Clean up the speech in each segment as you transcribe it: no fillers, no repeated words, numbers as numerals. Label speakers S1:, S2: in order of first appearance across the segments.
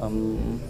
S1: Um,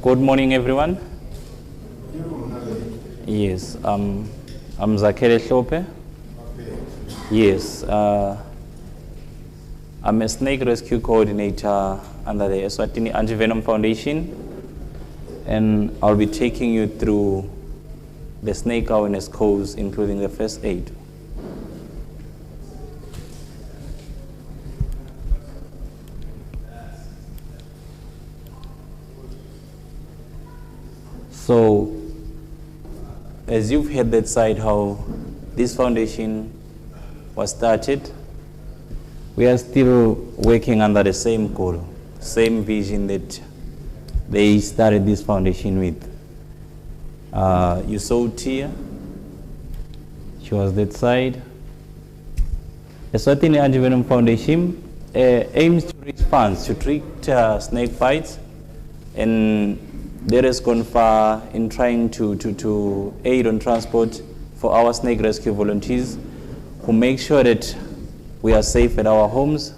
S1: Good morning, everyone. Yes, I'm Zakele Hlope. Yes, I'm a snake rescue coordinator under the Eswatini Anti-Venom Foundation, and I'll be taking you through the snake awareness course, including the first aid. So, as you've heard that side how this foundation was started, we are still working under the same goal, same vision that they started this foundation with. You saw Tia, she was that side. The Eswatini Anti-Venom Foundation aims to raise funds to treat snake bites, and that has gone far in trying to aid on transport for our snake rescue volunteers who make sure that we are safe at our homes.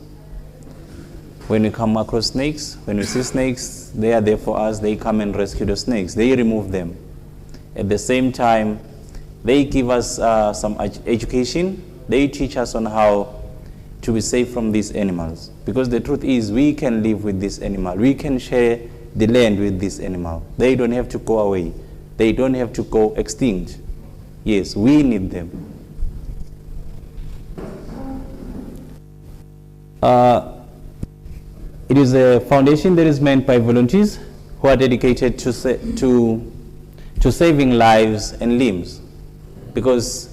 S1: When we come across snakes, when we see snakes, they are there for us. They come and rescue the snakes. They remove them. At the same time, they give us some education. They teach us on how to be safe from these animals. Because the truth is, we can live with this animal. We can share the land with this animal. They don't have to go away. They don't have to go extinct. Yes, we need them. It is a foundation that is meant by volunteers who are dedicated to saving lives and limbs. Because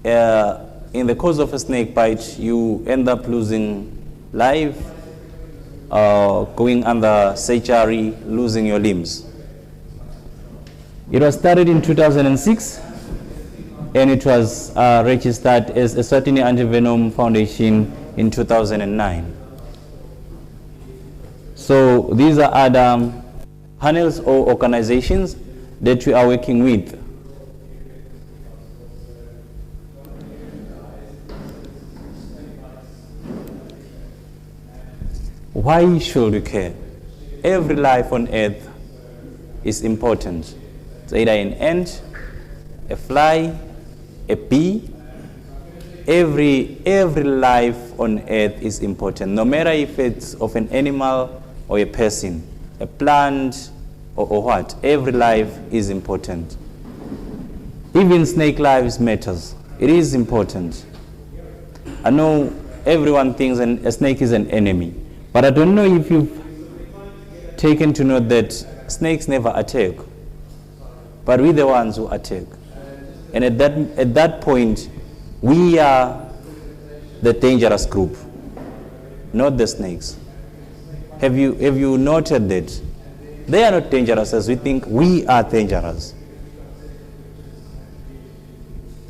S1: in the course of a snake bite, you end up losing life, going under surgery, losing your limbs. It was started in 2006, and it was registered as Eswatini Anti-Venom Foundation in 2009. So these are other panels or organizations that we are working with. Why should we care? Every life on earth is important. It's either an ant, a fly, a bee. Every life on earth is important, no matter if it's of an animal or a person, a plant or what. Every life is important. Even snake lives matters. It is important. I know everyone thinks a snake is an enemy. But I don't know if you've taken to note that snakes never attack, but we're the ones who attack. And at that point, we are the dangerous group, not the snakes. Have you noted that? They are not dangerous as we think. We are dangerous.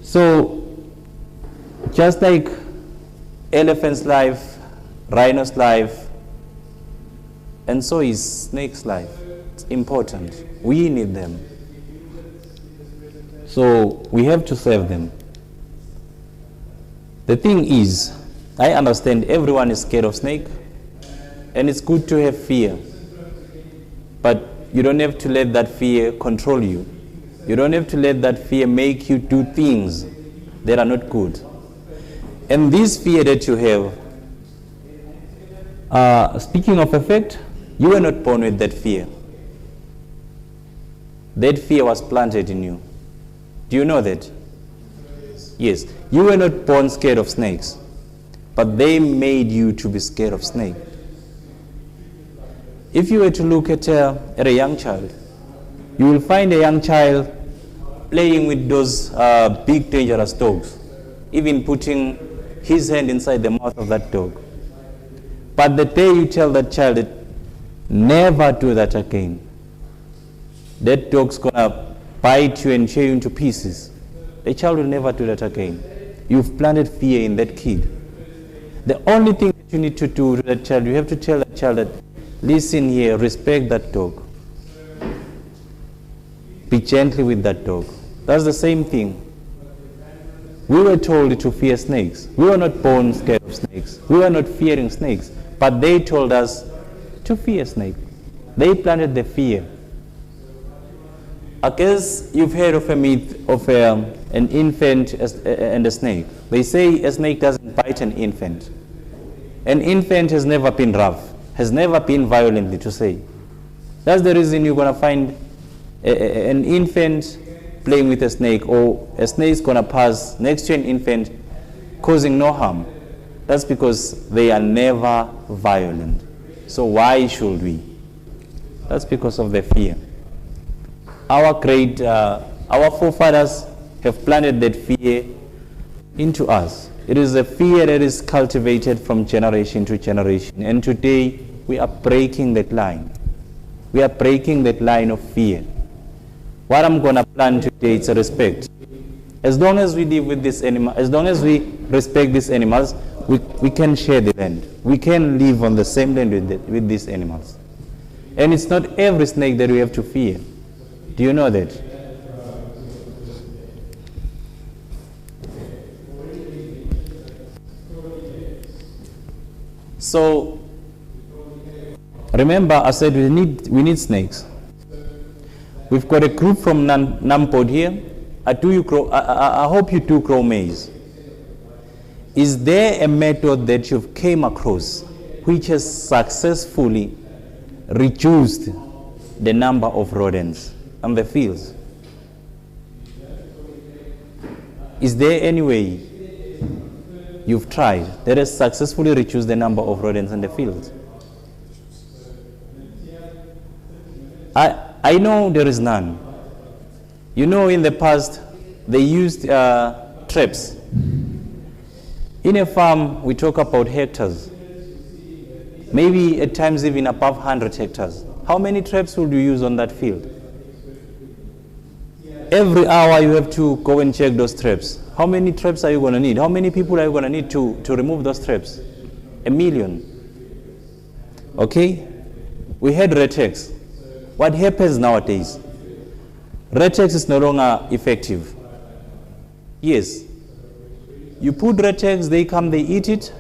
S1: So, just like elephant's life, rhino's life, and so is snake's life. It's important. We need them. So we have to save them. The thing is, I understand everyone is scared of snake, and it's good to have fear. But you don't have to let that fear control you. You don't have to let that fear make you do things that are not good. And this fear that you have, speaking of effect, you were not born with that fear. That fear was planted in you. Do you know that? Yes. You were not born scared of snakes, but they made you to be scared of snakes. If you were to look at a young child, you will find a young child playing with those big dangerous dogs, even putting his hand inside the mouth of that dog. But the day you tell that child, never do that again, that dog's gonna bite you and tear you into pieces. The child will never do that again. You've planted fear in that kid. The only thing that you need to do to that child, you have to tell that child that, listen here, respect that dog. Be gentle with that dog. That's the same thing. We were told to fear snakes. We were not born scared of snakes. We were not fearing snakes. But they told us to fear snakes. They planted the fear. I guess you've heard of a myth of an infant and a snake. They say a snake doesn't bite an infant. An infant has never been rough, has never been violently to say. That's the reason you're going to find an infant playing with a snake, or a snake is going to pass next to an infant causing no harm. That's because they are never violent. So why should we? That's because of the fear. Our forefathers have planted that fear into us. It is a fear that is cultivated from generation to generation. And today, we are breaking that line. We are breaking that line of fear. What I'm going to plant today is a respect. As long as we live with this animal, as long as we respect these animals, we can share the land. We can live on the same land with these animals. And it's not every snake that we have to fear. Do you know that? So, remember I said we need snakes. We've got a group from Nampod here. I hope you do grow maize. Is there a method that you've came across which has successfully reduced the number of rodents on the fields? Is there any way you've tried that has successfully reduced the number of rodents in the fields? I know there is none. You know, in the past, they used traps. In a farm, we talk about hectares. Maybe at times even above 100 hectares. How many traps would you use on that field? Every hour you have to go and check those traps. How many traps are you going to need? How many people are you going to need to remove those traps? 1 million. Okay? We had Retex. What happens nowadays? Retex is no longer effective. Yes. You put Retex, they come, they eat it,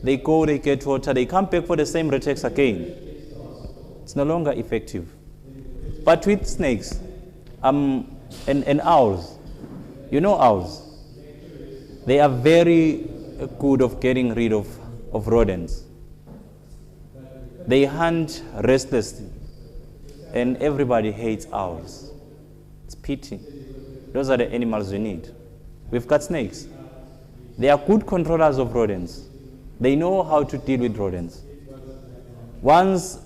S1: they go, they get water, they come back for the same Retex again. It's no longer effective. But with snakes, and owls, you know owls, they are very good of getting rid of rodents. They hunt restlessly, and everybody hates owls. It's pity. Those are the animals we need. We've got snakes. They are good controllers of rodents. They know how to deal with rodents.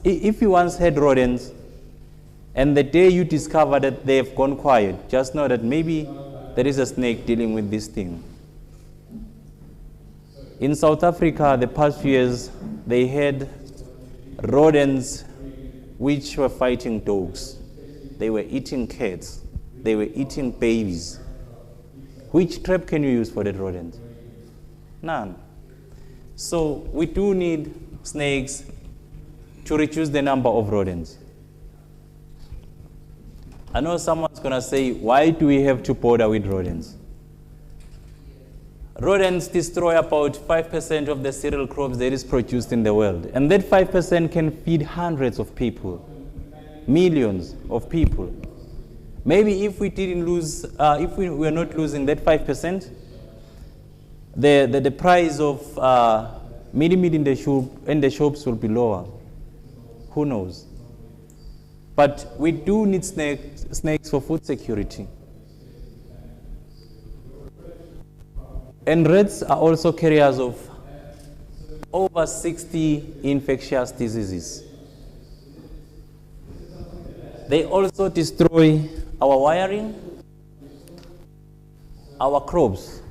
S1: If you once had rodents, and the day you discover that they have gone quiet, just know that maybe there is a snake dealing with this thing. In South Africa, the past few years, they had rodents which were fighting dogs. They were eating cats. They were eating babies. Which trap can you use for that rodent? None. So we do need snakes to reduce the number of rodents. I know someone's going to say, why do we have to bother with rodents? Rodents destroy about 5% of the cereal crops that is produced in the world. And that 5% can feed hundreds of people, millions of people. Maybe if we didn't lose, if we were not losing that 5%, the price of meat in the shops will be lower. Who knows? But we do need snakes for food security. And rats are also carriers of over 60 infectious diseases. They also destroy our wiring, our crops.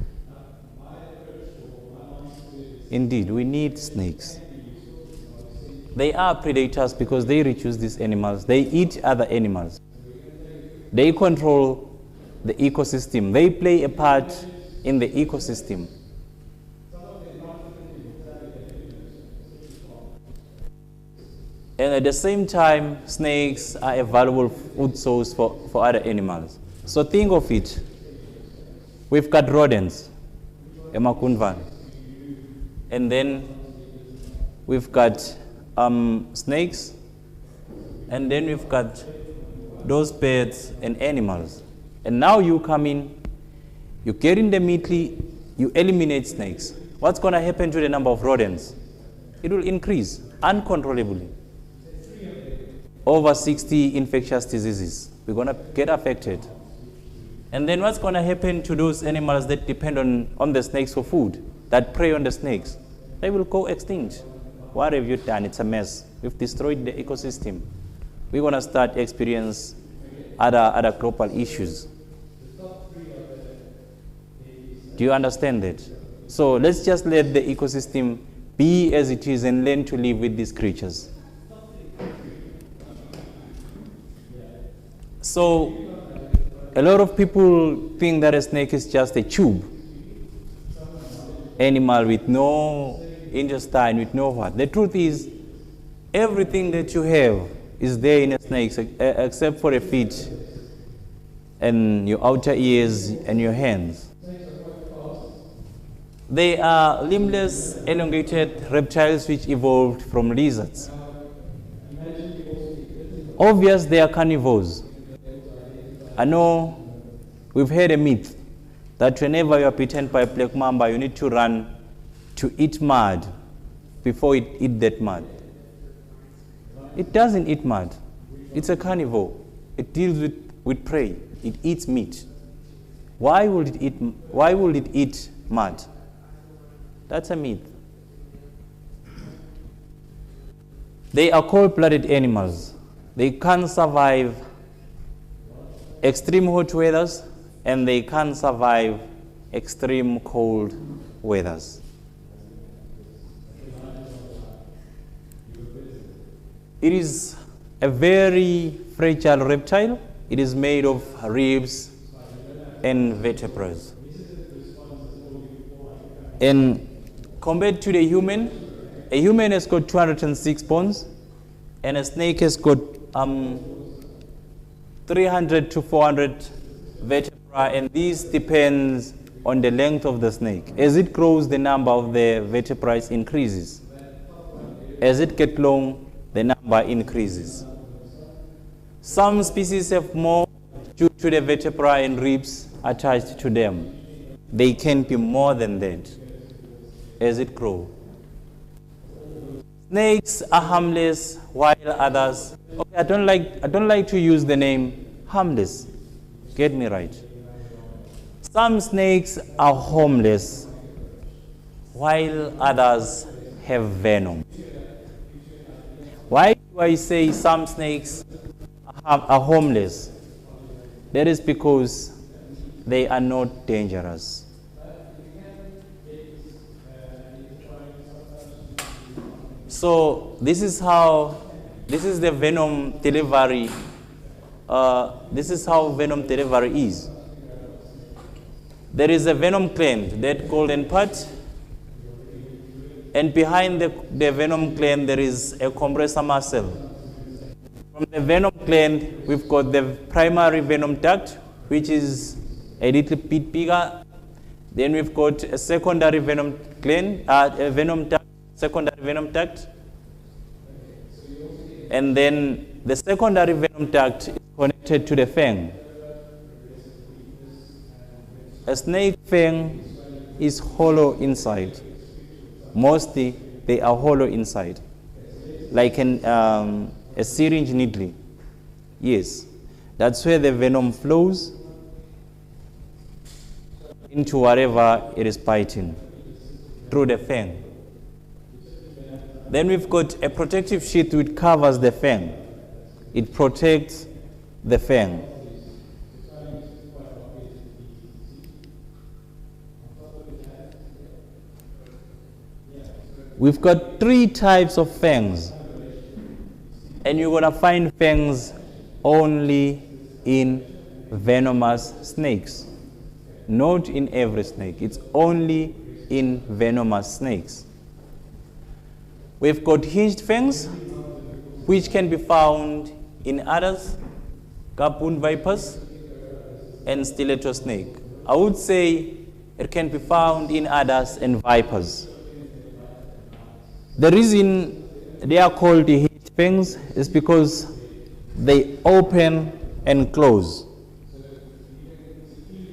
S1: Indeed, we need snakes. They are predators because they reduce these animals. They eat other animals. They control the ecosystem. They play a part in the ecosystem. And at the same time, snakes are a valuable food source for other animals. So think of it. We've got rodents, emakunvan, and then we've got snakes, and then we've got those birds and animals. And now you come in, you get in the meatly, you eliminate snakes. What's going to happen to the number of rodents? It will increase uncontrollably. Over 60 infectious diseases. We're going to get affected. And then what's going to happen to those animals that depend on the snakes for food, that prey on the snakes? They will go extinct. What have you done? It's a mess. We've destroyed the ecosystem. We're going to start experience other global issues. Do you understand that? So let's just let the ecosystem be as it is and learn to live with these creatures. So a lot of people think that a snake is just a tube, animal with no intestine, with no what. The truth is, everything that you have is there in a snake except for the feet and your outer ears and your hands. They are limbless, elongated reptiles which evolved from lizards. Obvious, they are carnivores. I know we've heard a myth that whenever you are bitten by a black mamba, you need to run to eat mud before it eats that mud. It doesn't eat mud. It's a carnivore. It deals with prey. It eats meat. Why would it eat mud? That's a myth. They are cold-blooded animals. They can't survive extreme hot weathers, and they can't survive extreme cold weathers. It is a very fragile reptile. It is made of ribs and vertebrae. And compared to the human, a human has got 206 bones, and a snake has got 300 to 400 vertebrae, and this depends on the length of the snake. As it grows, the number of the vertebrae increases. As it gets long, the number increases. Some species have more due to the vertebrae and ribs attached to them. They can be more than that as it grows. Snakes are harmless, while others, okay, I don't like to use the name harmless. Get me right. Some snakes are harmless, while others have venom. Why do I say some snakes are harmless? That is because they are not dangerous. So this is the venom delivery. This is how venom delivery is. There is a venom gland, that golden part, and behind the venom gland there is a compressor muscle. From the venom gland, we've got the primary venom duct, which is a little bit bigger. Then we've got a secondary venom gland, a venom duct, secondary venom duct. And then the secondary venom duct is connected to the fang. A snake fang is hollow inside. Mostly they are hollow inside, like a syringe needle. Yes, that's where the venom flows. into whatever it is biting through the fang. Then we've got a protective sheath which covers the fang. It protects the fang. We've got 3 types of fangs, and you're going to find fangs only in venomous snakes. Not in every snake, it's only in venomous snakes. We've got hinged fangs, which can be found in adders, gaboon vipers, and stiletto snake. I would say it can be found in adders and vipers. The reason they are called the hinged fangs is because they open and close.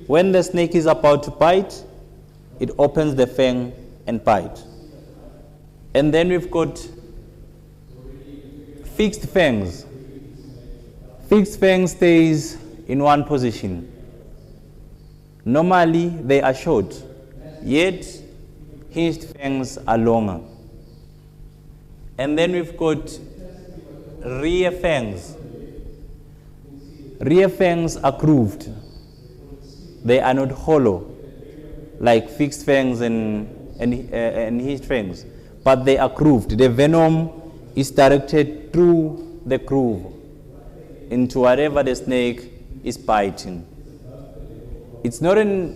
S1: When the snake is about to bite, it opens the fang and bite. And then we've got fixed fangs. Fixed fang stays in one position. Normally they are short, yet hinged fangs are longer. And then we've got rear fangs. Rear fangs are grooved. They are not hollow like fixed fangs and hinged fangs, but they are grooved. The venom is directed through the groove into whatever the snake is biting. It's not an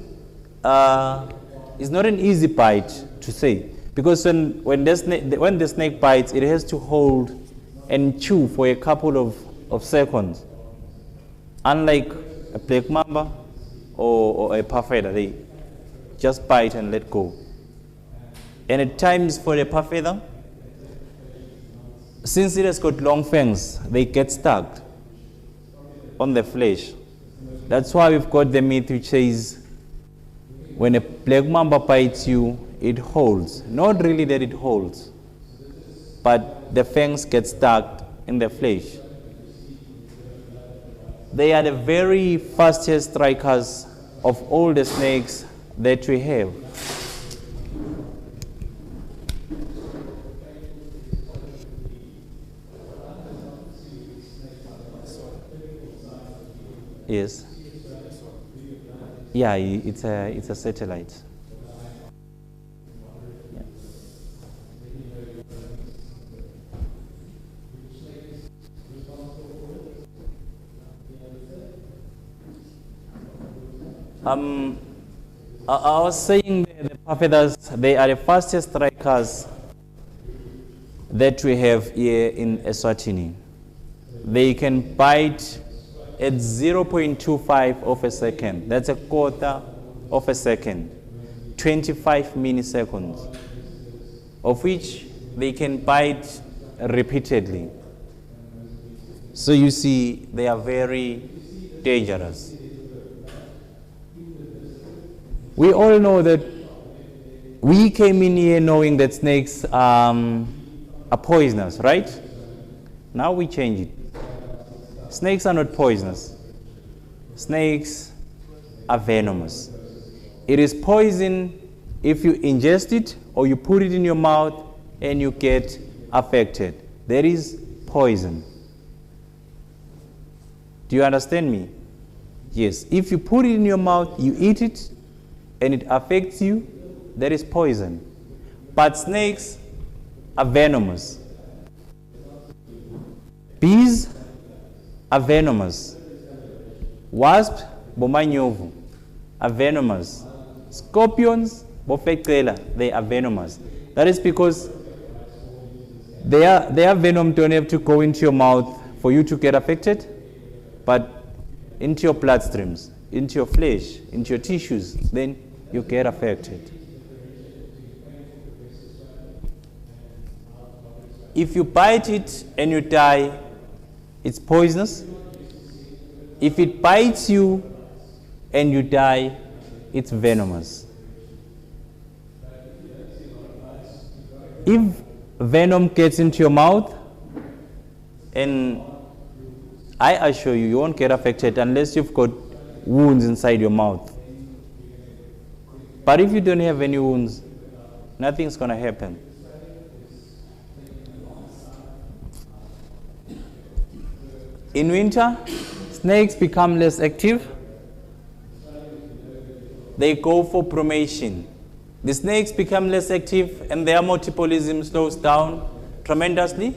S1: easy bite to say, because when the snake bites, it has to hold and chew for a couple of seconds. Unlike a black mamba or a parfeather, they just bite and let go. And at times for the parfeather, since it has got long fangs, they get stuck on the flesh. That's why we've got the myth which says when a black mamba bites you, it holds. Not really that it holds, but the fangs get stuck in the flesh. They are the very fastest strikers of all the snakes that we have. Yes. Yeah, it's a satellite. Yeah. I was saying the parfeathers, they are the fastest strikers that we have here in Eswatini. They can bite at 0.25 of a second. That's a quarter of a second, 25 milliseconds, of which they can bite repeatedly. So you see, they are very dangerous. We all know that we came in here knowing that snakes are poisonous, right? Now we change it. Snakes are not poisonous. Snakes are venomous. It is poison if you ingest it or you put it in your mouth and you get affected. That is poison. Do you understand me? Yes. If you put it in your mouth, you eat it, and it affects you, that is poison. But snakes are venomous. Bees are venomous. Wasps, bomanyovu, are venomous. Scorpions, bofectela, they are venomous. That is because their venom don't have to go into your mouth for you to get affected, but into your bloodstreams, into your flesh, into your tissues, then you get affected. If you bite it and you die, it's poisonous. If it bites you and you die, it's venomous. If venom gets into your mouth, and I assure you, you won't get affected unless you've got wounds inside your mouth. But if you don't have any wounds, nothing's going to happen. In winter, snakes become less active. They go for brumation. The snakes become less active and their metabolism slows down tremendously.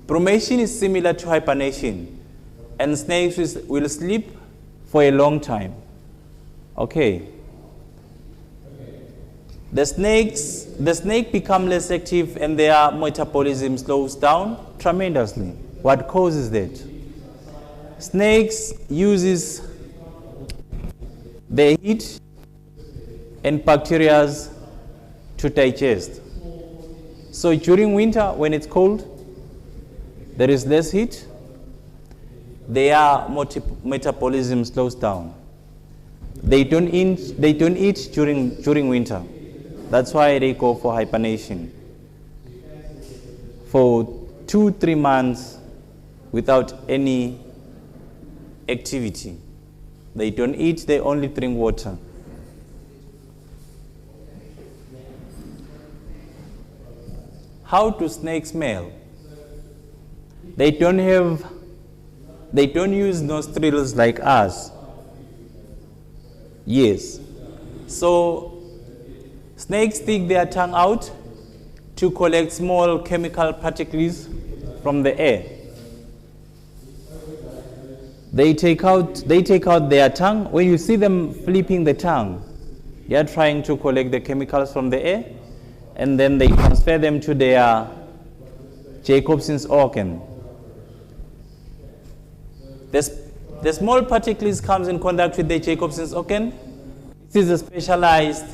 S1: Brumation is similar to hibernation, and snakes will sleep for a long time. Okay. The snake become less active and their metabolism slows down tremendously. What causes that? Snakes uses the heat and bacteria to digest. So during winter, when it's cold, there is less heat, their metabolism slows down. They don't eat during winter. That's why they go for hibernation. For 2-3 months without any activity. They don't eat, they only drink water. How do snakes smell? They don't use nostrils like us. Yes. So snakes stick their tongue out to collect small chemical particles from the air. They take out their tongue. When you see them flipping the tongue, they are trying to collect the chemicals from the air, and then they transfer them to their Jacobson's organ. The small particles comes in contact with the Jacobson's organ. This is a specialized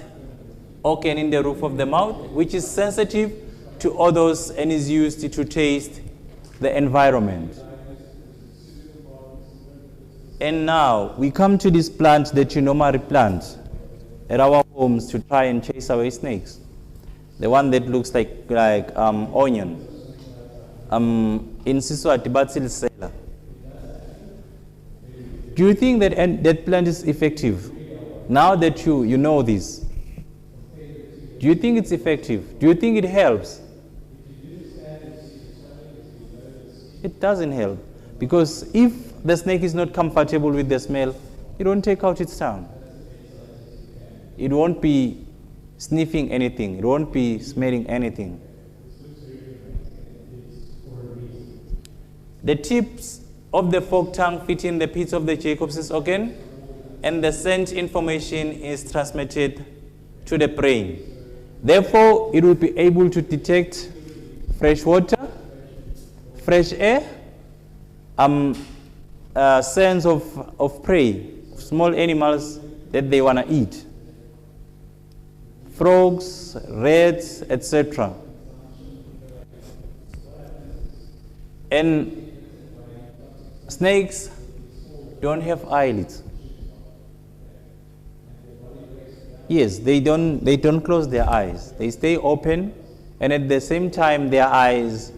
S1: organ in the roof of the mouth, which is sensitive to odors and is used to taste the environment. And now we come to this plant that you normally plant at our homes to try and chase away snakes. The one that looks like onion. In Siswati, Basil Sela. Do you think that plant is effective? Now that you know this, do you think it's effective? Do you think it helps? It doesn't help, because if the snake is not comfortable with the smell, it won't take out its tongue. It won't be sniffing anything. It won't be smelling anything. The tips of the forked tongue fit in the pits of the Jacobson's organ, and the scent information is transmitted to the brain. Therefore, it will be able to detect fresh water, fresh air, scents of prey, small animals that they want to eat, frogs, rats, etc. And snakes don't have eyelids. Yes, they don't close their eyes. They stay open, and at the same time their eyes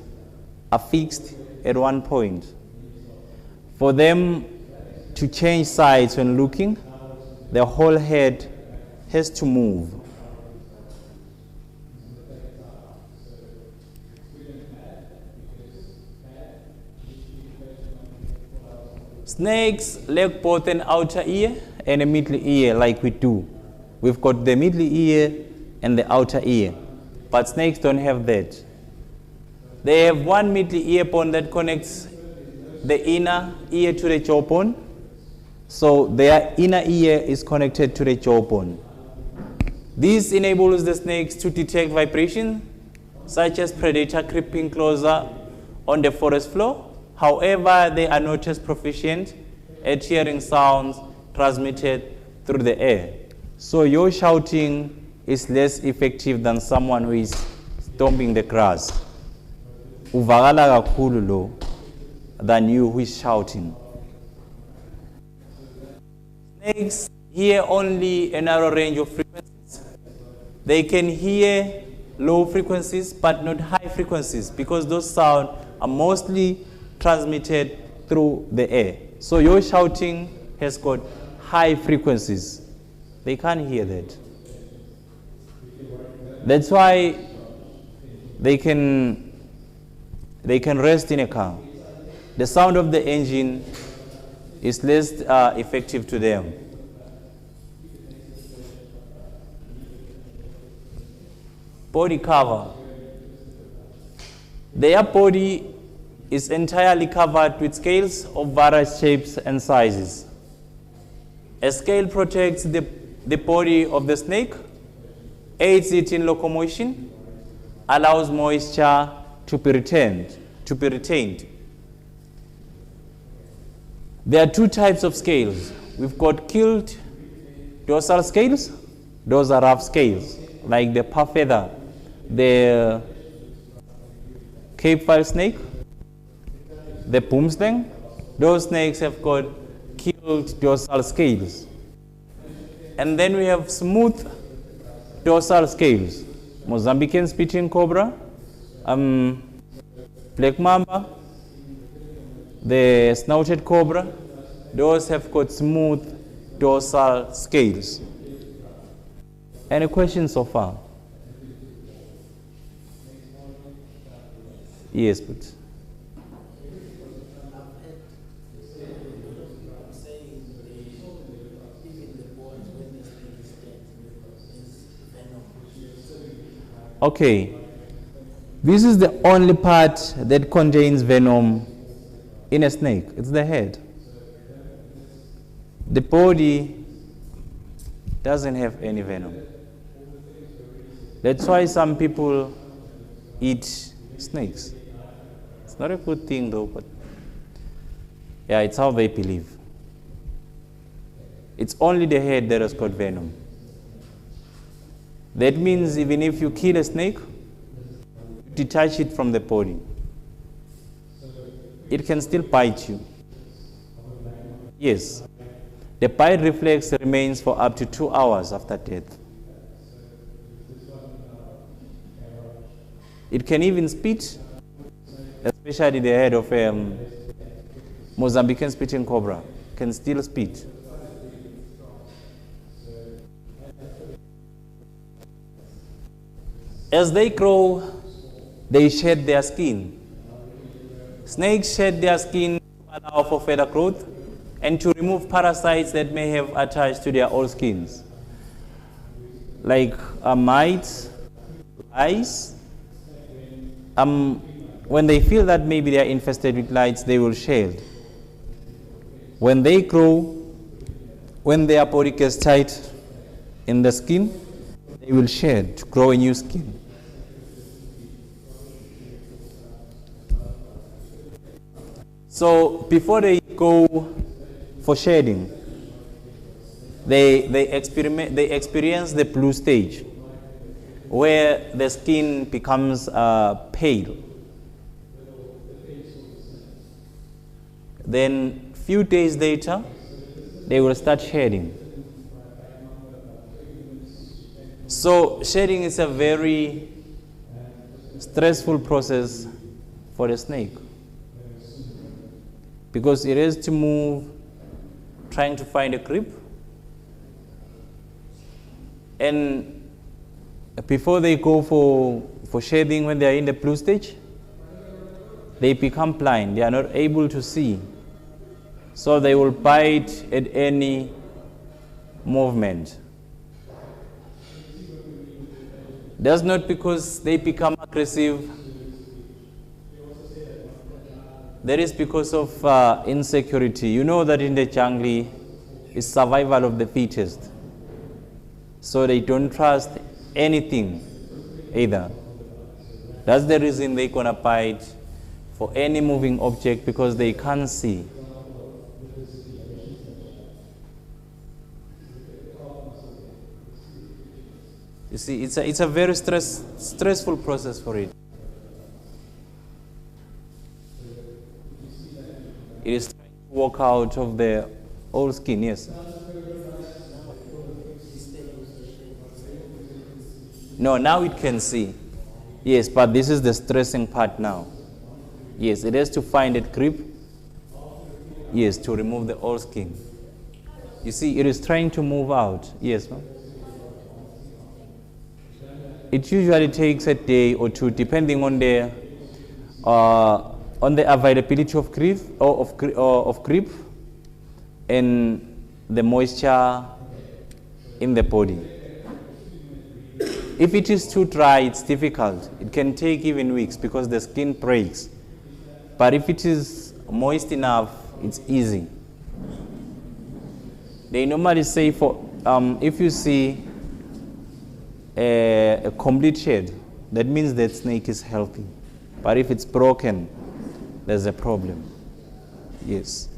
S1: are fixed at one point. For them to change sides when looking, the whole head has to move. Snakes lack both an outer ear and a middle ear like we do. We've got the middle ear and the outer ear, but snakes don't have that. They have one middle ear bone that connects the inner ear to the jawbone, so their inner ear is connected to the jawbone. This enables the snakes to detect vibration, such as predator creeping closer on the forest floor. However, they are not as proficient at hearing sounds transmitted through the air. So your shouting is less effective than someone who is stomping the grass. Uvakala kakhulu lo than you who is shouting. Snakes hear only a narrow range of frequencies. They can hear low frequencies but not high frequencies, because those sounds are mostly transmitted through the air. So your shouting has got high frequencies. They can't hear that. That's why they can rest in a car. The sound of the engine is less effective to them. Body cover. Their body is entirely covered with scales of various shapes and sizes. A scale protects the body of the snake, aids it in locomotion, allows moisture to be retained. There are two types of scales. We've got keeled dorsal scales. Those are rough scales, like the puff feather, the Cape file snake, the boomslang. Those snakes have got keeled dorsal scales. And then we have smooth dorsal scales. Mozambican spitting cobra, black mamba, the snouted cobra, those have got smooth dorsal scales. Any questions so far? Yes, please. Okay, this is the only part that contains venom in a snake. It's the head. The body doesn't have any venom. That's why some people eat snakes. It's not a good thing though, but yeah, it's how they believe. It's only the head that has got venom. That means even if you kill a snake, you detach it from the body, it can still bite you. Yes. The bite reflex remains for up to 2 hours after death. It can even spit, especially the head of a Mozambican spitting cobra can still spit. As they grow, they shed their skin. Snakes shed their skin to allow for further growth and to remove parasites that may have attached to their old skins, like mites, lice. When they feel that maybe they are infested with lice, they will shed. When they grow, when their body gets tight in the skin, they will shed to grow a new skin. So before they go for shedding, they experience the blue stage, where the skin becomes pale. Then few days later, they will start shedding. So shedding is a very stressful process for the snake, because it has to move trying to find a grip, and before they go for shedding, when they are in the blue stage, they become blind. They are not able to see, so they will bite at any movement. That's not because they become aggressive. That is because of insecurity. You know that in the jungle, it's survival of the fittest. So they don't trust anything either. That's the reason they're gonna bite for any moving object, because they can't see. You see, it's a very stressful process for it. It is trying to walk out of the old skin, yes. No, now it can see. Yes, but this is the stressing part now. Yes, it has to find a grip. Yes, to remove the old skin. You see, it is trying to move out. Yes, ma'am? It usually takes a day or two, depending on the availability of creep and the moisture in the body. If it is too dry, it's difficult. It can take even weeks because the skin breaks. But if it is moist enough, it's easy. They normally say if you see a complete shed, that means that snake is healthy. But if it's broken, there's a problem. Yes.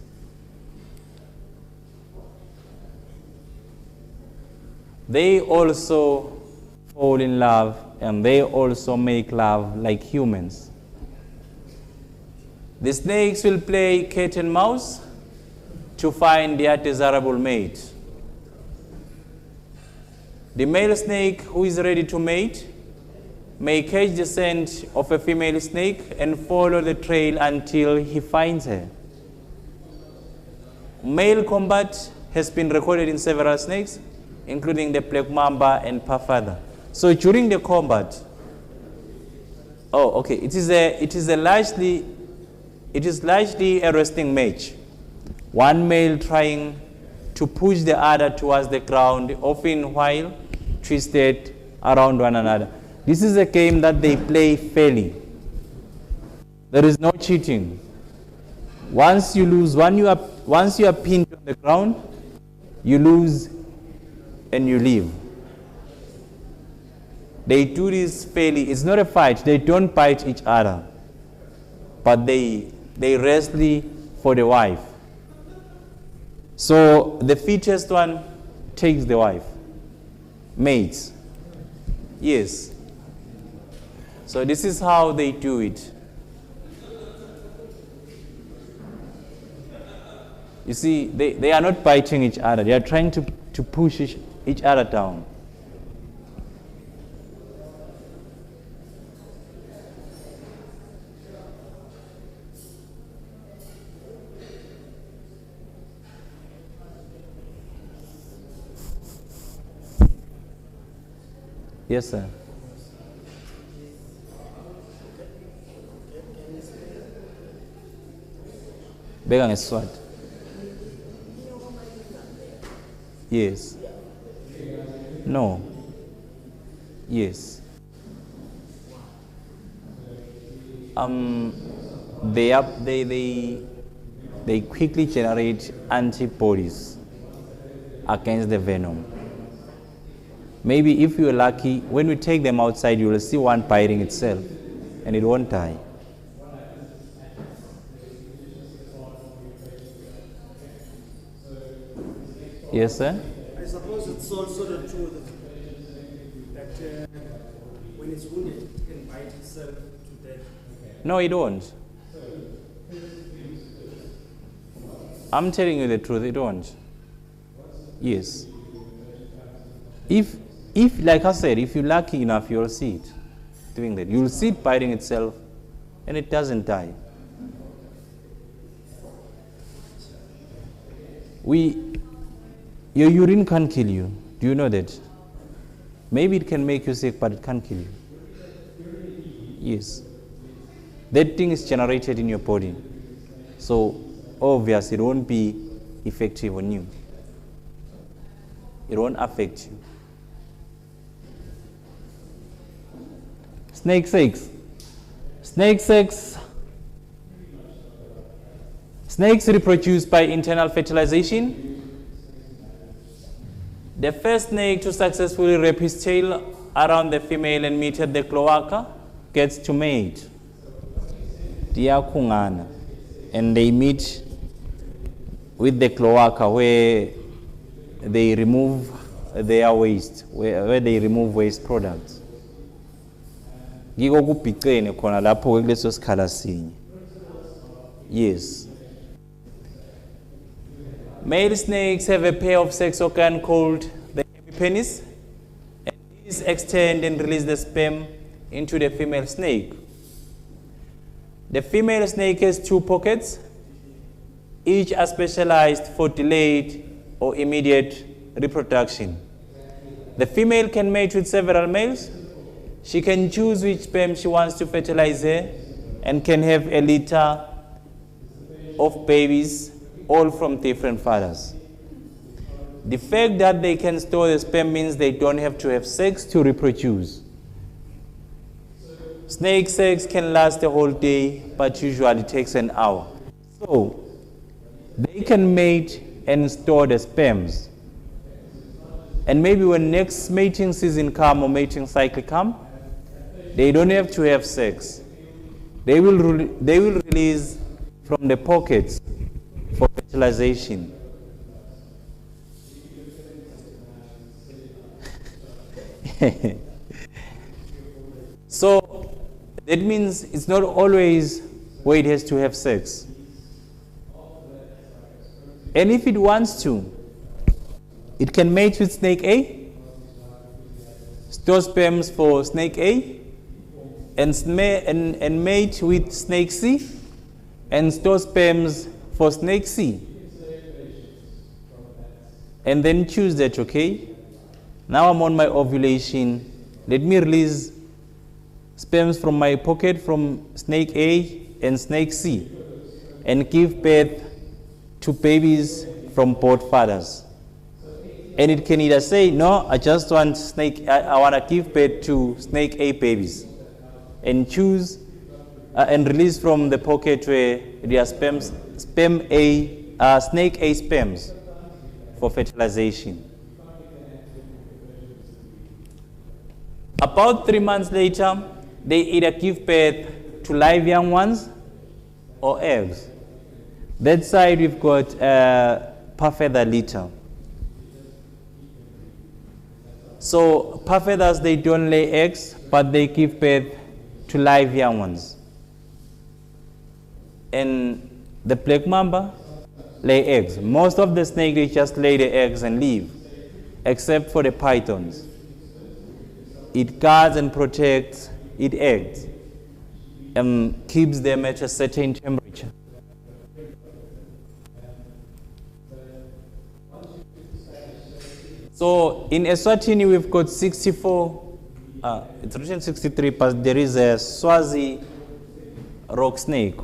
S1: They also fall in love and they also make love like humans. The snakes will play cat and mouse to find their desirable mate. The male snake who is ready to mate may catch the scent of a female snake and follow the trail until he finds her. Male combat has been recorded in several snakes, including the black mamba and pafada. So during the combat, it is largely a wrestling match. One male trying to push the other towards the ground, often while twisted around one another. This is a game that they play fairly. There is no cheating. Once you lose, once you are pinned on the ground, you lose and you leave. They do this fairly. It's not a fight. They don't bite each other, but they wrestle for the wife. So the fittest one takes the wife. Mates. Yes. So this is how they do it. You see, they are not biting each other. They are trying to push each other down. Yes, sir. Bega ngeswati. Yes. No. Yes. They quickly generate antibodies against the venom. Maybe if you're lucky, when we take them outside, you will see one biting itself, and it won't die. Yes, sir?
S2: I suppose it's also the truth that when it's wounded, it can bite itself to death.
S1: No, it won't. I'm telling you the truth, it won't. Yes. If, like I said, if you're lucky enough, you'll see it doing that. You'll see it biting itself, and it doesn't die. Your urine can't kill you. Do you know that? Maybe it can make you sick, but it can't kill you. Yes. That thing is generated in your body. So, obviously, it won't be effective on you. It won't affect you. Snake sex. Snake sex. Snakes reproduce by internal fertilization. The first snake to successfully wrap his tail around the female and meet at the cloaca gets to mate. And they meet with the cloaca where they remove their waste, where they remove waste products. Yes. Male snakes have a pair of sex organs called the hemipenis, and these extend and release the sperm into the female snake. The female snake has two pockets, each are specialized for delayed or immediate reproduction. The female can mate with several males, She can choose which sperm she wants to fertilize her and can have a litter of babies, all from different fathers. The fact that they can store the sperm means they don't have to have sex to reproduce. Snake sex can last a whole day, but usually takes an hour. So, they can mate and store the sperms. And maybe when next mating season come or mating cycle come, they don't have to have sex. They will release from the pockets for fertilization. So that means it's not always where it has to have sex. And if it wants to, it can mate with snake A, store sperms for snake A, and mate with snake C, and store sperms for snake C. And then choose that, okay? Now I'm on my ovulation. Let me release sperms from my pocket from snake A and snake C and give birth to babies from both fathers. And it can either say, no, I just want I want to give birth to snake A babies, and choose and release from the pocket where there are snake A sperms for fertilization. About 3 months later, they either give birth to live young ones or eggs. That side we've got parfeather litter. So parfeathers, they don't lay eggs, but they give birth to live young ones. And the black mamba lay eggs. Most of the snakes, they just lay the eggs and leave, except for the pythons. It guards and protects its eggs and keeps them at a certain temperature. So in Eswatini, we've got 64, it's written 63, but there is a Swazi rock snake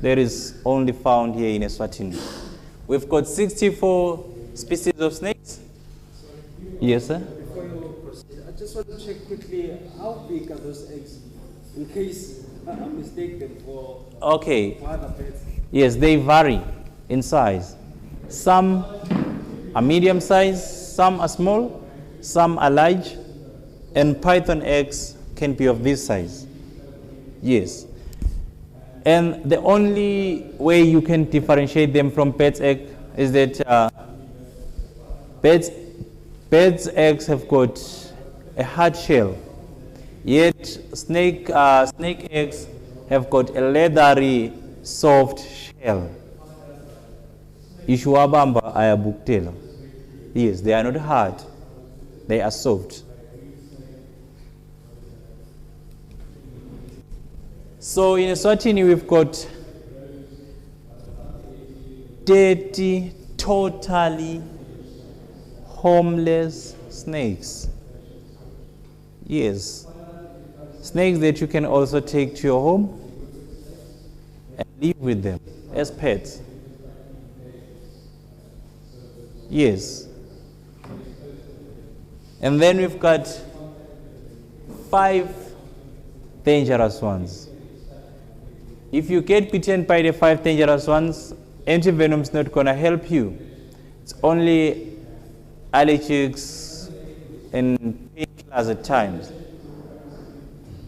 S1: that is only found here in Eswatini. We've got 64 species of snakes. Yes, sir?
S2: Before you proceed, I just want to check quickly, how big are those eggs? In case I mistake them for other pets.
S1: Yes, they vary in size. Some are medium size, some are small, some are large, and python eggs can be of this size. Yes. And the only way you can differentiate them from bird's egg is that bird's eggs have got a hard shell, yet snake eggs have got a leathery, soft shell. Ishuabamba ayabuktela. Yes, they are not hard, they are soft. So in Eswatini, we've got 30 totally homeless snakes. Yes, snakes that you can also take to your home and live with them as pets. Yes. And then we've got 5 dangerous ones. If you get bitten by the 5 dangerous ones, antivenom is not going to help you. It's only allergics and painkillers at times.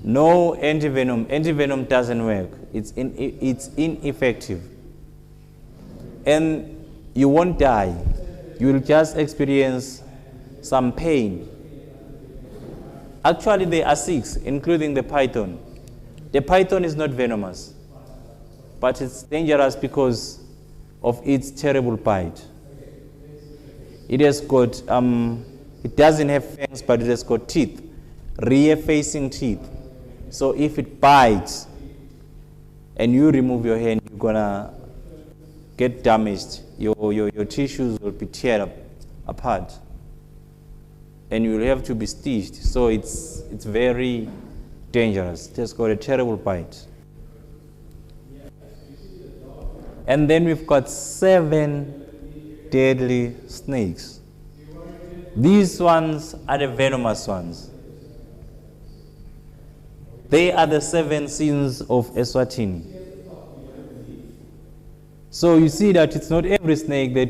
S1: No antivenom. Antivenom doesn't work. It's ineffective. And you won't die. You will just experience some pain. Actually, there are 6, including the python. The python is not venomous, but it's dangerous because of its terrible bite. It has got, it doesn't have fangs, but it has got teeth, rear-facing teeth. So if it bites and you remove your hand, you're gonna get damaged. Your tissues will be teared apart, and you will have to be stitched. So it's very dangerous. It has got a terrible bite. And then we've got 7 deadly snakes. These ones are the venomous ones. They are the 7 sins of Eswatini. So you see that it's not every snake that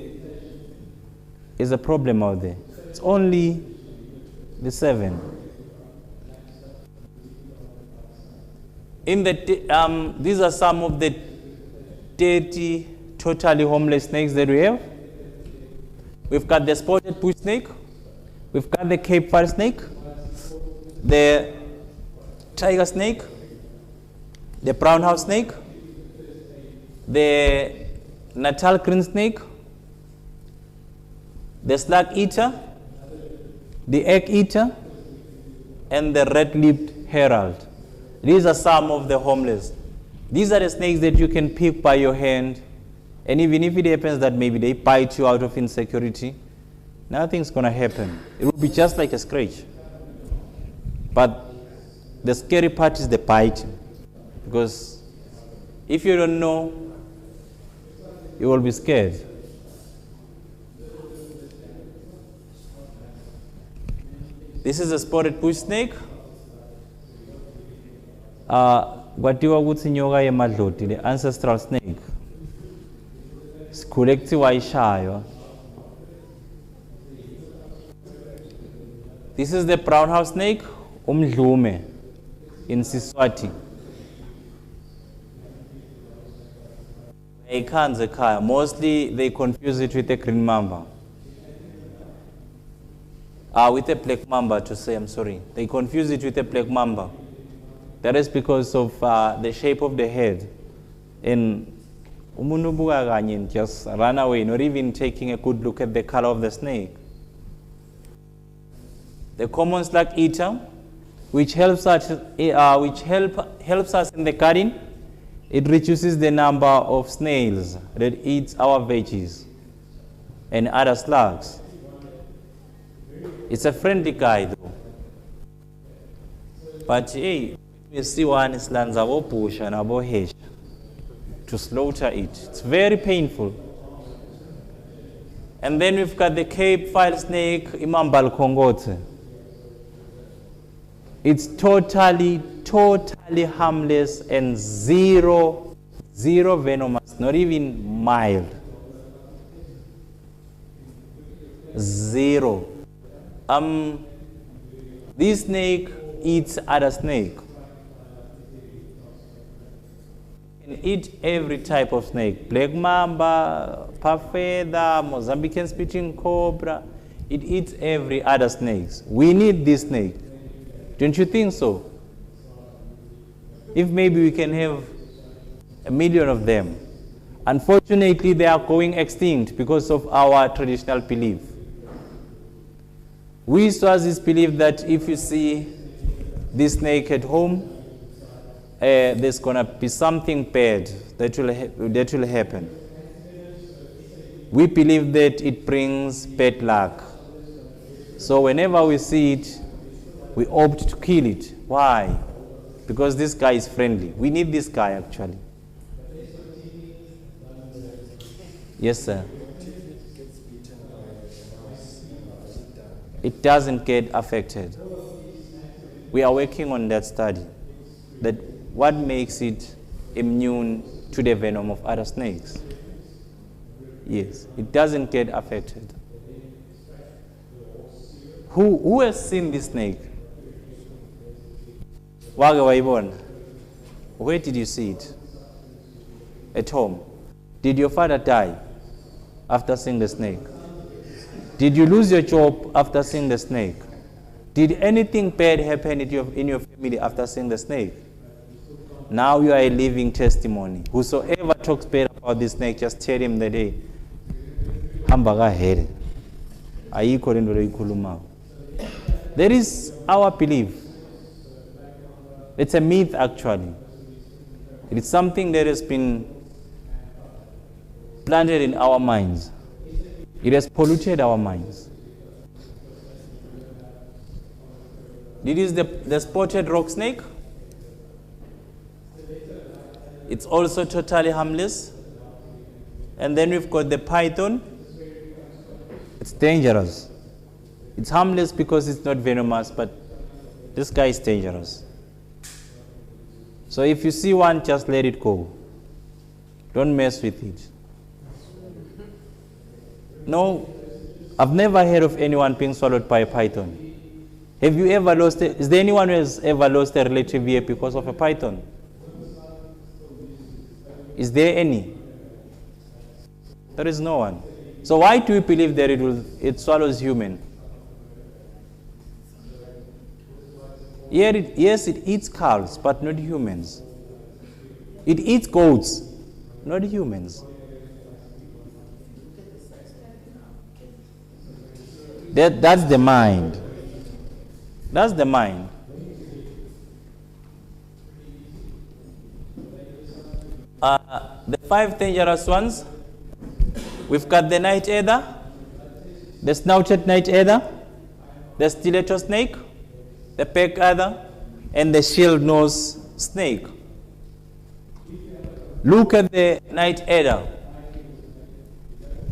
S1: is a problem out there. It's only the 7. These are some of the 30 totally homeless snakes that we have. We've got the spotted bush snake. We've got the Cape fire snake, the tiger snake, the brown house snake, the Natal green snake, the slug eater, the egg eater, and the red-lipped herald. These are some of the homeless. These are the snakes that you can pick by your hand, and even if it happens that maybe they bite you out of insecurity, nothing's going to happen. It will be just like a scratch. But the scary part is the biting, because if you don't know, you will be scared. This is a spotted bush snake. Kwatiwa ukuthi inyoka yemadloti, the ancestral snake. Sikhule kuthiwa ishaywa. This is the brown house snake, umdlume, in Siswati. Mostly they confuse it with a green mamba. With a black mamba, to say, I'm sorry. They confuse it with a black mamba. That is because of the shape of the head. And umuntu just run away, not even taking a good look at the color of the snake. The common slug eater, which helps us in the garden. It reduces the number of snails that eat our veggies and other slugs. It's a friendly guy though. But hey, you see one is lands abo bush and abo hedge to slaughter it. It's very painful. And then we've got the Cape file snake, Imambal Kongote. It's totally harmless and zero venomous, not even mild. 0. This snake eats other snake. It can eat every type of snake. Black mamba, parfeather, Mozambican spitting cobra. It eats every other snakes. We need this snake. Don't you think so? If maybe we can have 1 million of them. Unfortunately, they are going extinct because of our traditional belief. We Swazis believe that if you see this snake at home, there's going to be something bad that will happen. We believe that it brings bad luck. So whenever we see it, we opt to kill it. Why? Because this guy is friendly. We need this guy actually. Yes, sir. It doesn't get affected. We are working on that study. That what makes it immune to the venom of other snakes. Yes, it doesn't get affected. Who has seen this snake? Where did you see it? At home. Did your father die after seeing the snake? Did you lose your job after seeing the snake? Did anything bad happen in your family after seeing the snake? Now you are a living testimony. Whosoever talks bad about this snake, just tell him that, hey, that is our belief. It's a myth actually. It is something that has been planted in our minds. It has polluted our minds. It is the spotted rock snake. It's also totally harmless. And then we've got the python. It's dangerous. It's harmless because it's not venomous, but this guy is dangerous. So if you see one, just let it go. Don't mess with it. No, I've never heard of anyone being swallowed by a python. Have you ever lost is there anyone who has ever lost a relative ear because of a python? Is there any? There is no one. So why do we believe that it swallows human? Yes, it eats cows, but not humans. It eats goats, not humans. That's the mind. That's the mind. The 5 dangerous ones. We've got the night adder, the snouted night adder, the stiletto snake, the peg adder, and the shield nose snake. Look at the night adder.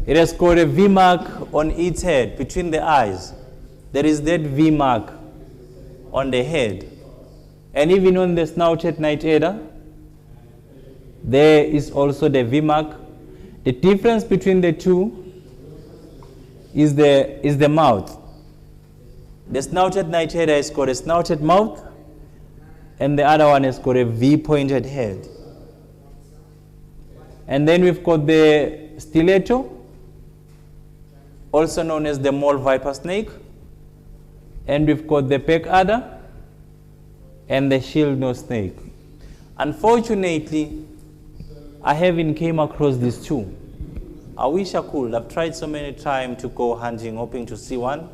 S1: It has got a V mark on its head between the eyes. There is that V mark on the head. And even on the snouted night adder, there is also the V mark. The difference between the two is the mouth. The snouted night adder has got a snouted mouth, and the other one has got a V-pointed head. And then we've got the stiletto, also known as the mole viper snake, and we've got the peg adder and the shield nose snake. Unfortunately, I haven't came across these two. I wish I could. I've tried so many times to go hunting, hoping to see one.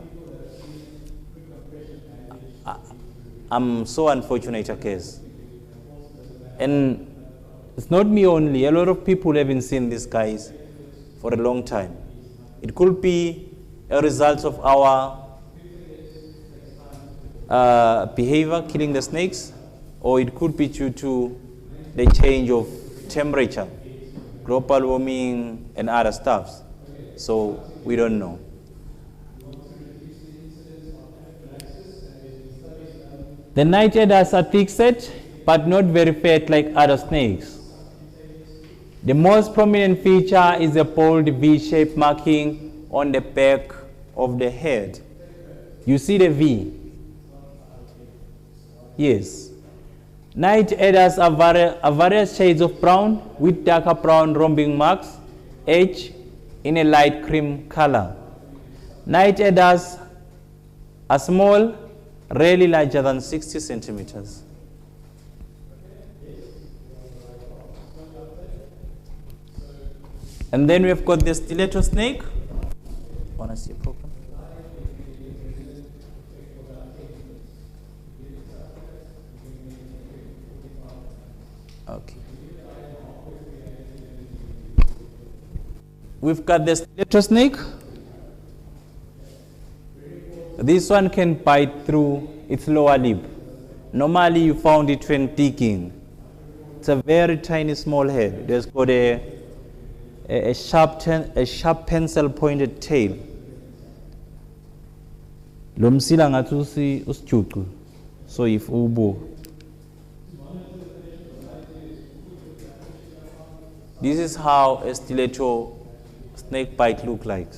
S1: I'm so unfortunate, I guess. And it's not me only. A lot of people haven't seen these guys for a long time. It could be a result of our behavior, killing the snakes, or it could be due to the change of temperature, global warming, and other stuffs. So we don't know. The night adders are thick-set, but not very fat like other snakes. The most prominent feature is a bold V-shaped marking on the back of the head. You see the V? Yes. Night adders are various shades of brown with darker brown rhombing marks, edged in a light cream color. Night adders are small, rarely larger than 60 centimeters. And then we've got the stiletto snake. Want to see a program? Okay. We've got the stiletto snake. This one can bite through its lower lip. Normally you found it when digging. It's a very tiny small head. It has got a sharp pencil pointed tail. Lomsila ngathi usijuqu. So if ubu. This is how a stiletto snake bite looks like.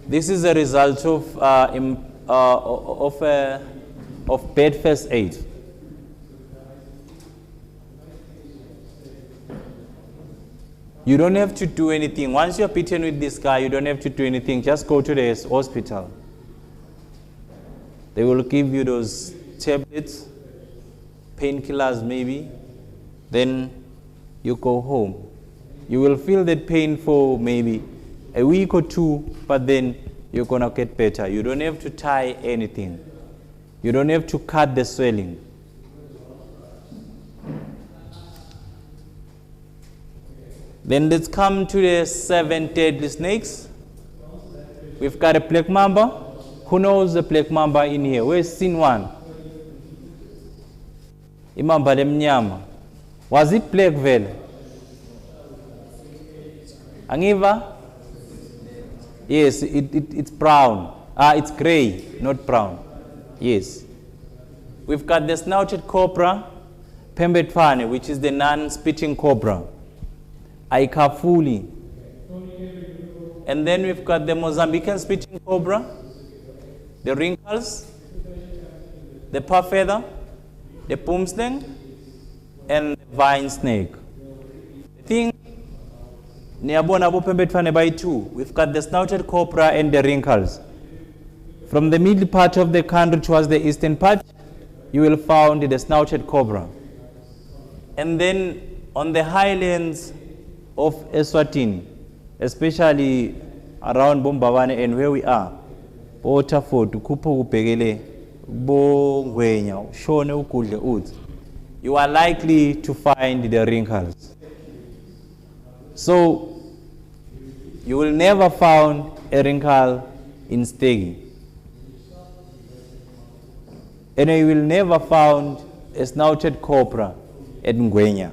S1: This is a result of bed first aid. You don't have to do anything. Once you're bitten with this guy, you don't have to do anything. Just go to the hospital. They will give you those tablets, painkillers maybe. Then you go home. You will feel that pain for maybe a week or two, but then you're going to get better. You don't have to tie anything. You don't have to cut the swelling. Then let's come to the 7 deadly snakes. We've got a black mamba. Who knows the black mamba in here? Where's seen one? Imamba lemnyama. Was it black vele? Angiva? Yes, it's brown. It's gray, not brown. Yes. We've got the snouted cobra, Pembetwane, which is the non-spitting cobra. Aikafuli. And then we've got the Mozambican spitting cobra, the wrinkles, the puff feather, the boomslang, and the vine snake. The thing, Niabona Pembetwane by two, we've got the snouted cobra and the wrinkles. From the middle part of the country towards the eastern part, you will find the snouted cobra. And then on the highlands of Eswatini, especially around Bombawane and where we are, Waterford, Kupo Upegele, Bongwenya, Shone Ukudle Ud, you are likely to find the wrinkles. So, you will never find a wrinkle in Stegi. And you will never find a snouted cobra at Ngwenya.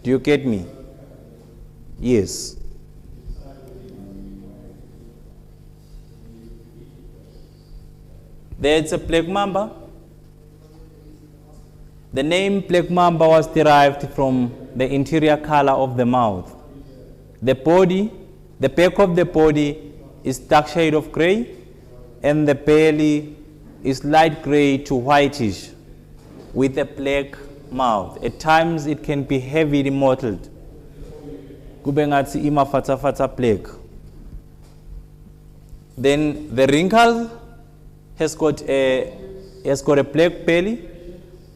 S1: Do you get me? Yes. There's a black mamba. The name black mamba was derived from the interior color of the mouth. The body, the back of the body is dark shade of gray, and the belly is light gray to whitish with a black mouth. At times it can be heavily mottled. Kubengatsi ima fata black. Then the wrinkle has got a black belly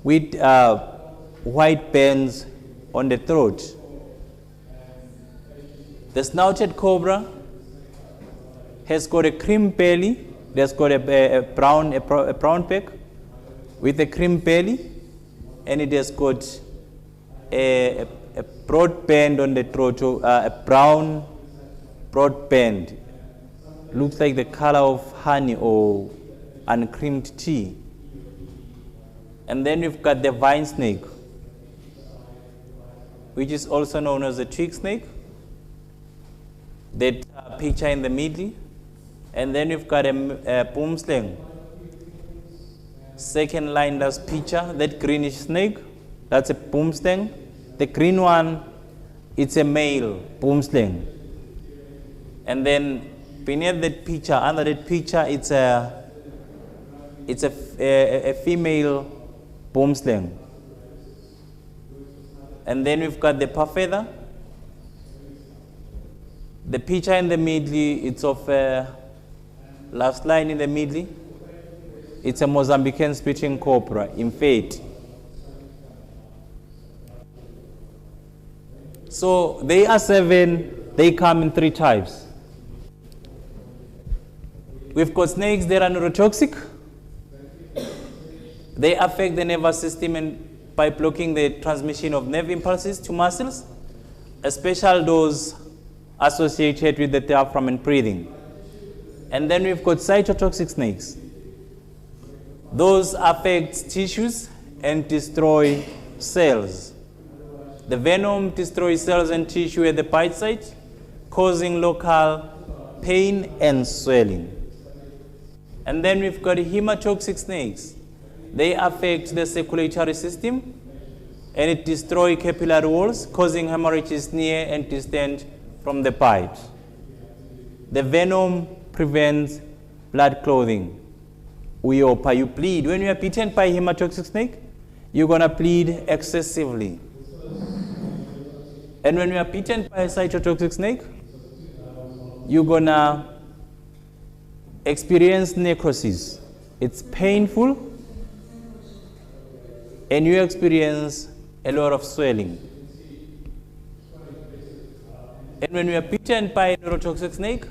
S1: with white bands on the throat. The snouted cobra has got a cream belly. There's got a brown back with a cream belly, and it has got a broad band on the throat, a brown broad band. Looks like the color of honey or uncreamed tea. And then we've got the vine snake, which is also known as the twig snake. That picture in the middle. And then we've got a boomslang. Second line, last picture, that greenish snake, that's a boomslang. The green one, it's a male boomslang. And then beneath that picture, under that picture, it's a female boomslang. And then we've got the puff feather. The picture in the middle, it's of last line in the middle, it's a Mozambican spitting cobra in fate. So they are 7, they come in 3 types. We've got snakes that are neurotoxic. They affect the nervous system and by blocking the transmission of nerve impulses to muscles, especially those associated with the diaphragm and breathing. And then we've got cytotoxic snakes. Those affect tissues and destroy cells. The venom destroys cells and tissue at the bite site, causing local pain and swelling. And then we've got hematotoxic snakes. They affect the circulatory system and it destroys capillary walls, causing hemorrhages near and distant from the bite. The venom prevents blood clotting. Uyopa, you bleed. When you are bitten by a hematotoxic snake, you're going to bleed excessively. And when you are bitten by a cytotoxic snake, you're going to experience necrosis. It's painful, and you experience a lot of swelling. And when you are bitten by a neurotoxic snake,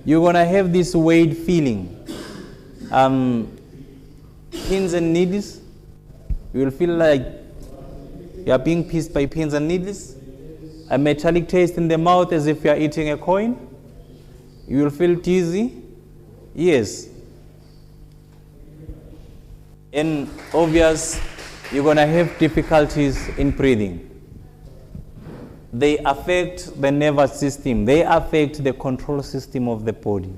S1: you're going to have this weird feeling. Pins and needles. You will feel like you are being pierced by pins and needles. A metallic taste in the mouth as if you are eating a coin. You will feel dizzy. Yes. And obvious, you're gonna have difficulties in breathing. They affect the nervous system. They affect the control system of the body,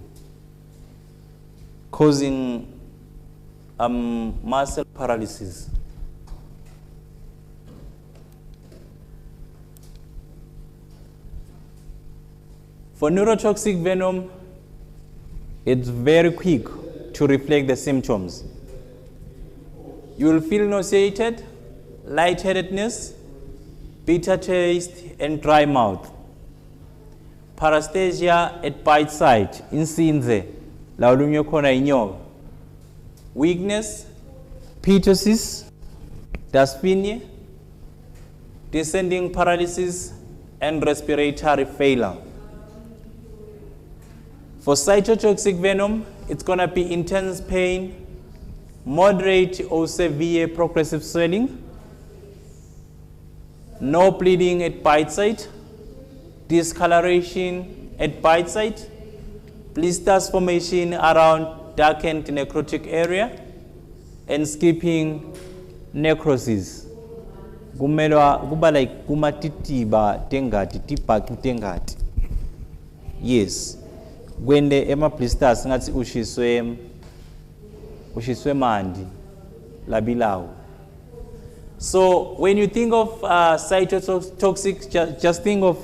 S1: causing muscle paralysis. For neurotoxic venom, it's very quick to reflect the symptoms. You will feel nauseated, lightheadedness, bitter taste, and dry mouth. Paresthesia at bite site, insinze, la olunye khona inyoka. Weakness, ptosis, dyspnea, descending paralysis, and respiratory failure. For cytotoxic venom, it's going to be intense pain, moderate or severe progressive swelling, no bleeding at bite site, discoloration at bite site, blisters formation around darkened necrotic area, and skipping necrosis. Kuba like kumatitiba tengati, tipaki tengati. Yes. When the ema blisters ngathi ushiswe mandi labilawo. So when you think of cytotoxic, just think of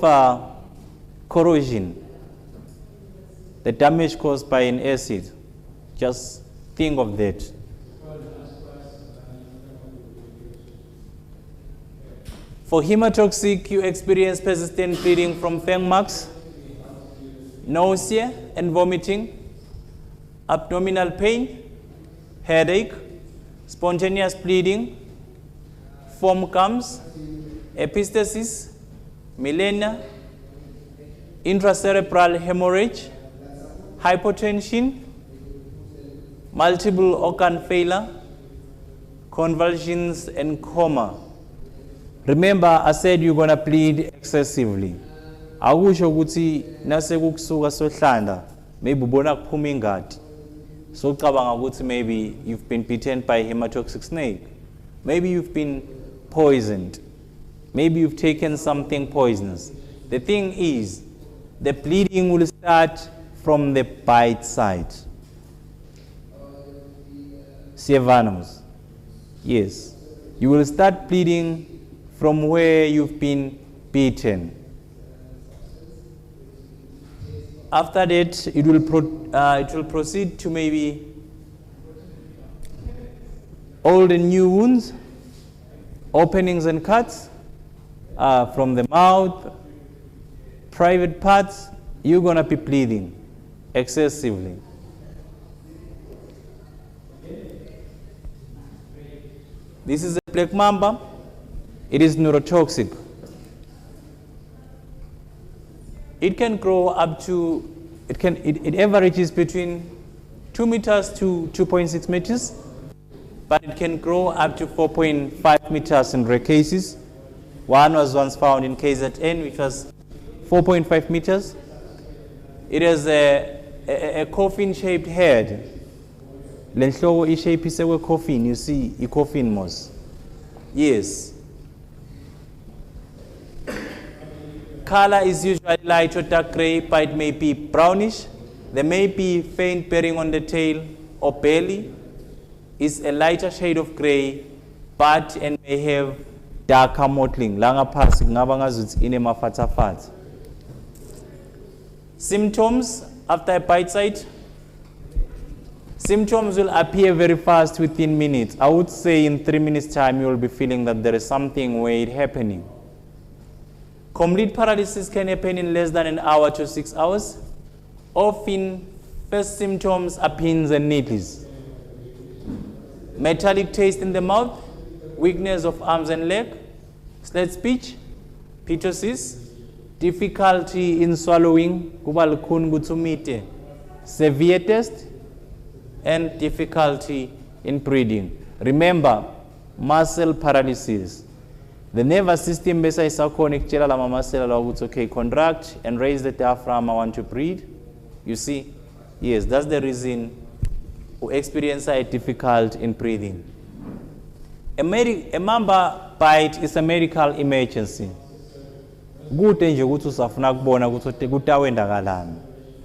S1: corrosion, the damage caused by an acid. Just think of that. For hematotoxic, you experience persistent bleeding from fang marks, nausea and vomiting, abdominal pain, headache, spontaneous bleeding, foam comes, epistaxis, melena, intracerebral hemorrhage, hypotension, multiple organ failure, convulsions, and coma. Remember, I said you're going to bleed excessively. Akusho ukuthi nase kukusuka sohlanda maybe ubona kuphuma ingadi. So ucabanga ukuthi maybe you've been bitten by a hematotoxic snake. Maybe you've been poisoned. Maybe you've taken something poisonous. The thing is, the bleeding will start from the bite site. Sievanos. Yes. You will start bleeding from where you've been bitten. After that, it will proceed to maybe old and new wounds, openings and cuts from the mouth, private parts. You're going to be bleeding excessively. This is a black mamba. It is neurotoxic. It can grow up to, it averages between 2 meters to 2.6 meters, but it can grow up to 4.5 meters in rare cases. One was once found in KZN, which was 4.5 meters. It has a coffin-shaped head. Lenhloko ishape isewe coffin, you see, a coffin moss. Yes. Color is usually light or dark gray, but it may be brownish. There may be faint bearing on the tail or belly. It's a lighter shade of gray, but and may have darker mottling. Langa pasi ngaba ngazuthi ine mafatafat. Symptoms after a bite site. Symptoms will appear very fast within minutes. I would say in 3 minutes time you will be feeling that there is something weird happening. Complete paralysis can happen in less than an hour to 6 hours. Often, first symptoms are pins and needles. Metallic taste in the mouth, weakness of arms and legs, slurred speech, ptosis, difficulty in swallowing, severe taste, and difficulty in breathing. Remember, muscle paralysis. The nervous system besa isakhona ikutshela la mamasela ukuthi okay, contract and raise the diaphragm, I want to breathe. You see? Yes, that's the reason we experience a difficult in breathing. A mamba bite is a medical emergency. Kude nje ukuthi usafuna kubona ukuthi kutawendakalani.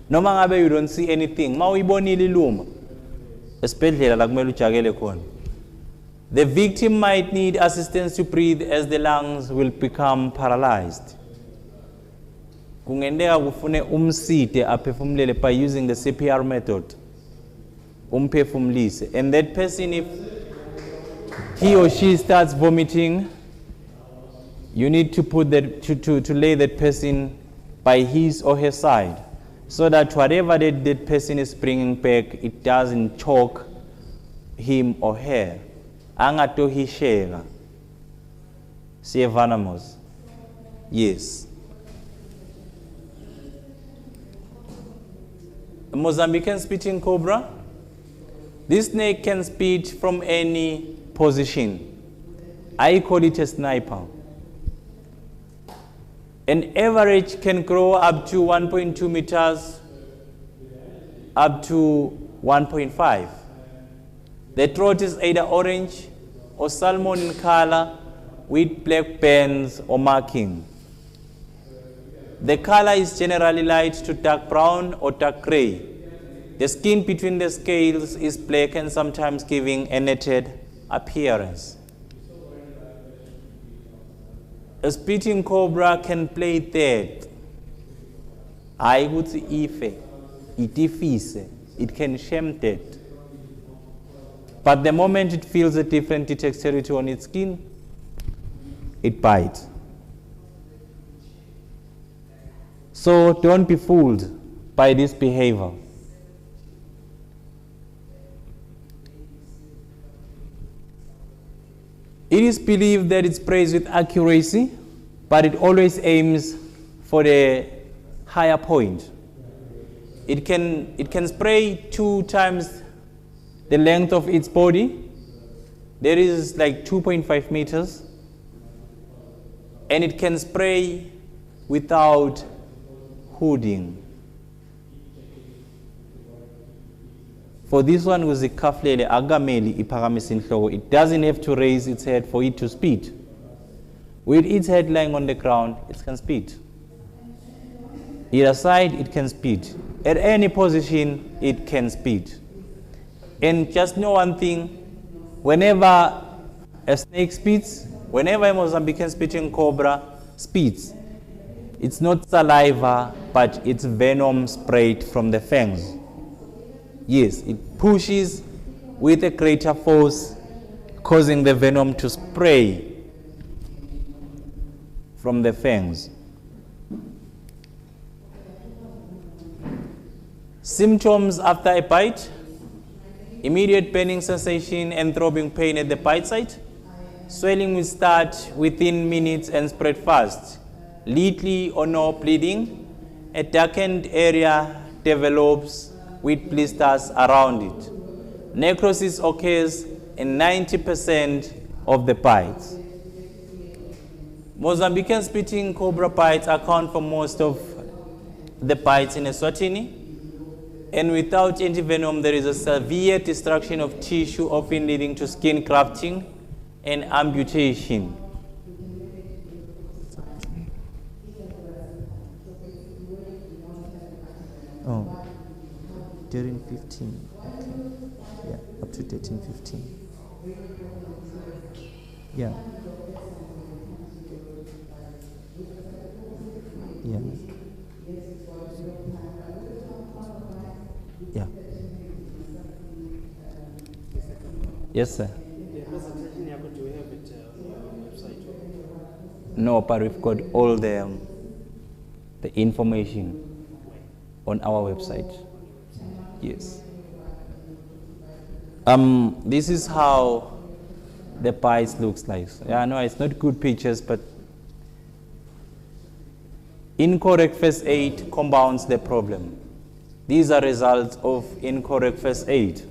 S1: Noma ngabe you don't see anything, ma uyibonile iluma esibhedlela la kumele ujakele khona. The victim might need assistance to breathe as the lungs will become paralyzed. Kungendeka kufune umside aphefumulele by using the CPR method. Umphefumulise. And that person, if he or she starts vomiting, you need to put that to lay that person by his or her side, so that whatever that person is bringing back, it doesn't choke him or her. Angatohishega. Sievanamos. Yes. A Mozambican spitting cobra. This snake can spit from any position. I call it a sniper. An average can grow up to 1.2 meters, up to 1.5. The throat is either orange or salmon in color with black bands or marking. The color is generally light to dark brown or dark gray. The skin between the scales is black and sometimes giving a netted appearance. A spitting cobra can play dead. I would say ife, itifise, it can shame dead. But the moment it feels a different texturity on its skin, it bites. So don't be fooled by this behavior. It is believed that it sprays with accuracy, but it always aims for the higher point. It can spray 2 times the length of its body. There is like 2.5 meters. And it can spray without hooding. For this one with the kaflele agameli iphakamisa inhloko, it doesn't have to raise its head for it to spit. With its head lying on the ground, it can spit. Either side, it can spit. At any position, it can spit. And just know one thing, whenever a snake spits, whenever a Mozambican spitting cobra spits, it's not saliva, but it's venom sprayed from the fangs. Yes, it pushes with a greater force, causing the venom to spray from the fangs. Symptoms after a bite: immediate burning sensation and throbbing pain at the bite site. Swelling will start within minutes and spread fast. Little or no bleeding. A darkened area develops with blisters around it. Necrosis occurs in 90% of the bites. Mozambican spitting cobra bites account for most of the bites in Eswatini. And without antivenom, there is a severe destruction of tissue, often leading to skin grafting and amputation. Oh. During 15, okay. Yeah, up to 13, 15. Yeah. Yeah. Yeah. Yes, sir.
S2: The presentation you're going to have it on the website?
S1: No, but we've got all the information on our website. Yes. This is how the bites looks like. Yeah, no, it's not good pictures, but incorrect first aid compounds the problem. These are results of incorrect first aid.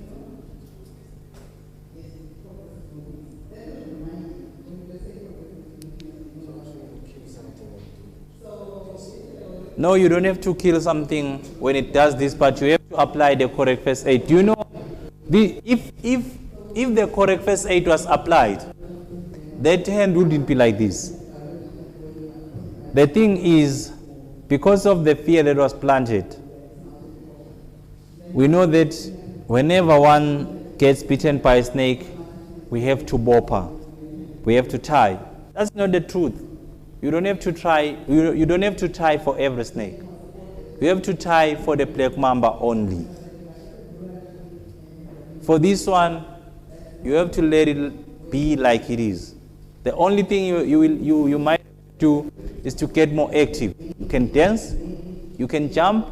S1: No, you don't have to kill something when it does this, but you have to apply the correct first aid. You know, if the correct first aid was applied, that hand wouldn't be like this. The thing is, because of the fear that was planted, we know that whenever one gets bitten by a snake, we have to bopper, we have to tie. That's not the truth. You don't have to try. You don't have to tie for every snake. You have to tie for the black mamba only. For this one, you have to let it be like it is. The only thing you might do is to get more active. You can dance, you can jump,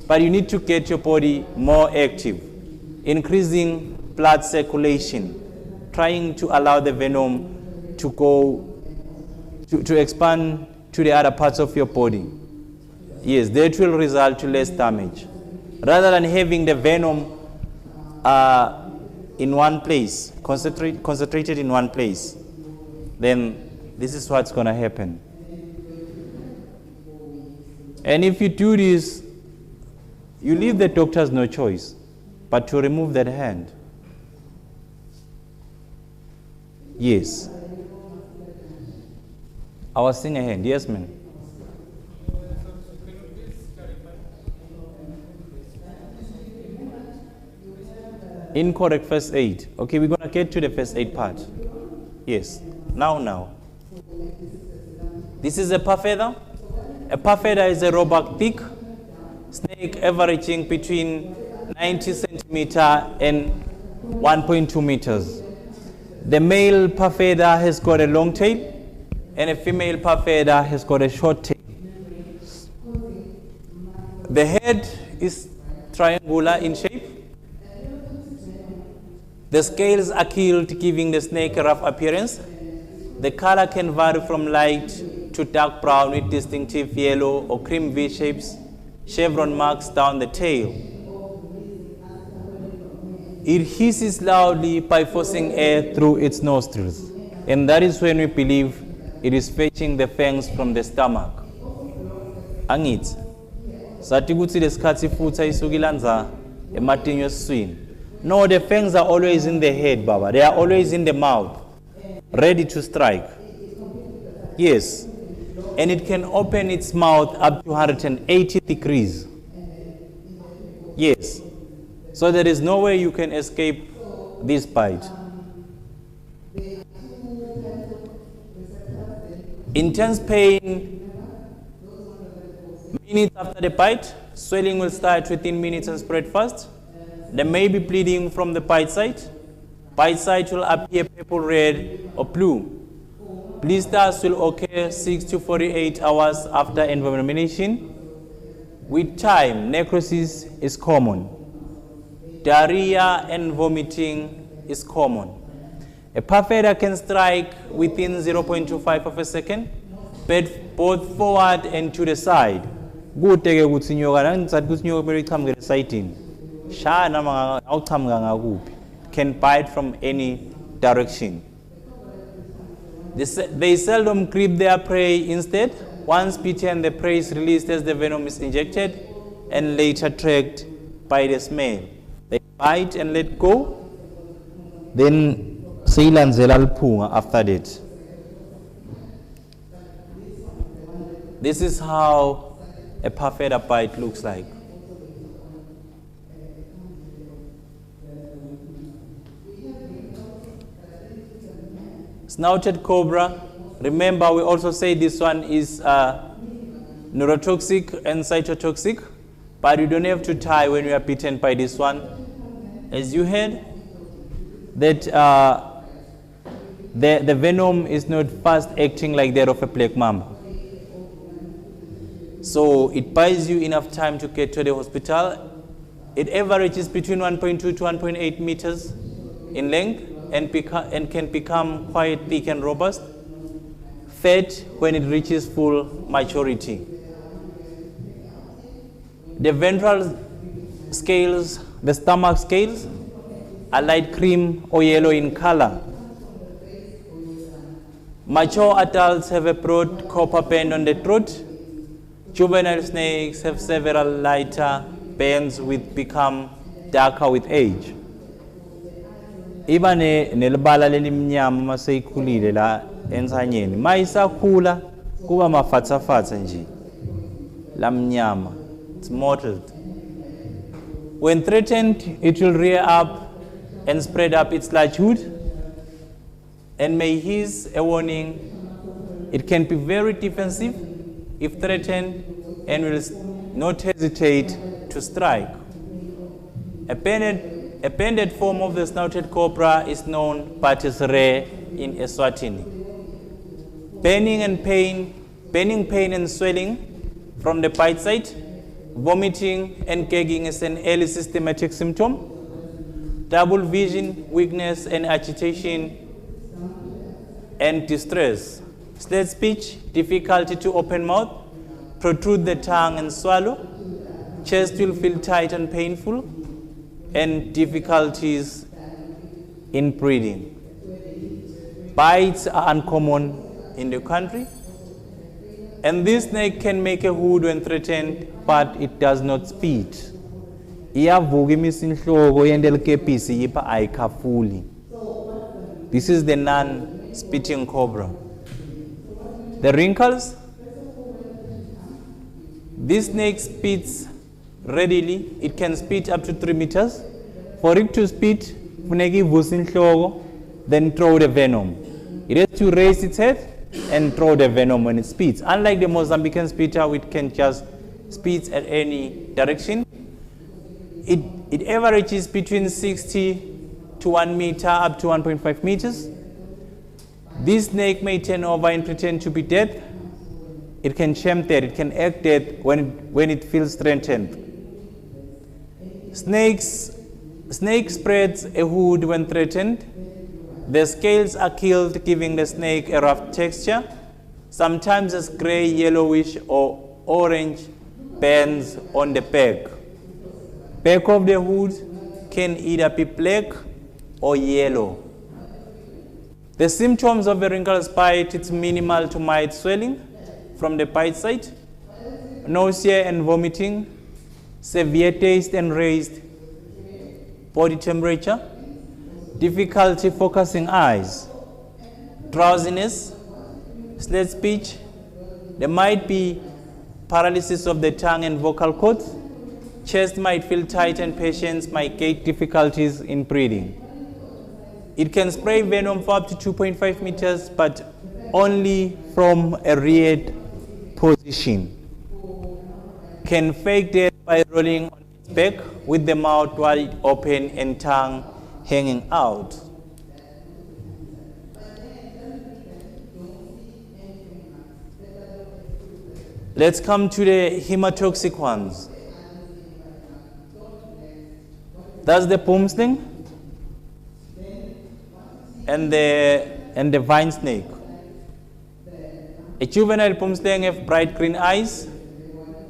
S1: but you need to get your body more active, increasing blood circulation, trying to allow the venom to go to expand to the other parts of your body. Yes, that will result to less damage. Rather than having the venom in one place, concentrated in one place, then this is what's going to happen. And if you do this, you leave the doctors no choice but to remove that hand. Yes. I was seeing a hand. Yes, ma'am. Incorrect first aid. Okay, we're going to get to the first aid part. Yes. Now. This is a parfeather. A parfeather is a roebuck thick snake averaging between 90 centimeter and 1.2 meters. The male parfeather has got a long tail, and a female parfeather has got a short tail. The head is triangular in shape. The scales are keeled, giving the snake a rough appearance. The color can vary from light to dark brown with distinctive yellow or cream V-shapes, chevron marks down the tail. It hisses loudly by forcing air through its nostrils, and that is when we believe it is fetching the fangs from the stomach. Angit, sathi kuthi lesikhathi futha isukilanza ematinyo eswini. No, the fangs are always in the head, Baba. They are always in the mouth, ready to strike. Yes, and it can open its mouth up to 180 degrees. Yes, so there is no way you can escape this bite. Intense pain minutes after the bite. Swelling will start within minutes and spread fast. There may be bleeding from the bite site. Bite site will appear purple, red, or blue. Blisters will occur 6 to 48 hours after envenomation. With time, necrosis is common. Diarrhea and vomiting is common. A parfeather can strike within 0.25 of a second, both forward and to the side. Good take ukuthi nyoka nangisathi ukuthi nyoka kumele iqhamuke esayidini. Shana manga awuqhamuka ngakuphi. Can bite from any direction. They seldom grip their prey. Instead, once bitten, the prey is released as the venom is injected and later tracked by the smell. They bite and let go, then seilanzela liphunga after that. This is how a parfeather bite looks like. Snouted cobra. Remember, we also say this one is neurotoxic and cytotoxic, but you don't have to tie when you are bitten by this one. As you heard, that the venom is not fast acting like that of a black mamba. So it buys you enough time to get to the hospital. It averages between 1.2 to 1.8 meters in length and can become quite thick and robust, fat when it reaches full maturity. The ventral scales, the stomach scales, are light cream or yellow in color. Mature adults have a broad copper band on the throat. Juvenile snakes have several lighter bands which become darker with age. iba nelibala lelimnyama maseyikhulile la ensanyeni. Mayisakhula kuba mafatsa nje lamnyama. It's mottled. When threatened, it will rear up and spread up its large hood and may hiss a warning. It can be very defensive if threatened and will not hesitate to strike. A pendant form of the snouted cobra is known but is rare in Eswatini. Burning pain and swelling from the bite site, vomiting and gagging is an early systematic symptom. Double vision, weakness and agitation and distress. Slurred speech, difficulty to open mouth, protrude the tongue and swallow. Chest will feel tight and painful, and difficulties in breathing. Bites are uncommon in the country, and this snake can make a hood when threatened, but it does not spit. This is the non-spitting cobra. The wrinkles. This snake spits readily. It can spit up to 3 meters. For it to spit, then throw the venom. It has to raise its head and throw the venom when it spits. Unlike the Mozambican spitter, which can just spit at any direction. It averages between 60 to 1 meter up to 1.5 meters. This snake may turn over and pretend to be dead. It can sham dead. It can act dead when it feels threatened. Snake spreads a hood when threatened. The scales are killed, giving the snake a rough texture, sometimes as gray, yellowish, or orange bands on the back. Back of the hood can either be black or yellow. The symptoms of a wrinkles bite, it's minimal to mild swelling from the bite site, nausea and vomiting, severe taste and raised body temperature, difficulty focusing eyes, drowsiness, slurred speech. There might be paralysis of the tongue and vocal cords. Chest might feel tight and patients might get difficulties in breathing. It can spray venom for up to 2.5 meters, but only from a reared position. Can fake death by rolling on its back with the mouth wide open and tongue hanging out. Let's come to the hematoxic ones. That's the boomslang and the vine snake. A juvenile boomslang have bright green eyes,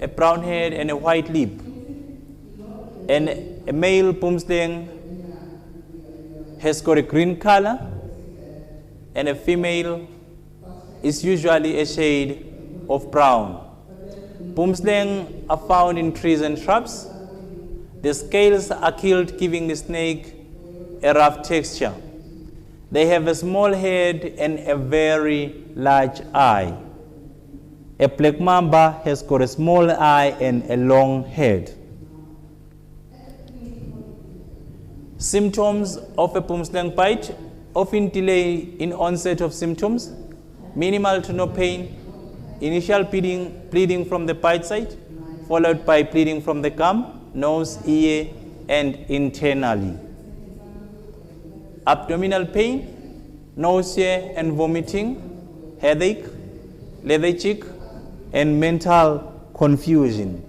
S1: a brown head, and a white lip. And a male boomslang has got a green color, and a female is usually a shade of brown. Boomslang are found in trees and shrubs. The scales are killed, giving the snake a rough texture. They have a small head and a very large eye. A black mamba has got a small eye and a long head. Symptoms of a boomslang bite: often delay in onset of symptoms, minimal to no pain, initial bleeding from the bite site, followed by bleeding from the gum, nose, ear, and internally. Abdominal pain, nausea and vomiting, headache, lethargic, and mental confusion.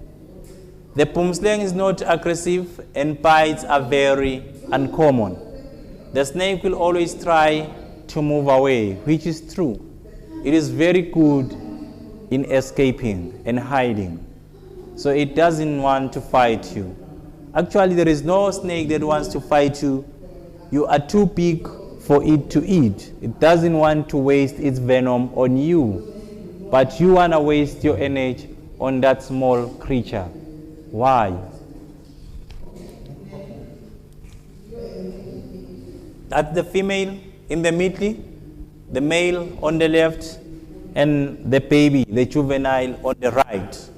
S1: The boomslang is not aggressive and bites are very uncommon. The snake will always try to move away, which is true. It is very good in escaping and hiding. So it doesn't want to fight you. Actually, there is no snake that wants to fight you. You are too big for it to eat. It doesn't want to waste its venom on you. But you want to waste your energy on that small creature. Why? That's the female in the middle, the male on the left, and the baby, the juvenile, on the right.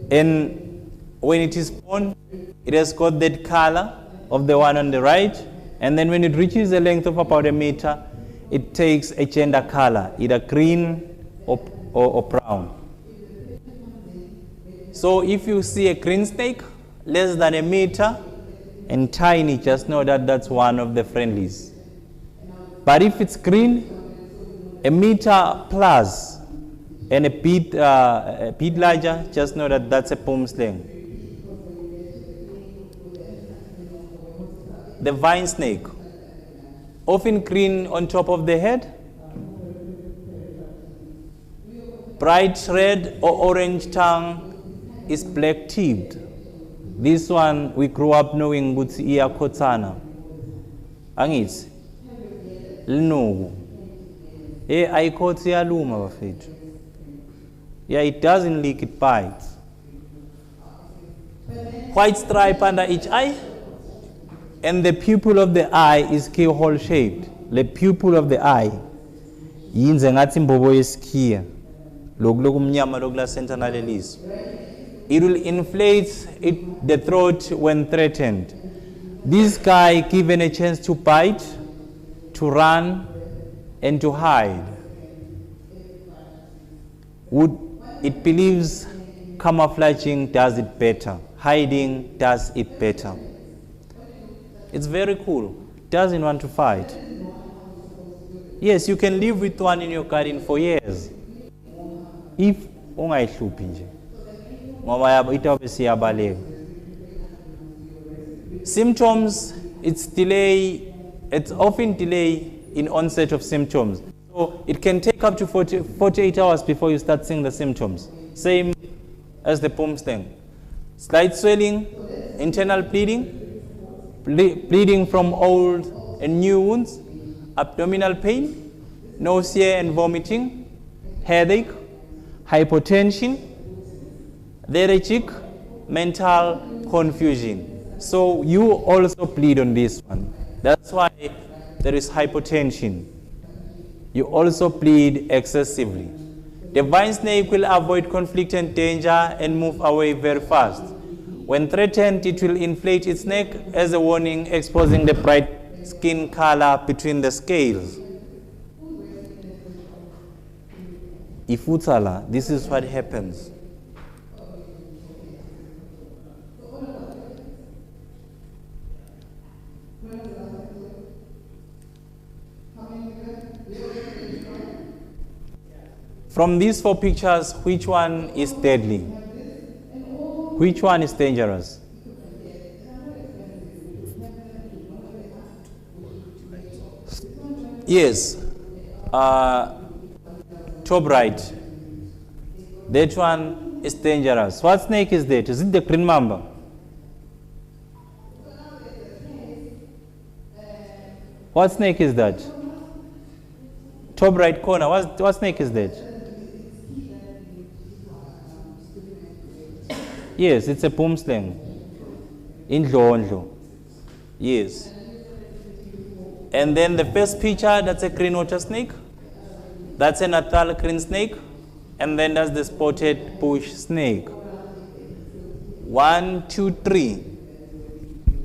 S1: And when it is born, it has got that color of the one on the right, and then when it reaches a length of about a meter, it takes a gender color, either green or brown. So if you see a green snake, less than a meter, and tiny, just know that that's one of the friendlies. But if it's green, a meter plus, and a bit larger, just know that that's a boomslang. The vine snake, often green on top of the head, bright red or orange tongue, is black-tipped. This one we grew up knowing ukuthi iyakhothana. Angithi linuku. Ayikhothi iyaluma bafethu. Yeah, it doesn't leak, it bites. White stripe under each eye, and the pupil of the eye is keyhole shaped. The pupil of the eye yinze ngathi imbobo yesikhiya. Lokhu mnyama lokhu la sentinel elise. It will inflate the throat when threatened. This guy, given a chance to bite, to run, and to hide, it believes camouflaging does it better. Hiding does it better. It's very cool. Doesn't want to fight. Yes, you can live with one in your garden for years. If ungayihluphi nje. Ngoba itabe siyabaleka. Symptoms, it's often delay in onset of symptoms. So it can take up to 48 hours before you start seeing the symptoms. Same as the boomslang. Slight swelling, internal bleeding, bleeding from old and new wounds, abdominal pain, nausea and vomiting, headache, hypotension, lethargic, mental confusion. So you also bleed on this one. That's why there is hypotension. You also bleed excessively. The vine snake will avoid conflict and danger and move away very fast. When threatened, it will inflate its neck as a warning, exposing the bright skin color between the scales. If utala, this is what happens. From these 4 pictures, which one is deadly? Which one is dangerous? Yes. Top right. That one is dangerous. What snake is that? Is it the green mamba? What snake is that? Top right corner. What snake is that? Yes, it's a boomslang. Indlo. Yes. And then the first picture, that's a green water snake. That's a Natal green snake. And then that's the spotted bush snake. 1, 2, 3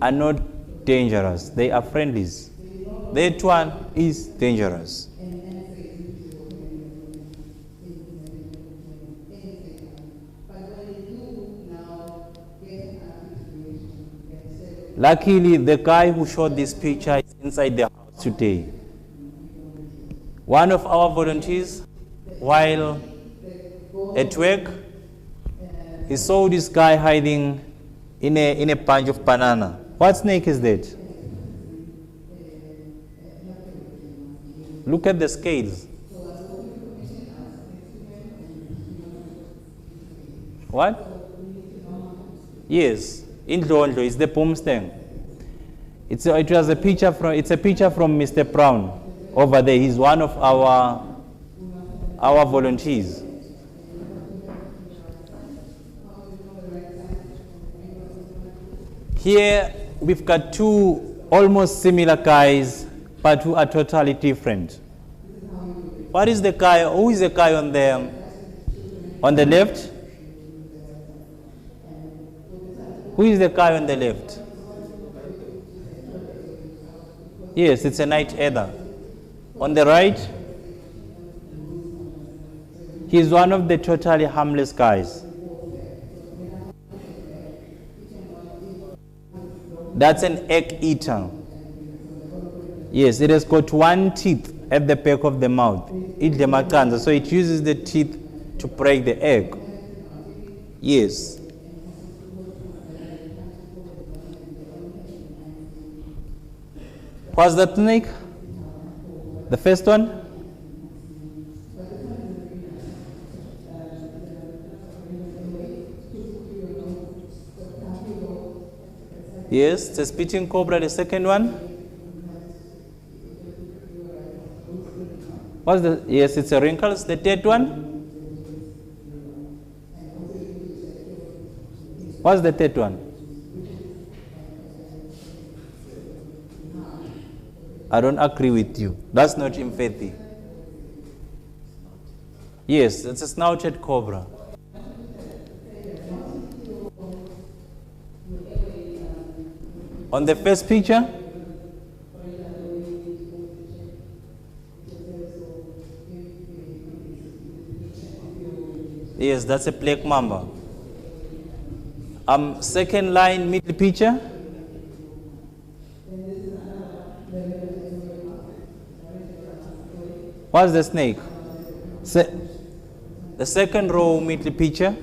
S1: are not dangerous. They are friendlies. That one is dangerous. Luckily, the guy who shot this picture is inside the house today. One of our volunteers, while at work, he saw this guy hiding in a bunch of banana. What snake is that? Look at the scales. What? Yes. Indlo is the boomslang. It's a picture from Mr. Brown over there. He's one of our volunteers. Here we've got two almost similar guys, but who are totally different. What is the guy? Who is the guy on the left? Who is the guy on the left? Yes, it's a night ether. On the right, he's one of the totally harmless guys. That's an egg eater. Yes, it has got one teeth at the back of the mouth. So it uses the teeth to break the egg. Yes. What's that snake? The first one? Yes, the spitting cobra, the second one. What's the, yes, it's a wrinkles. The third one. What's the third one? I don't agree with you. That's not empathy. Yes, it's a snouted cobra. On the first picture, yes, that's a black mamba. Second line, middle picture. What's the snake? The second row, middle picture.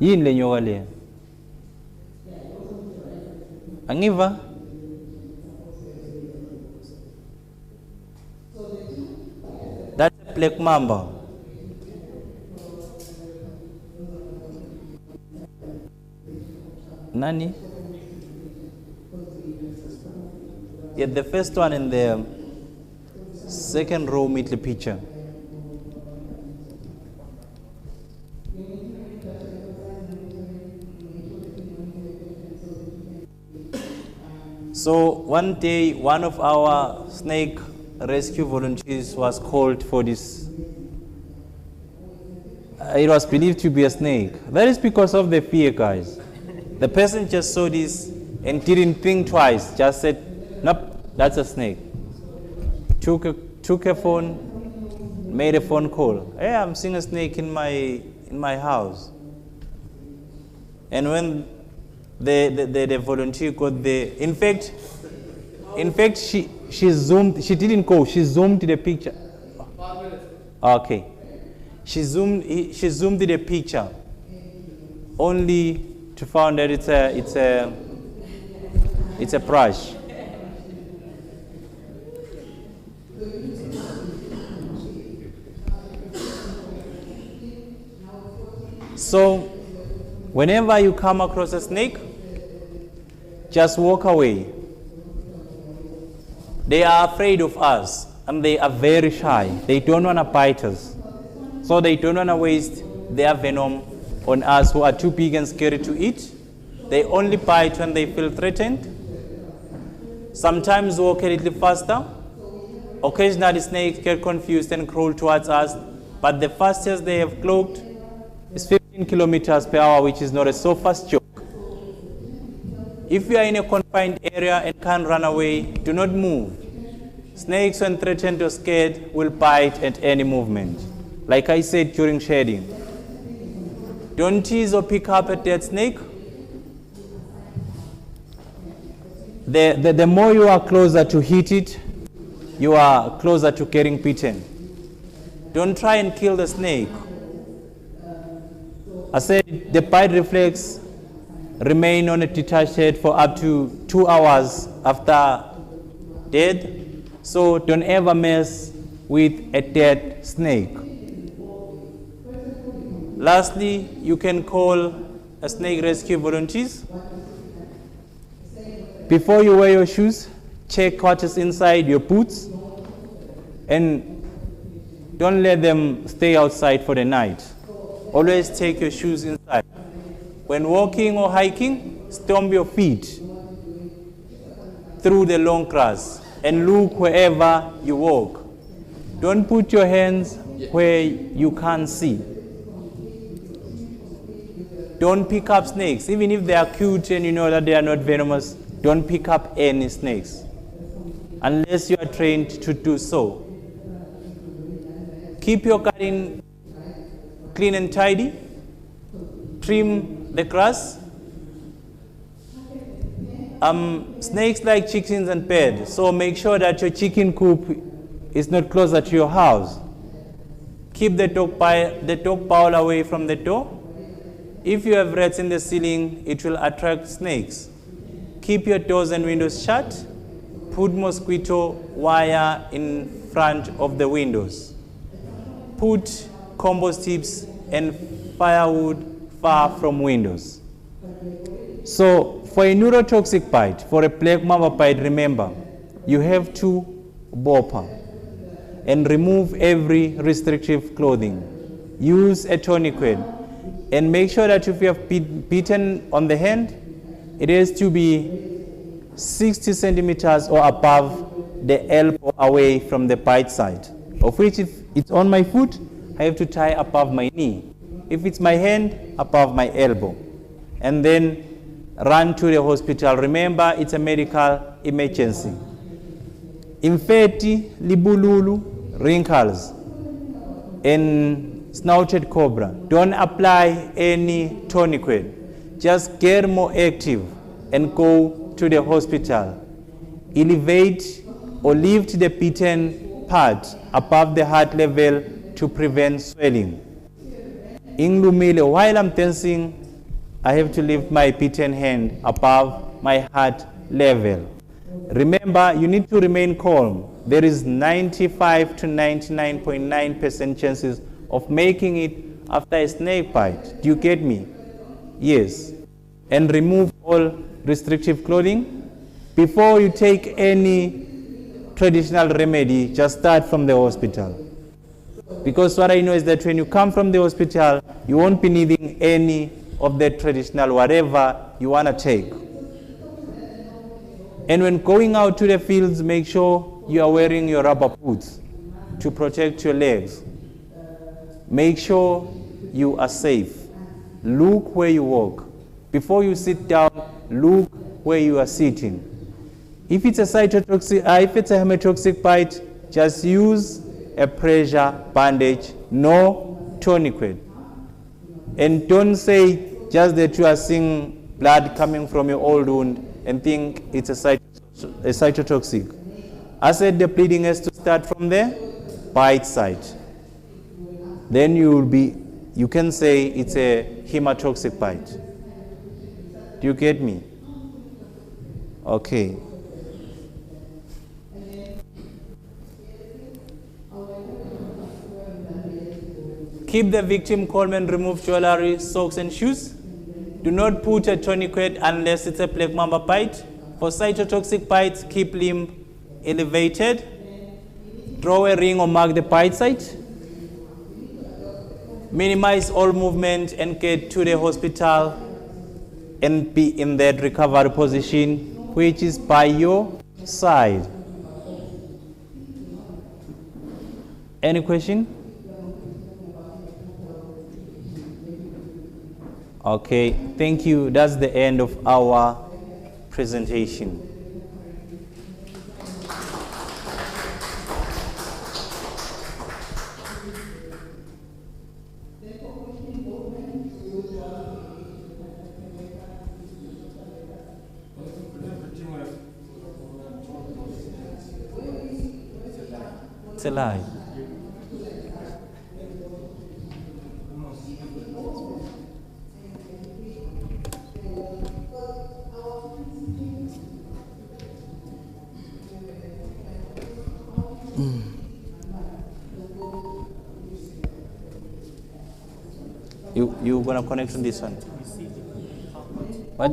S1: Yini le nyoka le? Angiva? That's a black mamba. Nani? Yeah, the first one in the second row middle picture. So one day, one of our snake rescue volunteers was called for this. It was believed to be a snake. That is because of the fear, guys. The person just saw this and didn't think twice. Just said, nope, that's a snake. Took a phone, made a phone call. Hey, I'm seeing a snake in my house. And when the volunteer got there, in fact, she zoomed. She didn't go. She zoomed the picture. Okay, she zoomed the picture, only to find that it's a brush. So, whenever you come across a snake, just walk away. They are afraid of us and they are very shy. They don't want to bite us. So they don't want to waste their venom on us who are too big and scary to eat. They only bite when they feel threatened. Sometimes walk a little faster. Occasionally snakes get confused and crawl towards us, but the fastest they have clocked is 15 kilometers per hour, which is not a so fast joke. If you are in a confined area and can't run away, do not move. Snakes, when threatened or scared, will bite at any movement. Like I said during shedding. Don't tease or pick up a dead snake. The more you are closer to hit it, you are closer to getting bitten. Don't try and kill the snake. I said the bite reflex remain on a detached head for up to 2 hours after death. So don't ever mess with a dead snake. Lastly, you can call a snake rescue volunteers. Before you wear your shoes, check what is inside your boots and don't let them stay outside for the night. Always take your shoes inside. When walking or hiking, stomp your feet through the long grass and look wherever you walk. Don't put your hands where you can't see. Don't pick up snakes. Even if they are cute and you know that they are not venomous, don't pick up any snakes unless you are trained to do so. Keep your garden clean and tidy. Trim the grass. Snakes like chickens and birds, so make sure that your chicken coop is not closer to your house. Keep the dog bowl away from the door. If you have rats in the ceiling, it will attract snakes. Keep your doors and windows shut. Put mosquito wire in front of the windows. Put compost tips and firewood far from windows. So for a neurotoxic bite, for a black mamba bite, remember, you have to BOPA and remove every restrictive clothing. Use a tourniquet and make sure that if you have bitten on the hand, it has to be 60 centimeters or above the elbow away from the bite side. Of which if it's on my foot, I have to tie above my knee. If it's my hand, above my elbow. And then run to the hospital. Remember, it's a medical emergency. Infetti, libululu, wrinkles, and snouted cobra. Don't apply any tourniquet. Just get more active and go to the hospital. Elevate or lift the bitten part above the heart level to prevent swelling. Inglumile, while I'm dancing, I have to lift my bitten hand above my heart level. Remember, you need to remain calm. There is 95 to 99.9% chances of making it after a snake bite. Do you get me? Yes. And remove all restrictive clothing. Before you take any traditional remedy, just start from the hospital. Because what I know is that when you come from the hospital, you won't be needing any of the traditional whatever you want to take. And when going out to the fields, make sure you are wearing your rubber boots to protect your legs. Make sure you are safe. Look where you walk. Before you sit down, look where you are sitting. If it's a hematotoxic bite, just use a pressure bandage, no tourniquet. And don't say just that you are seeing blood coming from your old wound and think it's a cytotoxic. I said the bleeding has to start from the bite site. Then you can say it's a hematotoxic bite. Do you get me? Okay. Keep the victim calm and remove jewelry, socks, and shoes. Do not put a tourniquet unless it's a black mamba bite. For cytotoxic bites, keep limb elevated. Draw a ring or mark the bite site. Minimize all movement and get to the hospital and be in that recovery position, which is by your side. Any question? Okay, thank you. That's the end of our presentation. It's a lie. You're gonna connect to this one. What?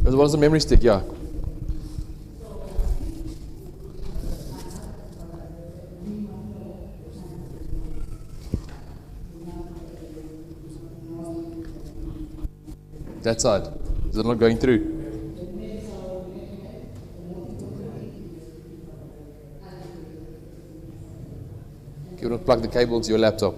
S3: There's one on the memory stick, yeah. That side. Is it not going through? You want to plug the cable to your laptop.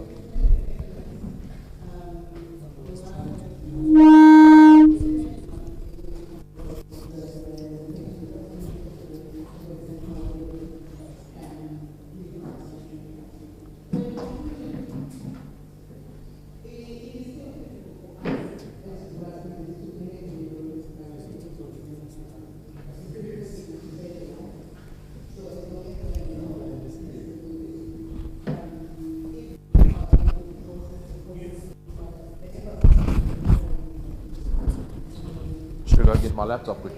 S3: Should I get my laptop quick?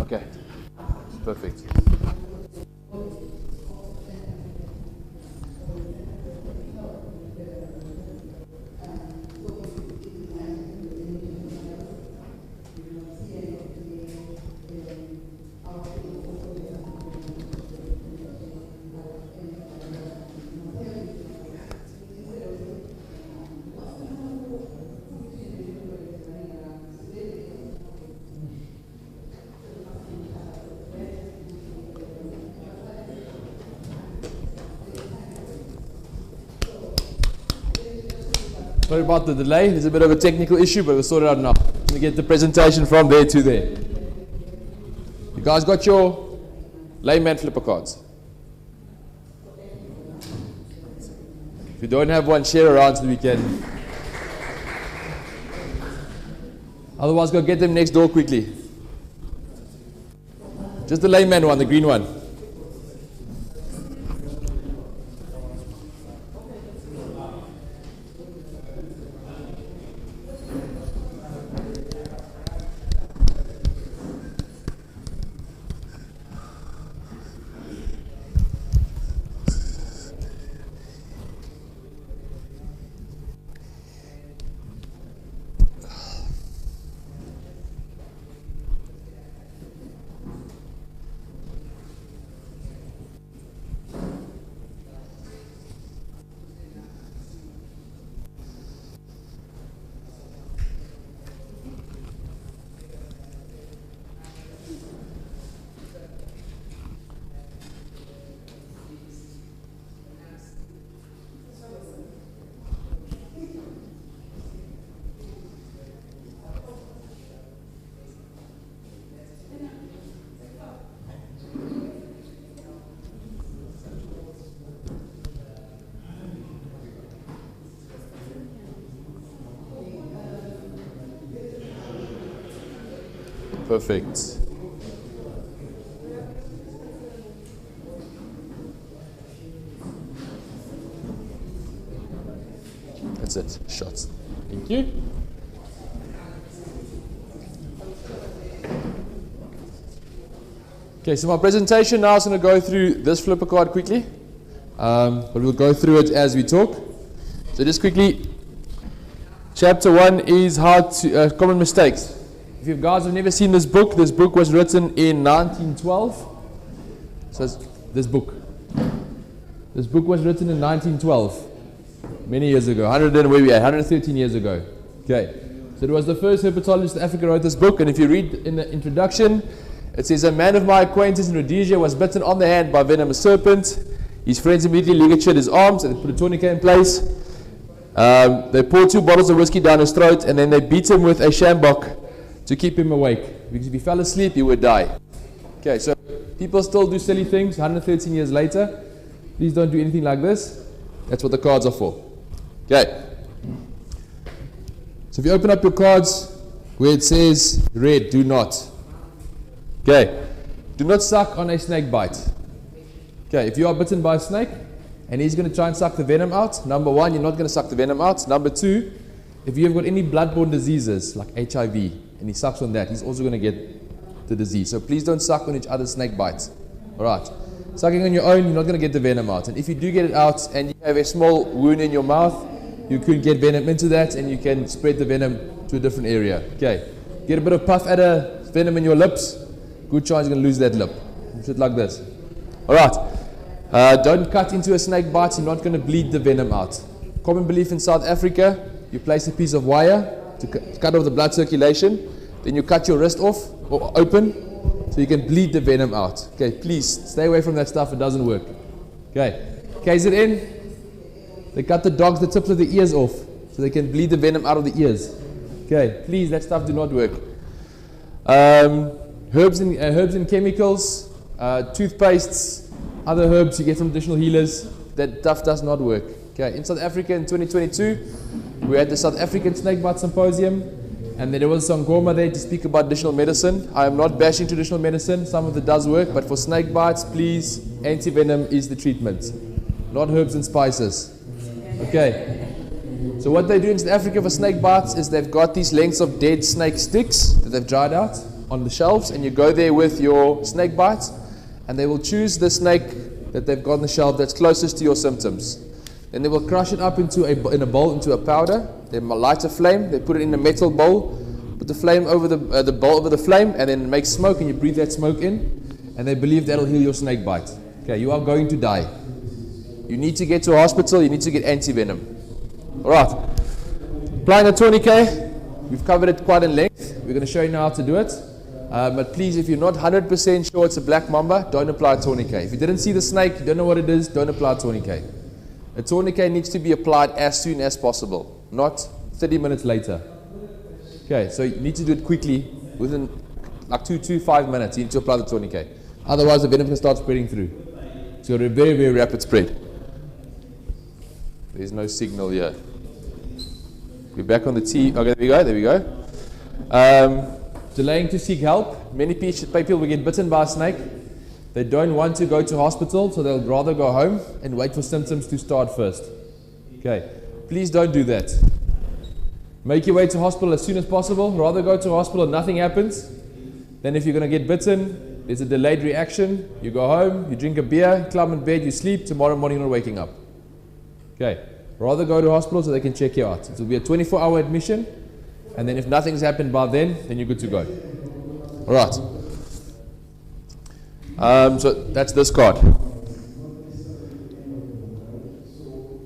S3: Okay, perfect. Sorry about the delay. There's a bit of a technical issue, but we'll sort it out now. I'm going to get the presentation from there to there. You guys got your layman flipper cards? If you don't have one, share around so we can. Otherwise, go get them next door quickly. Just the layman one, the green one. Perfect. That's it. Shots. Thank you. Okay, so my presentation now is going to go through this flipper card quickly, but we'll go through it as we talk. So just quickly, chapter 1 is how to common mistakes. If you guys have never seen this book was written in 1912. So this book was written in 1912, many years ago, 113 years ago. Okay, so it was the first herpetologist in Africa who wrote this book, and if you read in the introduction, it says, a man of my acquaintance in Rhodesia was bitten on the hand by a venomous serpent. His friends immediately ligatured his arms and they put a tourniquet in place. They poured 2 bottles of whiskey down his throat, and then they beat him with a sjambok to keep him awake, because if he fell asleep, he would die. Okay, so people still do silly things 113 years later. Please don't do anything like this. That's what the cards are for. Okay. So if you open up your cards where it says red, do not. Okay. Do not suck on a snake bite. Okay, if you are bitten by a snake and he's going to try and suck the venom out, number 1, you're not going to suck the venom out. Number 2, if you have got any bloodborne diseases like HIV and he sucks on that, he's also going to get the disease. So please don't suck on each other's snake bites. Alright. Sucking on your own, you're not going to get the venom out. And if you do get it out and you have a small wound in your mouth, you could get venom into that and you can spread the venom to a different area. Okay, get a bit of puff adder venom in your lips, good chance you're going to lose that lip. Shit like this. Alright, don't cut into a snake bite, you're not going to bleed the venom out. Common belief in South Africa, you place a piece of wire to cut off the blood circulation, then you cut your wrist off or open so you can bleed the venom out. Okay, please stay away from that stuff, it doesn't work. Okay, KZN, they cut the dogs the tips of the ears off so they can bleed the venom out of the ears. Okay, please, that stuff do not work. Herbs and chemicals, toothpastes, other herbs you get from additional healers, that stuff does not work. Okay, in South Africa in 2022, we had the South African Snakebite Symposium, and there was some Sangoma there to speak about traditional medicine. I am not bashing traditional medicine, some of it does work, but for snake bites, please, anti-venom is the treatment, not herbs and spices. Okay, so what they do in South Africa for snake bites is they've got these lengths of dead snake sticks that they've dried out on the shelves, and you go there with your snake bites, and they will choose the snake that they've got on the shelf that's closest to your symptoms. Then they will crush it up in a bowl into a powder. They light a flame, they put it in a metal bowl, put the flame over the bowl over the flame, and then make smoke, and you breathe that smoke in, and they believe that'll heal your snake bite. Okay, you are going to die. You need to get to a hospital, you need to get anti-venom. Alright, applying a tourniquet, we've covered it quite in length. We're going to show you now how to do it. But please, if you're not 100% sure it's a black mamba, don't apply a tourniquet. If you didn't see the snake, you don't know what it is, don't apply a tourniquet. A tourniquet needs to be applied as soon as possible, not 30 minutes later. Okay, so you need to do it quickly, within like 2 to 5 minutes, you need to apply the tourniquet. Otherwise, the venom can start spreading through. It's got a very, very rapid spread. There's no signal here. We're back on the T. Okay, there we go. Delaying to seek help. Many people will get bitten by a snake. They don't want to go to hospital, so they'll rather go home and wait for symptoms to start first. Okay, please don't do that. Make your way to hospital as soon as possible. Rather go to hospital and nothing happens. Then if you're going to get bitten, there's a delayed reaction. You go home, you drink a beer, climb in bed, you sleep. Tomorrow morning you're not waking up. Okay, rather go to hospital so they can check you out. It will be a 24-hour admission. And then if nothing's happened by then you're good to go. Alright. So that's this card.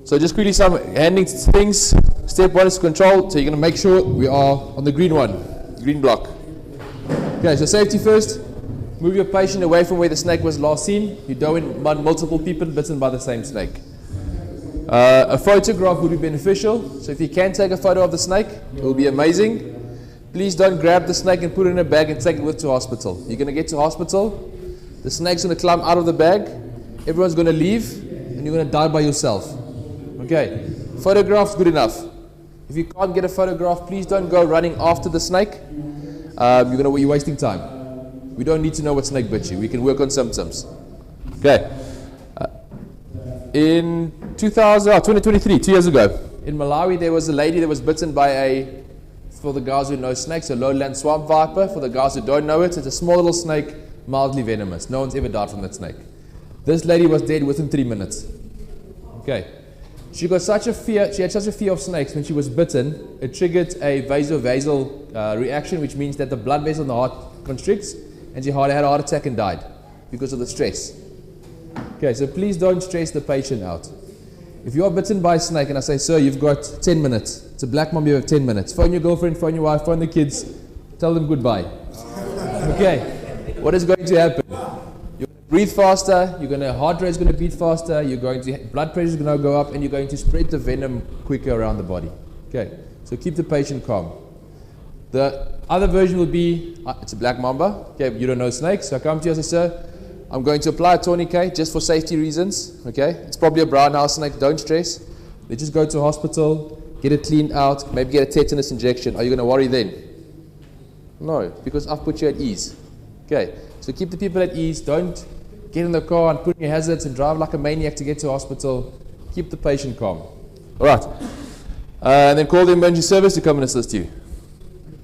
S3: So just quickly some handling things. Step 1 is control. So you're going to make sure we are on the green one, green block. Okay, so safety first. Move your patient away from where the snake was last seen. You don't want multiple people bitten by the same snake. A photograph would be beneficial, so if you can take a photo of the snake, it will be amazing. Please don't grab the snake and put it in a bag and take it with to hospital. You're going to get to hospital, the snake's going to climb out of the bag, everyone's going to leave, and you're going to die by yourself. Okay, photograph's good enough. If you can't get a photograph, please don't go running after the snake. You're wasting time. We don't need to know what snake bit you. We can work on symptoms. Okay. In 2023, 2 years ago, in Malawi, there was a lady that was bitten by for the guys who know snakes, a lowland swamp viper. For the guys who don't know it, it's a small little snake, mildly venomous. No one's ever died from that snake. This lady was dead within 3 minutes. Okay. She had such a fear of snakes when she was bitten, it triggered a vasovagal reaction, which means that the blood vessel in the heart constricts, and she had a heart attack and died because of the stress. Okay, so please don't stress the patient out. If you are bitten by a snake and I say, sir, you've got 10 minutes. It's a black mamba, you have 10 minutes. Phone your girlfriend, phone your wife, phone the kids. Tell them goodbye. Okay, what is going to happen? You're going to breathe faster, heart rate is going to beat faster, blood pressure is going to go up, and you're going to spread the venom quicker around the body. Okay, so keep the patient calm. The other version will be, it's a black mamba. Okay, you don't know snakes, so I come to you and say, sir, I'm going to apply a tourniquet just for safety reasons. Okay, it's probably a brown house snake, don't stress. They just go to hospital, get it cleaned out, maybe get a tetanus injection. Are you going to worry then? No, because I've put you at ease. Okay, so keep the people at ease. Don't get in the car and put in your hazards and drive like a maniac to get to hospital. Keep the patient calm. All right, and then call the emergency service to come and assist you.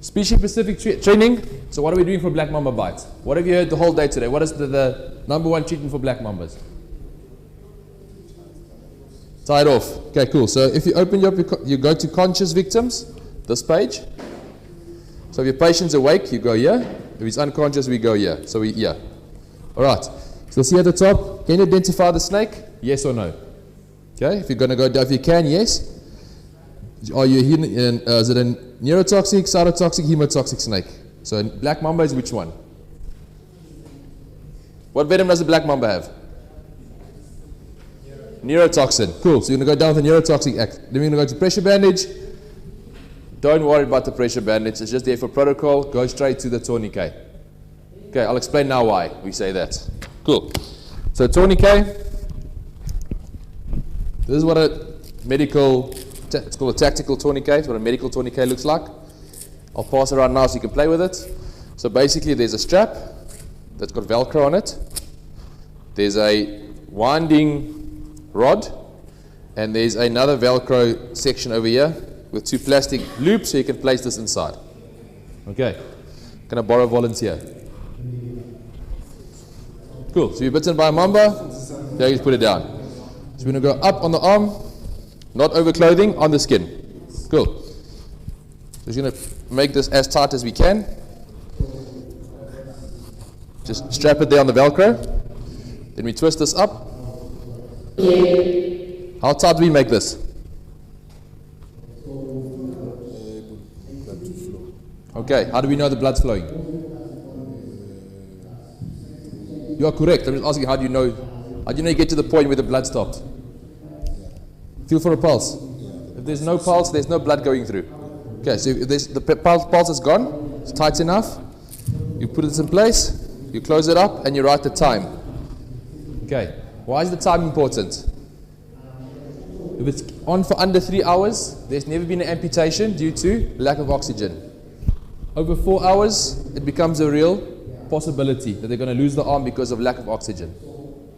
S3: Species-specific training. So what are we doing for black mamba bites? What have you heard the whole day today? What is the number one treatment for black mambas? Tie it off. Okay, cool. So if you open you go to conscious victims, this page. So if your patient's awake, you go here. If he's unconscious, we go here. So here. All right. So see at the top, can you identify the snake? Yes or no? Okay, if you're going to go down, if you can, yes. Are you is it a neurotoxic, cytotoxic, hemotoxic snake? So black mamba is which one? What venom does the black mamba have? Neurotoxin. Cool. So you're going to go down with the neurotoxic act. Then we're going to go to pressure bandage. Don't worry about the pressure bandage. It's just there for protocol. Go straight to the tourniquet. Okay, I'll explain now why we say that. Cool. So tourniquet. This is what a medical, it's called a tactical tourniquet. It's what a medical tourniquet looks like. I'll pass it around now so you can play with it. So basically there's a strap that's got Velcro on it. There's a winding rod. And there's another Velcro section over here with two plastic loops so you can place this inside. Okay. Can I borrow a volunteer? Cool. So you're bitten by a mamba. There you just put it down. So we're going to go up on the arm, not over clothing, on the skin. Cool. So we're going to make this as tight as we can. Just strap it there on the Velcro. Then we twist this up. How tight do we make this? Okay, how do we know the blood's flowing? You are correct. I'm just asking, how do you know you get to the point where the blood stopped? Feel for a pulse. If there's no pulse, there's no blood going through. Okay, so if the pulse is gone, it's tight enough, you put this in place, you close it up, and you write the time. Okay, why is the time important? If it's on for under 3 hours, there's never been an amputation due to lack of oxygen. Over 4 hours, it becomes a real possibility that they're going to lose the arm because of lack of oxygen.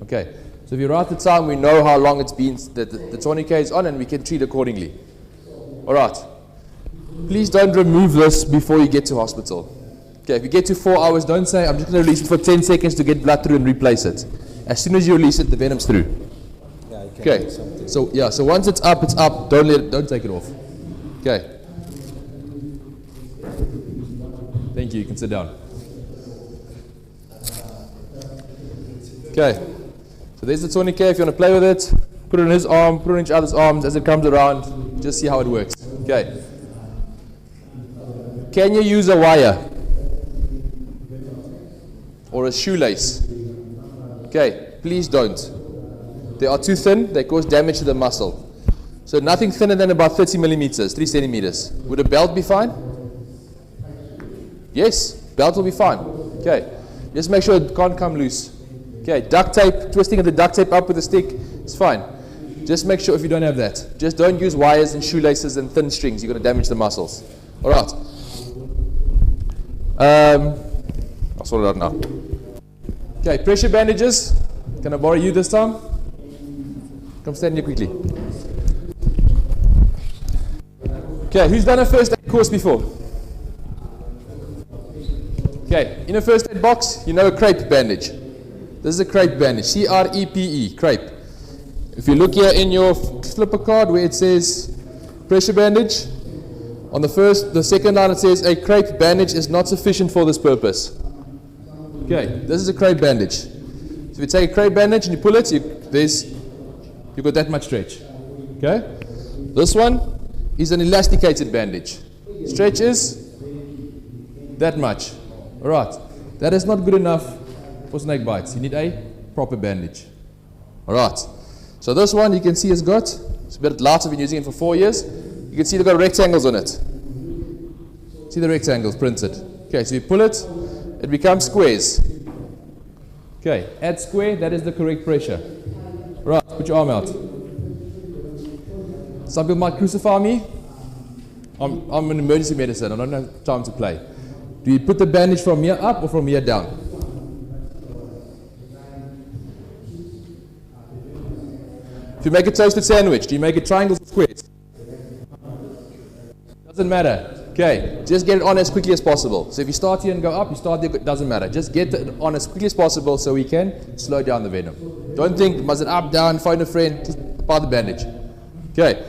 S3: Okay, so if you write the time, we know how long it's been that the tourniquet is on, and we can treat accordingly. All right. Please don't remove this before you get to hospital. Okay, if you get to 4 hours, don't say, I'm just going to release it for 10 seconds to get blood through and replace it. As soon as you release it, the venom's through.
S4: Yeah,
S3: okay, so once it's up, don't take it off. Okay. Thank you, you can sit down. Okay, so there's the tourniquet. If you want to play with it, put it on his arm, put it on each other's arms as it comes around, just see how it works. Okay. Can you use a wire or a shoelace? Okay, please don't. They are too thin, they cause damage to the muscle. So nothing thinner than about 30 millimeters, 3 centimeters. Would a belt be fine? Yes, belt will be fine. Okay, just make sure it can't come loose. Okay, duct tape, twisting of the duct tape up with a stick is fine. Just make sure if you don't have that. Just don't use wires and shoelaces and thin strings. You're going to damage the muscles. All right. I'll sort it out now. Okay, pressure bandages. Can I borrow you this time? Come stand here quickly. Okay, who's done a first aid course before? Okay, in a first aid box, you know a crepe bandage. This is a crepe bandage, C-R-E-P-E, crepe. If you look here in your flipper card where it says pressure bandage, on the second line it says a crepe bandage is not sufficient for this purpose. Okay, this is a crepe bandage. So if you take a crepe bandage and you pull it, you've got that much stretch. Okay? This one is an elasticated bandage. Stretch is that much. Alright, that is not good enough for snake bites. You need a proper bandage. Alright, so this one you can see has got, it's a bit light, I've been using it for 4 years. You can see they've got rectangles on it. See the rectangles printed. Okay, so you pull it, it becomes squares. Okay, at square, that is the correct pressure. Right, put your arm out. Some people might crucify me. I'm an emergency medicine, I don't have time to play. Do you put the bandage from here up or from here down? If you make a toasted sandwich, do you make it triangles or squares? Doesn't matter. Okay, just get it on as quickly as possible. So if you start here and go up, you start there, it doesn't matter. Just get it on as quickly as possible so we can slow down the venom. Don't think, was it up, down, phone a friend, just apply the bandage. Okay.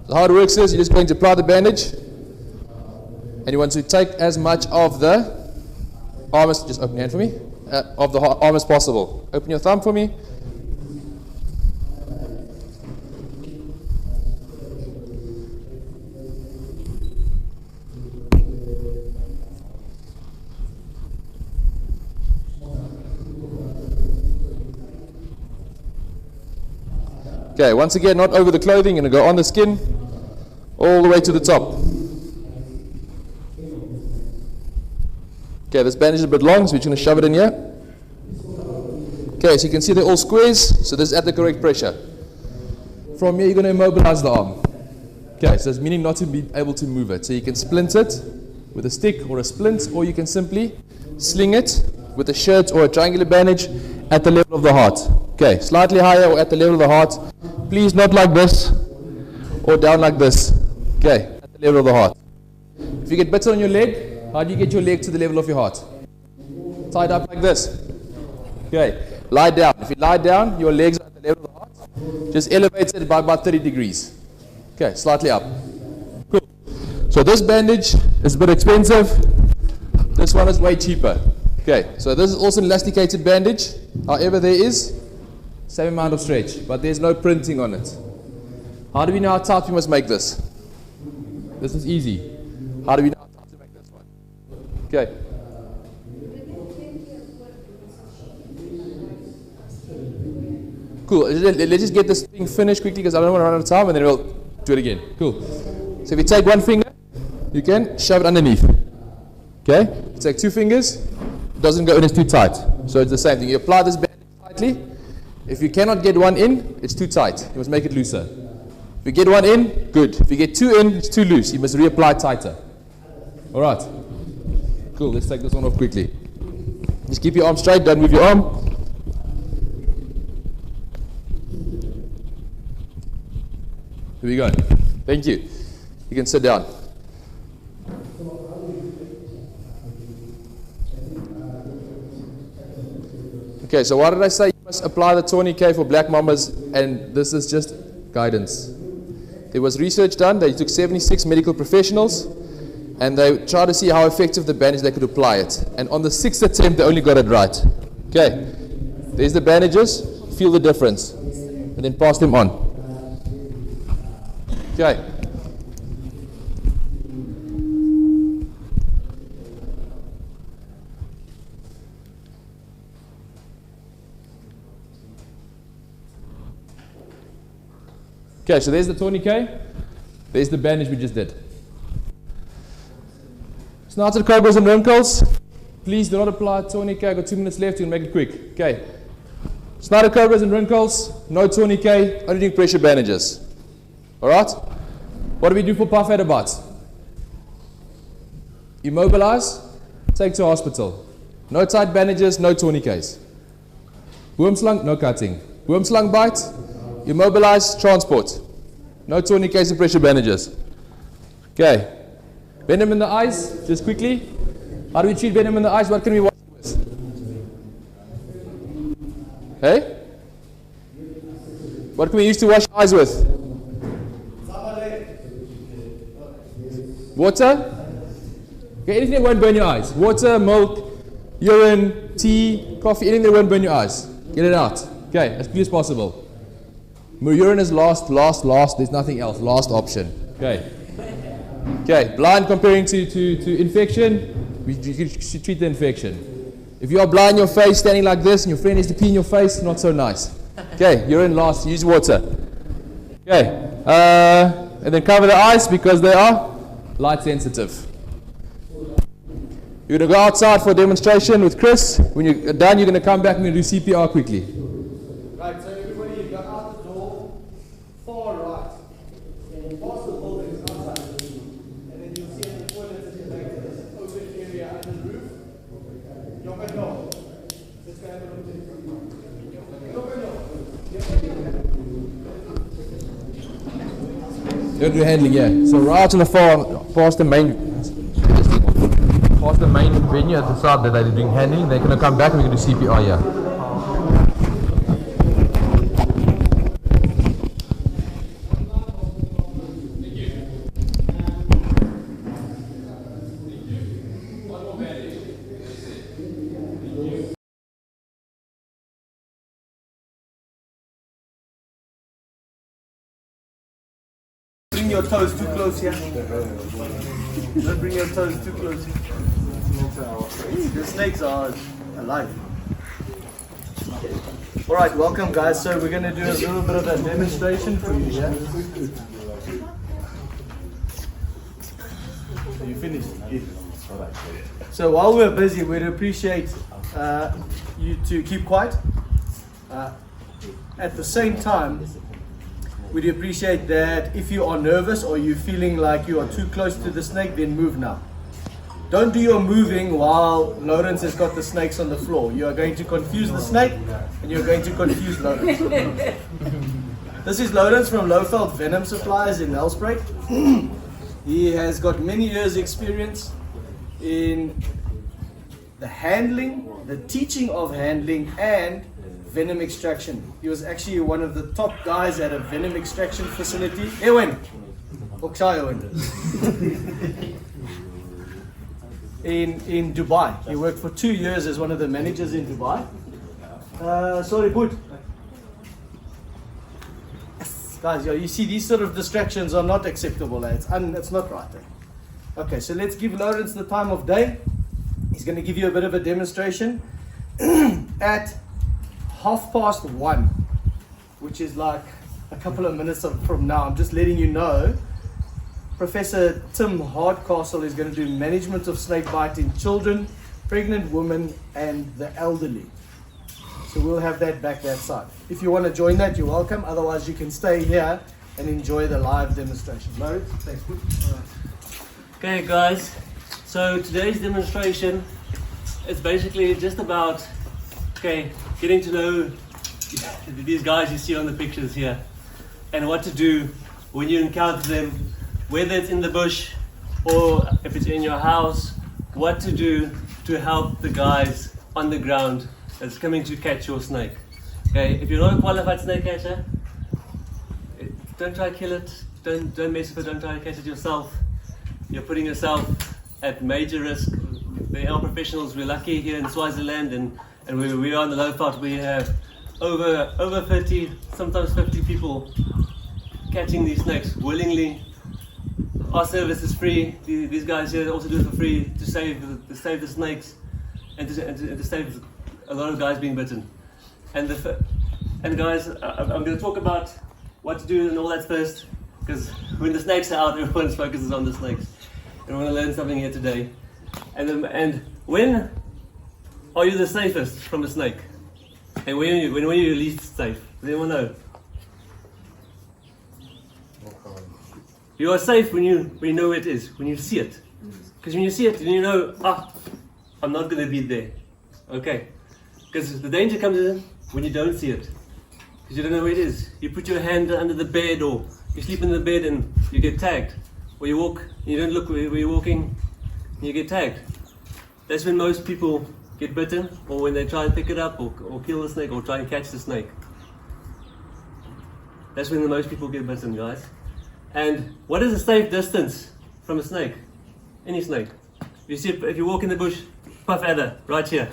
S3: So how it works is you're just going to apply the bandage, and you want to take as much of the arm as, just open your hand for me, of the arm as possible. Open your thumb for me. Okay, once again, not over the clothing, going to go on the skin, all the way to the top. Okay, this bandage is a bit long, so we're just going to shove it in here. Okay, so you can see they're all squares, so this is at the correct pressure. From here, you're going to immobilize the arm. Okay, so it's meaning not to be able to move it. So you can splint it with a stick or a splint, or you can simply sling it with a shirt or a triangular bandage at the level of the heart. Okay, slightly higher or at the level of the heart. Please not like this or down like this. Okay, at the level of the heart. If you get bitten on your leg, how do you get your leg to the level of your heart? Tied up like this. Okay, lie down. If you lie down, your legs are at the level of the heart. Just elevate it by about 30 degrees. Okay, slightly up. Cool. So this bandage is a bit expensive. This one is way cheaper. Okay, so this is also an elasticated bandage. However, there is same amount of stretch, but there's no printing on it. How do we know how tight we must make this? This is easy. How do we know how tight to make this one? Okay. Cool. Let's just get this thing finished quickly because I don't want to run out of time, and then we'll do it again. Cool. So if you take one finger, you can shove it underneath. Okay? You take two fingers, it doesn't go in, it's too tight. So it's the same thing. You apply this bandage tightly. If you cannot get one in, it's too tight. You must make it looser. If you get one in, good. If you get two in, it's too loose. You must reapply tighter. All right. Cool. Let's take this one off quickly. Just keep your arm straight. Don't move your arm. Here we go. Thank you. You can sit down. Okay, so why did I say you must apply the tourniquet for black mambas, and this is just guidance? There was research done. They took 76 medical professionals and they tried to see how effective the bandage they could apply it. And on the 6th attempt, they only got it right. Okay, there's the bandages. Feel the difference. And then pass them on. Okay. Okay, so there's the tourniquet. There's the bandage we just did. Snouted cobras and wrinkles. Please do not apply tourniquet. I've got 2 minutes left. You can make it quick. Okay. Snouted cobras and wrinkles. No tourniquet. Only doing pressure bandages. Alright? What do we do for puff adder bites? Immobilize. Take to hospital. No tight bandages. No tourniquets. Worm slung. No cutting. Worm slung bite. Immobilize, transport. No tourniquets and pressure bandages. Okay. Venom in the eyes, just quickly. How do we treat venom in the eyes? What can we wash it with? Hey? What can we use to wash eyes with? Water? Okay, anything that won't burn your eyes. Water, milk, urine, tea, coffee, anything that won't burn your eyes. Get it out. Okay, as quickly as possible. Urine is last. There's nothing else. Last option. Okay. Okay. Blind comparing to infection. We should treat the infection. If you are blind in your face, standing like this, and your friend is to pee in your face, not so nice. Okay. Urine last. Use water. Okay. And then cover the eyes because they are light sensitive. You're going to go outside for a demonstration with Chris. When you're done, you're going to come back and we're going to do CPR quickly.
S2: Right, so everybody, you go out the door, far right, and past the buildings outside, and then you'll see in the toilets and like this open area under the roof. Young and no. Let's go have a look at it. Young and no.
S3: You're going to do handling, yeah. So right on the far, past the main venue at the side that they're doing handling. They're going to come back and we're going to do CPR here.
S2: your toes too close here. Don't bring your toes too close here. The snakes are alive. Alright, welcome guys. So we're going to do a little bit of a demonstration for you here. So you finished? Yeah. Alright. So while we're busy, we'd appreciate you to keep quiet. At the same time, we'd appreciate that if you are nervous or you're feeling like you are too close to the snake, then move now. Don't do your moving while Lawrence has got the snakes on the floor. You are going to confuse the snake and you're going to confuse Lawrence. This is Lawrence from Lowveld Venom Supplies in Nelspruit. He has got many years experience in the handling, the teaching of handling and venom extraction. He was actually one of the top guys at a venom extraction facility. Ewen! In Dubai. He worked for 2 years as one of the managers in Dubai. Sorry, Boot. Guys, you see these sort of distractions are not acceptable. It's not right. Okay, so let's give Lawrence the time of day. He's going to give you a bit of a demonstration at 1:30, which is like a couple of minutes from now. I'm just letting you know. Professor Tim Hardcastle is going to do management of snake bite in children, pregnant women, and the elderly. So we'll have that back that side. If you want to join that, you're welcome. Otherwise, you can stay here and enjoy the live demonstration. Lawrence, thanks.
S4: Okay, guys. So today's demonstration is basically just about getting to know these guys you see on the pictures here, and what to do when you encounter them. Whether it's in the bush or if it's in your house, what to do to help the guys on the ground that's coming to catch your snake. Okay, if you're not a qualified snake catcher, don't try to kill it, don't mess with it, don't try to catch it yourself. You're putting yourself at major risk. They are professionals. We're lucky here in Swaziland, and we are on the Lowveld. We have over 30, sometimes 50 people catching these snakes willingly. Our service is free. These guys here also do it for free to save the snakes and to save a lot of guys being bitten. And guys, I'm going to talk about what to do and all that first, because when the snakes are out, everyone focuses on the snakes. And we're going to learn something here today. And when are you the safest from a snake? And when are you least safe? Does anyone know? You are safe when you know where it is, when you see it. Because when you see it, then you know, I'm not going to be there. Okay. Because the danger comes in when you don't see it. Because you don't know where it is. You put your hand under the bed, or you sleep in the bed and you get tagged. Or you walk, and you don't look where you're walking, and you get tagged. That's when most people get bitten, or when they try and pick it up, or kill the snake, or try and catch the snake. That's when the most people get bitten, guys. And what is a safe distance from a snake? Any snake. If you walk in the bush, puff adder, right here.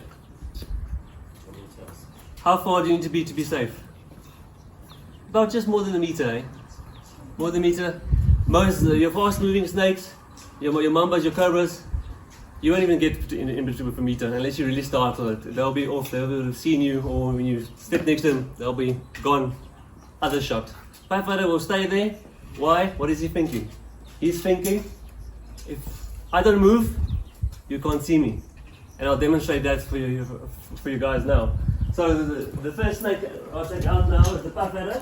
S4: How far do you need to be safe? About just more than a meter, eh? More than a meter. Most your fast-moving snakes, your mambas, your cobras, you won't even get in between a meter unless you really startle it. They'll be off. They'll have seen you, or when you step next to them, they'll be gone. Other shot. Puff adder will stay there. Why? What is he thinking? He's thinking, if I don't move, you can't see me. And I'll demonstrate that for you guys now. So the first snake I'll take out now is the puff adder.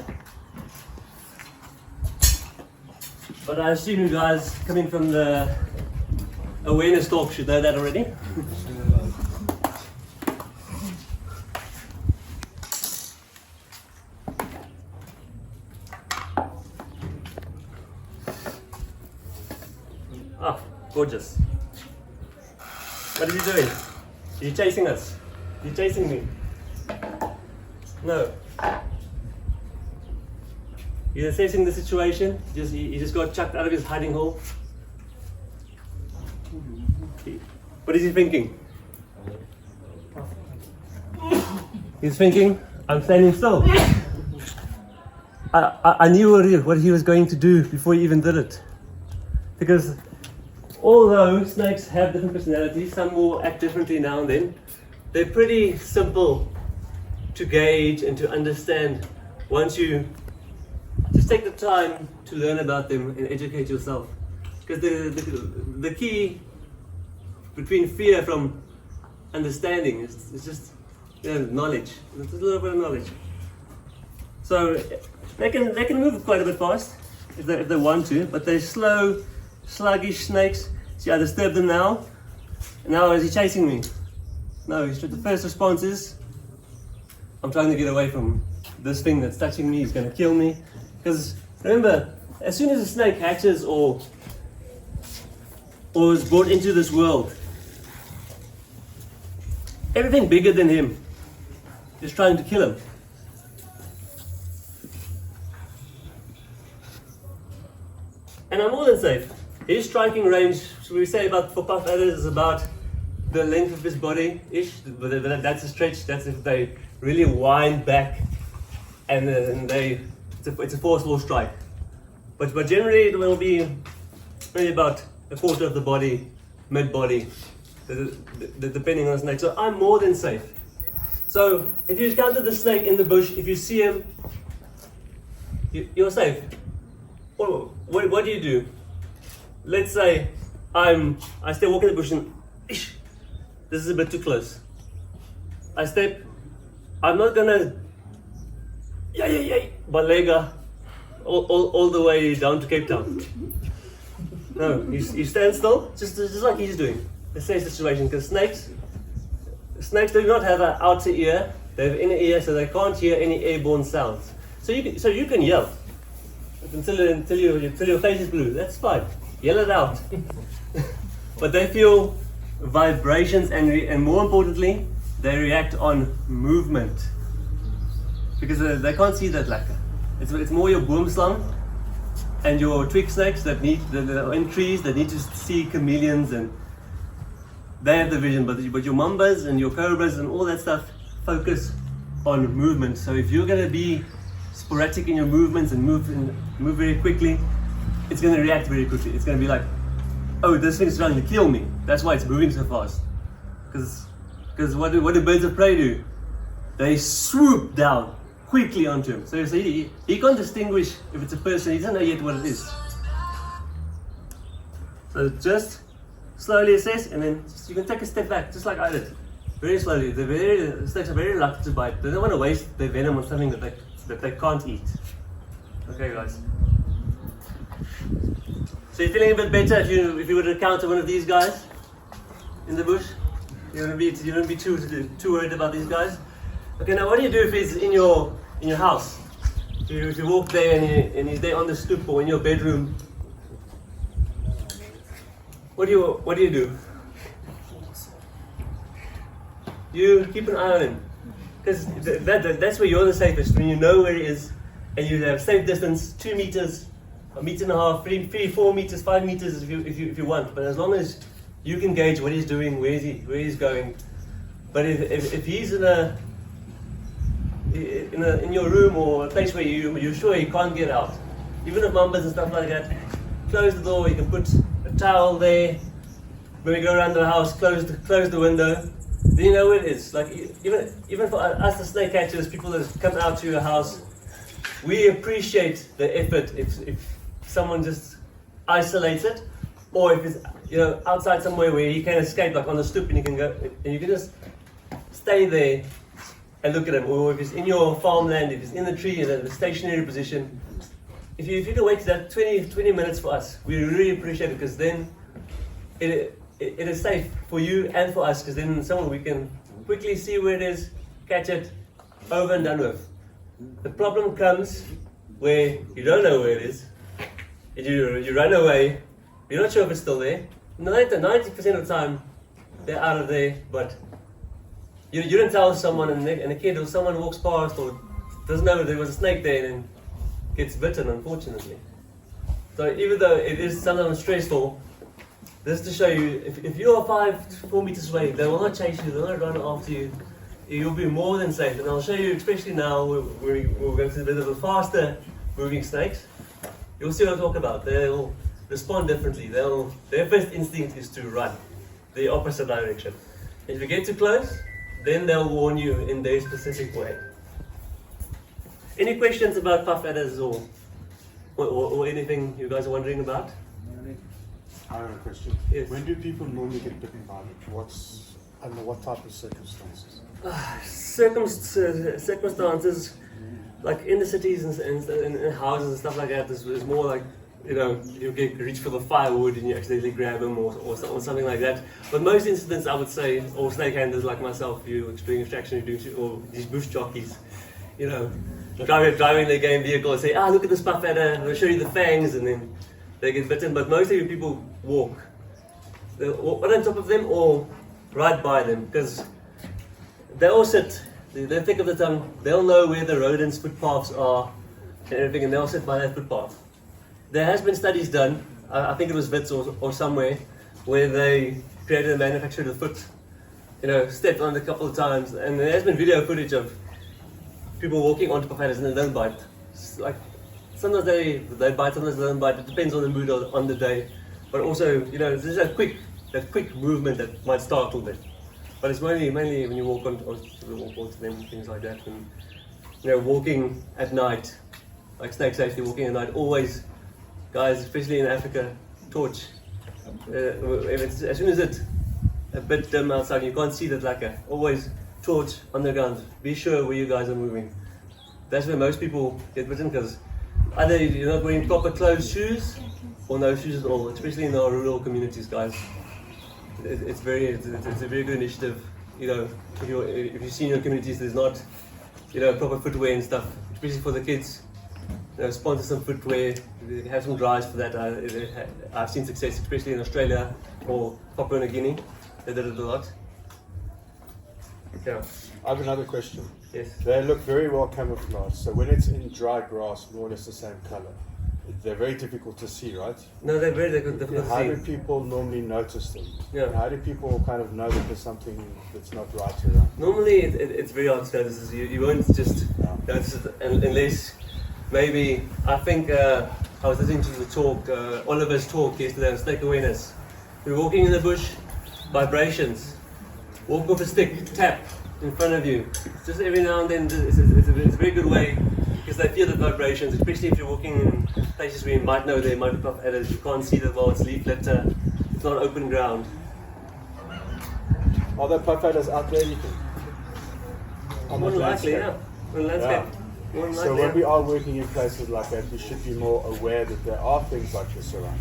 S4: But I assume you guys coming from the awareness talk should know that already. Gorgeous. What is he doing? Is he chasing us? Is he chasing me? No. He's assessing the situation. He just got chucked out of his hiding hole. What is he thinking? He's thinking, I'm standing still. I knew what he was going to do before he even did it. Because although snakes have different personalities, some will act differently now and then, they're pretty simple to gauge and to understand once you just take the time to learn about them and educate yourself. Because the key between fear from understanding is just knowledge. It's a little bit of knowledge. So they can move quite a bit fast if they want to, but they're slow, sluggish snakes. See, I disturb them now. And now is he chasing me? No, the first response is, I'm trying to get away from this thing that's touching me. He's going to kill me. Because remember, as soon as a snake hatches or is brought into this world, everything bigger than him is trying to kill him. And I'm more than safe. His striking range, should we say about for puff adders, is about the length of his body-ish. That's a stretch. That's if they really wind back and it's a forceful strike. But generally it will be maybe about a quarter of the body, mid-body, depending on the snake. So I'm more than safe. So if you encounter the snake in the bush, if you see him, you're safe. What do you do? Let's say I stay walking in the bush and this is a bit too close. I step. I'm not gonna balega all the way down to Cape Town. No, you stand still, just like he's doing. The same situation, because snakes do not have an outer ear. They have inner ear, so they can't hear any airborne sounds. So you can yell until your face is blue. That's fine. Yell it out. But they feel vibrations and more importantly, they react on movement, because they can't see that lekker. It's more your boomslang and your twig snakes that are in trees that need to see chameleons, and they have the vision. But your mambas and your cobras and all that stuff focus on movement. So if you're going to be sporadic in your movements and move very quickly, it's going to react very quickly. It's going to be like, oh, this thing's trying to kill me. That's why it's moving so fast. Because what do birds of prey do? They swoop down quickly onto him. So he can't distinguish if it's a person. He doesn't know yet what it is. So just slowly assess, and then you can take a step back, just like I did. Very slowly. The snakes are very reluctant to bite. They don't want to waste their venom on something that they can't eat. Okay, guys. So you're feeling a bit better if you were to encounter one of these guys in the bush? You don't be too worried about these guys. Okay, now what do you do if he's in your house? If you walk there and he's there on the stoop or in your bedroom? What do you do? You keep an eye on him, because that's where you're the safest, when you know where he is and you have safe distance, 2 meters, 1.5 meters, 3, 4 meters, 5 meters if you want. But as long as you can gauge what he's doing, where he's going. But if he's in your room or a place where you're sure he can't get out, even if mambas and stuff like that, close the door. You can put a towel there. When we go around the house, close the window. Then you know where it is. Like even for us, the snake catchers, people that come out to your house, we appreciate the effort if someone just isolates it, or if it's outside somewhere where he can escape, like on the stoop, and you can go and you can just stay there and look at him. Or if he's in your farmland, if he's in the tree in a stationary position, if you can wait that 20 minutes for us, we really appreciate it, because then it is safe for you and for us, because then we can quickly see where it is, catch it, over and done with. The problem comes where you don't know where it is, and you run away, you're not sure if it's still there. 90% of the time, they're out of there, but you didn't tell someone, and a kid or someone walks past or doesn't know there was a snake there and gets bitten, unfortunately. So even though it is sometimes stressful, this is to show you, if you are 4 meters away, they will not chase you, they will not run after you. You'll be more than safe. And I'll show you, especially now, we're going to a bit of a faster moving snakes, you'll see what I'm talking about. They'll respond differently. Their first instinct is to run the opposite direction. If you get too close, then they'll warn you in their specific way. Any questions about puff adders or anything you guys are wondering about?
S5: I have a question.
S4: Yes.
S5: When do people normally get bitten by them? Under what type of circumstances?
S4: Circumstances, like in the cities and in houses and stuff like that, is more like, you know, you reach for the firewood and you accidentally grab them or something like that. But most incidents, I would say, or snake handlers like myself, you doing extraction, or these bush jockeys, you know, driving their game vehicle and say, look at this puff adder, I'll show you the fangs, and then they get bitten. But mostly people walk. They'll walk on top of them or right by them, because they all sit, they're thick of the tongue, they'll know where the rodents' footpaths are and everything, and they'll sit by that footpath. There has been studies done, I think it was Wits or somewhere, where they created and manufactured a foot, you know, stepped on it a couple of times, and there has been video footage of people walking onto puff adders and they don't bite. It's like, sometimes they bite, sometimes they don't bite, it depends on the mood on the day. But also, you know, there's that quick movement that might startle them. But it's mainly when you walk onto them, things like that. And, you know, walking at night, like snake safety, walking at night, always, guys, especially in Africa, torch. As soon as it's a bit dim outside, you can't see that lacquer, always torch on the ground. Be sure where you guys are moving. That's where most people get bitten, because either you're not wearing proper closed shoes or no shoes at all, especially in our rural communities, guys. It's a very good initiative. You know, if you see in your communities there's not, you know, proper footwear and stuff, especially for the kids. You know, sponsor some footwear, have some drives for that. I've seen success, especially in Australia or Papua New Guinea. They did it a lot. Yeah.
S5: I have another question.
S4: Yes.
S5: They look very well camouflaged, so when it's in dry grass, more or less the same color, they're very difficult to see, right?
S4: No, they're very difficult to
S5: How do
S4: see.
S5: people normally notice them?
S4: Yeah.
S5: How do people kind of know that there's something that's not right around?
S4: Normally, it's very hard to notice. You won't just notice it unless maybe, I think I was listening to the talk, Oliver's talk yesterday on snake awareness. You're walking in the bush, vibrations. Walk with a stick, tap in front of you. Just every now and then, it's a very good way, because they feel the vibrations, especially if you're walking in places where you might know there might be puff adders. You can't see that well, it's leaf litter, it's not open ground.
S5: Are there puff adders out there, do you think?
S4: More than likely, yeah. On landscape. More than
S5: So
S4: likely,
S5: when we
S4: yeah.
S5: are working in places like that, we should be more aware that there are things like this around.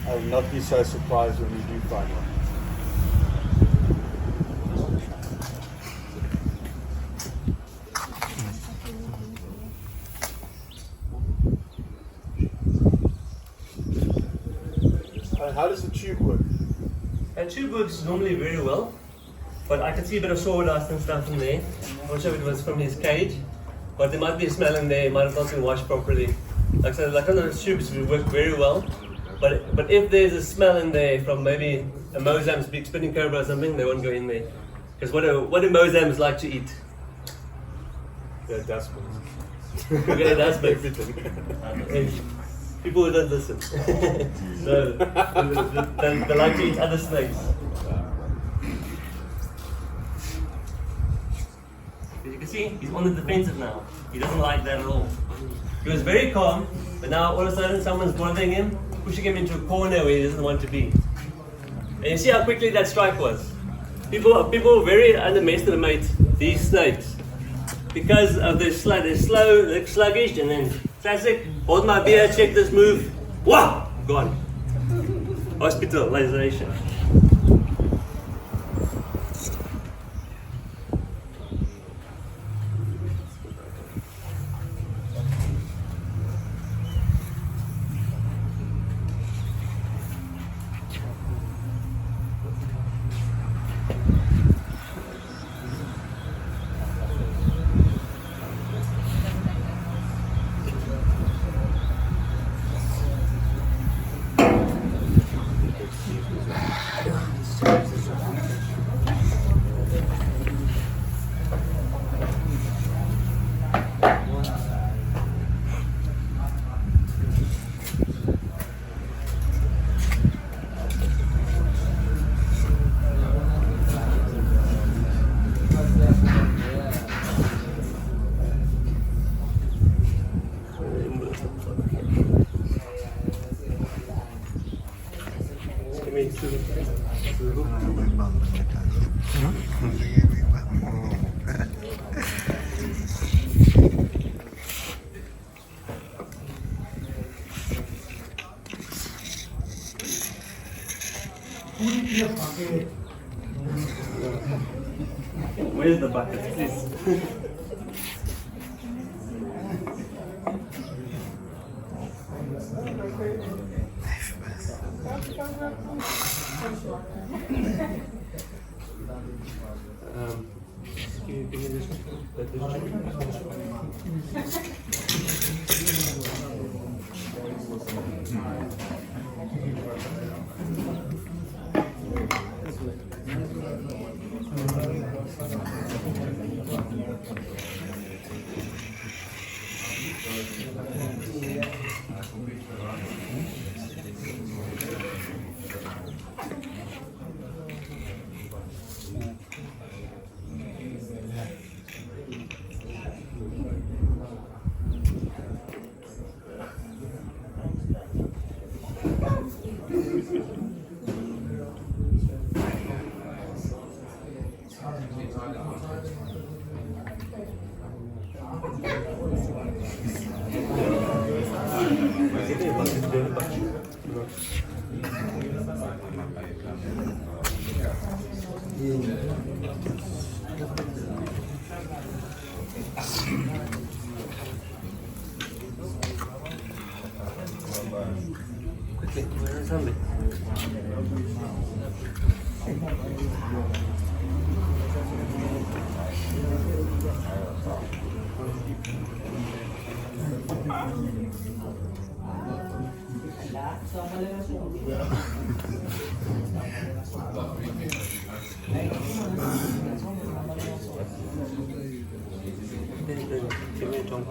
S5: And not be so surprised when we do find one. How does the tube work?
S4: And tube works normally very well, but I can see a bit of sawdust and stuff in there. I'm not sure if it was from his cage, but there might be a smell in there, it might have not been washed properly. Like I said, like on the tubes will work very well, but if there's a smell in there from maybe a Mozam's big spinning cobra or something, they won't go in there. Because what do Mozams like to eat?
S5: Yeah, that's what.
S4: Okay, that's everything. People who don't listen. So, they like to eat other snakes. As you can see, he's on the defensive now. He doesn't like that at all. He was very calm, but now all of a sudden someone's bothering him, pushing him into a corner where he doesn't want to be. And you see how quickly that strike was. People very underestimate these snakes because of their slow, they're sluggish, and then classic, hold my beer, check this move, wah, gone. Hospitalization. Where's the bucket, please? Can you give me this Quickly, where is somebody? Give me a tongue.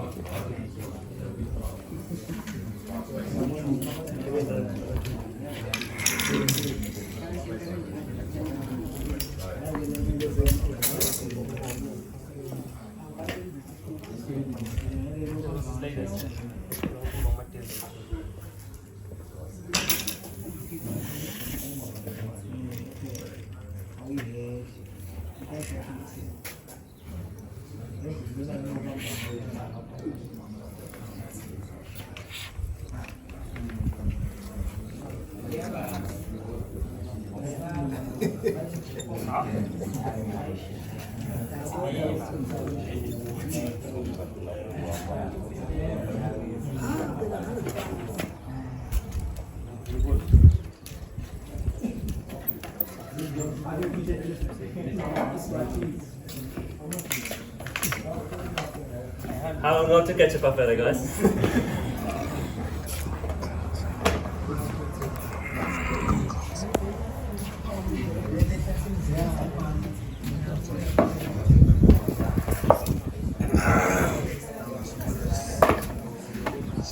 S4: How long not to catch a buffalo, guys?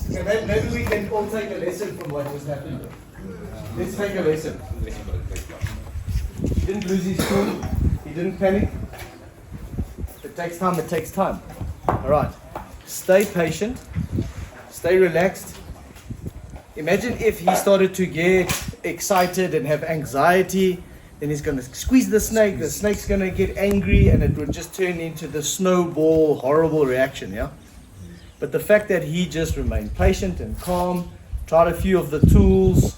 S2: Okay, maybe we can all take a lesson from what just happened. Let's take a lesson. He didn't lose his cool. He didn't panic. It takes time. It takes time. All right. Stay patient. Stay relaxed. Imagine if he started to get excited and have anxiety. Then he's going to squeeze the snake. The snake's going to get angry, and it would just turn into the snowball, horrible reaction. Yeah. But the fact that he just remained patient and calm, tried a few of the tools,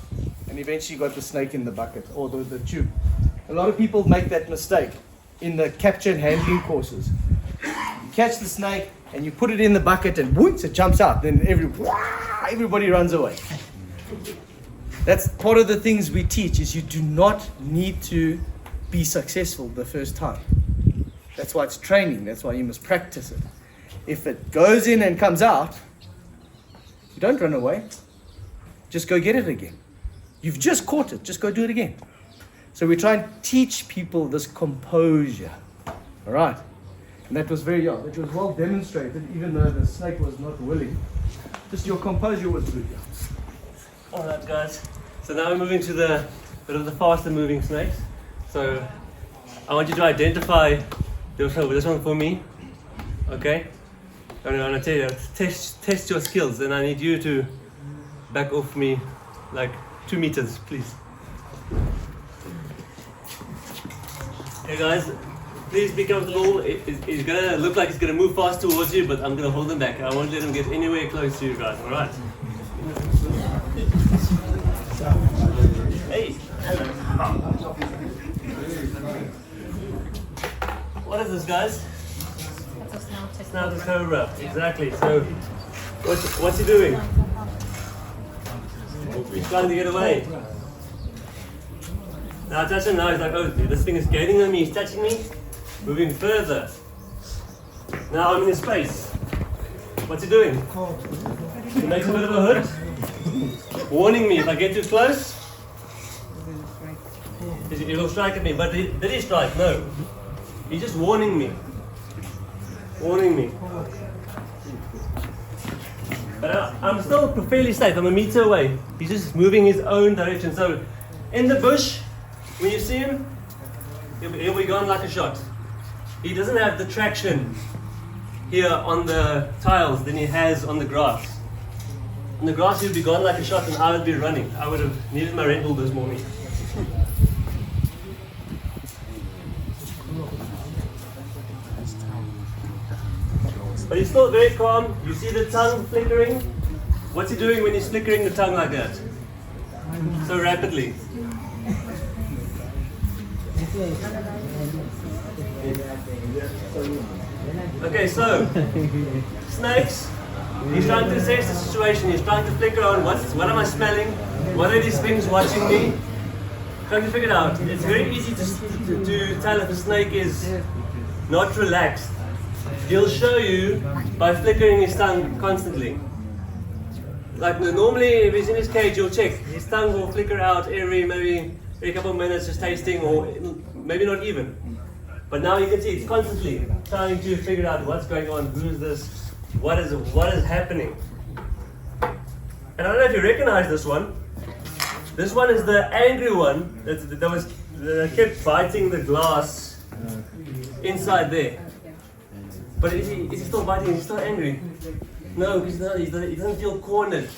S2: and eventually got the snake in the bucket or the tube. A lot of people make that mistake in the capture and handling courses. You catch the snake and you put it in the bucket and whoops, it jumps out. Then everybody runs away. That's part of the things we teach is you do not need to be successful the first time. That's why it's training. That's why you must practice it. If it goes in and comes out, you don't run away. Just go get it again. You've just caught it. Just go do it again. So we try and teach people this composure. All right. And that was it was well demonstrated, even though the snake was not willing. Just your composure was good.
S4: Alright guys, so now we're moving to the bit of the faster moving snakes. So I want you to identify this one for me. Okay? I'm going to tell you, test your skills, and I need you to back off me like 2 meters, please. Hey guys, please be comfortable. It's gonna look like it's gonna move fast towards you, but I'm gonna hold him back. I won't let him get anywhere close to you guys, alright? Hey! what is this, guys?
S6: That's a snouted
S4: Snouted cobra. Exactly. So, what's he doing? He's trying to get away. Now I touch him now, he's like, oh, this thing is gaining on me, he's touching me, moving further. Now I'm in his space. What's he doing? He makes a bit of a hood, warning me if I get too close, he'll strike at me. But did he strike? No. He's just warning me. Warning me. But I'm still fairly safe, I'm a meter away. He's just moving his own direction. So, in the bush, when you see him, he'll be gone like a shot. He doesn't have the traction here on the tiles than he has on the grass. On the grass he'll be gone like a shot and I would be running. I would have needed my Red Bull this morning. But he's still very calm. You see the tongue flickering? What's he doing when he's flickering the tongue like that? So rapidly. Okay, so snakes. He's trying to assess the situation. He's trying to flicker on what am I smelling? What are these things watching me? Trying to figure it out. It's very easy to tell if a snake is not relaxed. He'll show you by flickering his tongue constantly. Like normally, if he's in his cage, you'll check. His tongue will flicker out maybe every couple of minutes, just tasting, or maybe not even. But now you can see it's constantly trying to figure out what's going on, who is this, what is happening. And I don't know if you recognize this one. This one is the angry one that kept biting the glass inside there. But is he still biting? Is he still angry? No, he's not. He doesn't feel cornered.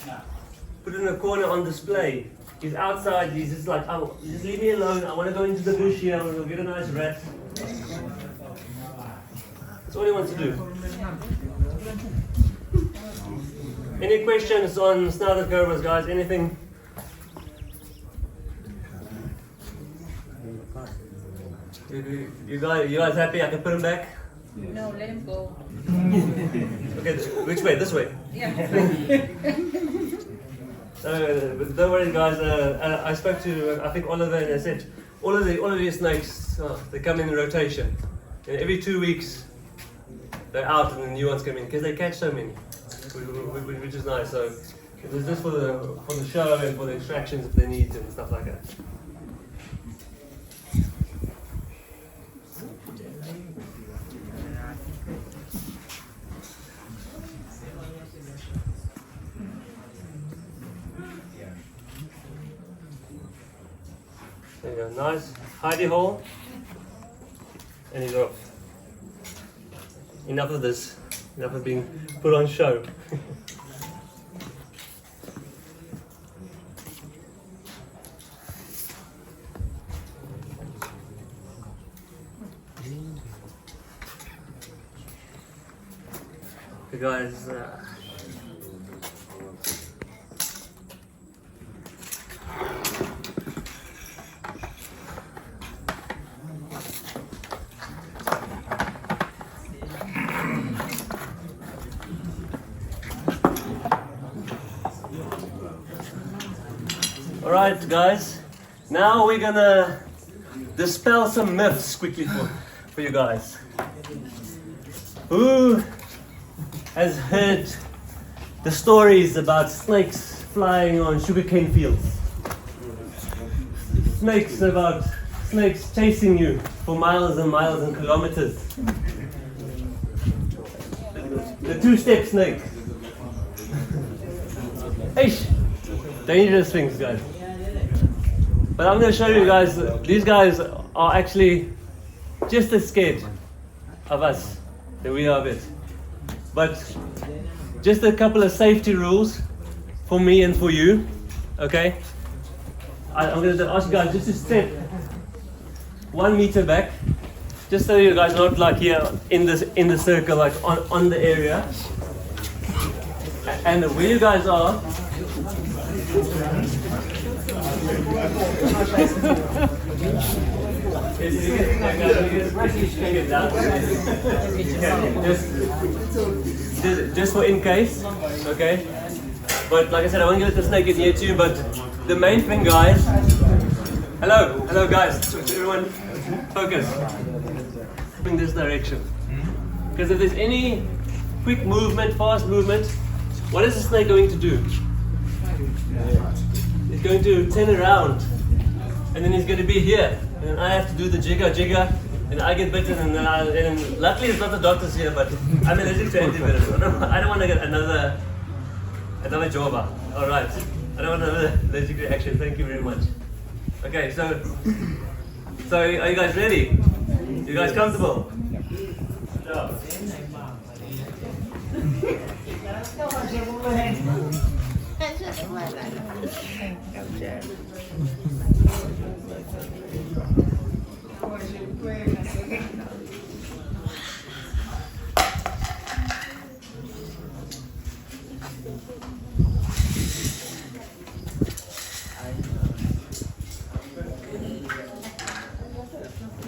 S4: Put in a corner on display. He's outside. He's just like, oh, just leave me alone. I want to go into the bush here. I want to get a nice rat. That's all he wants to do. Any questions on snouted cobras, guys? Anything? You guys happy? I can put him back.
S6: No, let him go.
S4: Okay, which way? This way.
S6: Yeah.
S4: But don't worry, guys. I spoke to I think Oliver, and I said all of these snakes they come in rotation, and every 2 weeks they're out and the new ones come in because they catch so many, which is nice. So it's just for the show and for the extractions if they need and stuff like that. There you go, nice hidey hole, and he's off. Enough of this, enough of being put on show. Okay guys, alright guys, now we're gonna dispel some myths quickly for you guys. Who has heard the stories about snakes flying on sugarcane fields? Snakes chasing you for miles and miles and kilometers. The two-step snake. Hey, dangerous things, guys. But I'm going to show you guys, these guys are actually just as scared of us than we are of it. But just a couple of safety rules for me and for you, okay? I'm going to ask you guys just to step 1 meter back, just so you guys are not like here in the circle, like on the area. And where you guys are, Just for in case, okay? But like I said, I won't let the snake get near to you, but the main thing, guys, hello guys, everyone, focus, in this direction. Because if there's any quick movement, fast movement, what is the snake going to do? It's going to turn around, and then he's going to be here, and I have to do the jigger, and I get bitten, and then luckily it's not the doctors here, but I'm allergic to antivirus. I don't want to get another jobber. All right, I don't want another allergic reaction. Thank you very much. Okay, so are you guys ready? You guys comfortable? Yeah.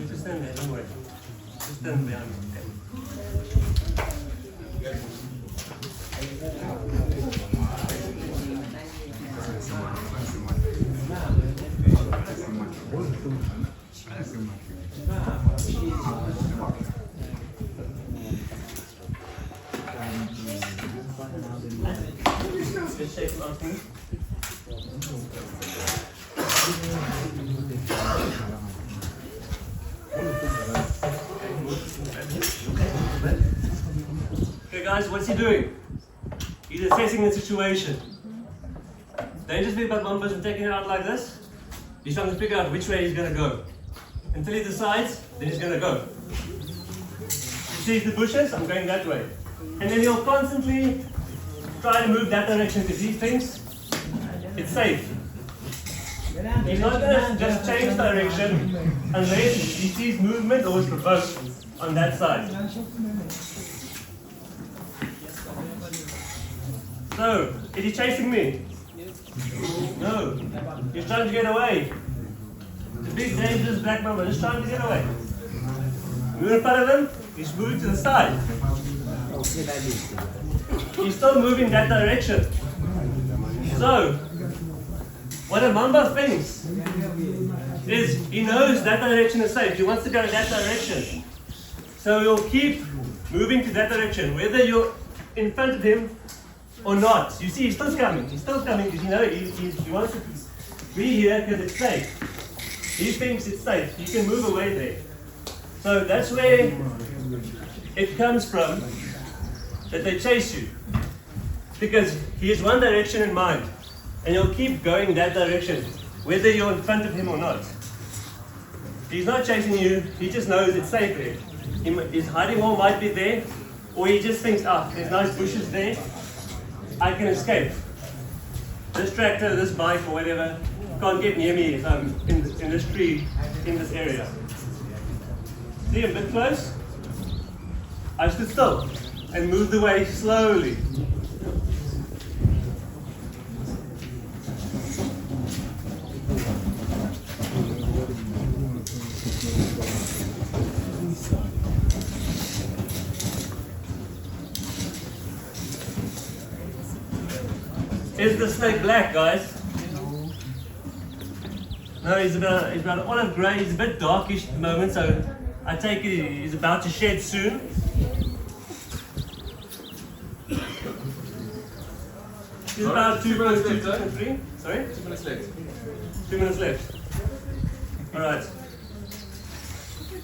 S4: Just stand there, don't worry. Just stand behind me. Just shake him off me. Okay guys, what's he doing? He's assessing the situation. Dangerous bit about one person taking it out like this. He's trying to figure out which way he's going to go. Until he decides, then he's going to go. He sees the bushes, I'm going that way. And then he'll constantly try to move that direction because he thinks it's safe. He's not going to just change direction unless he sees movement or is provoked on that side. So, is he chasing me? No. He's trying to get away. The big dangerous black mamba just trying to get away. Move in front of him, he's moving to the side. He's still moving that direction. So, what a mamba thinks is he knows that direction is safe. He wants to go in that direction. So he'll keep moving to that direction, whether you're in front of him or not. You see, he's still coming. He's still coming because he wants to be here because it's safe. He thinks it's safe. He can move away there. So that's where it comes from, that they chase you. Because he has one direction in mind, and he'll keep going that direction, whether you're in front of him or not. He's not chasing you, he just knows it's safe there. His hiding hole might be there, or he just thinks, there's nice bushes there, I can escape. This tractor, this bike, or whatever, can't get near me if I'm in this tree, in this area. See, a bit close? I stood still and moved away slowly. Is the snake black, guys? No, he's about olive grey. He's a bit darkish at the moment, so I take it he's about to shed soon. He's about 2 minutes left. 3? Sorry?
S3: 2 minutes left.
S4: 2 minutes left. Alright.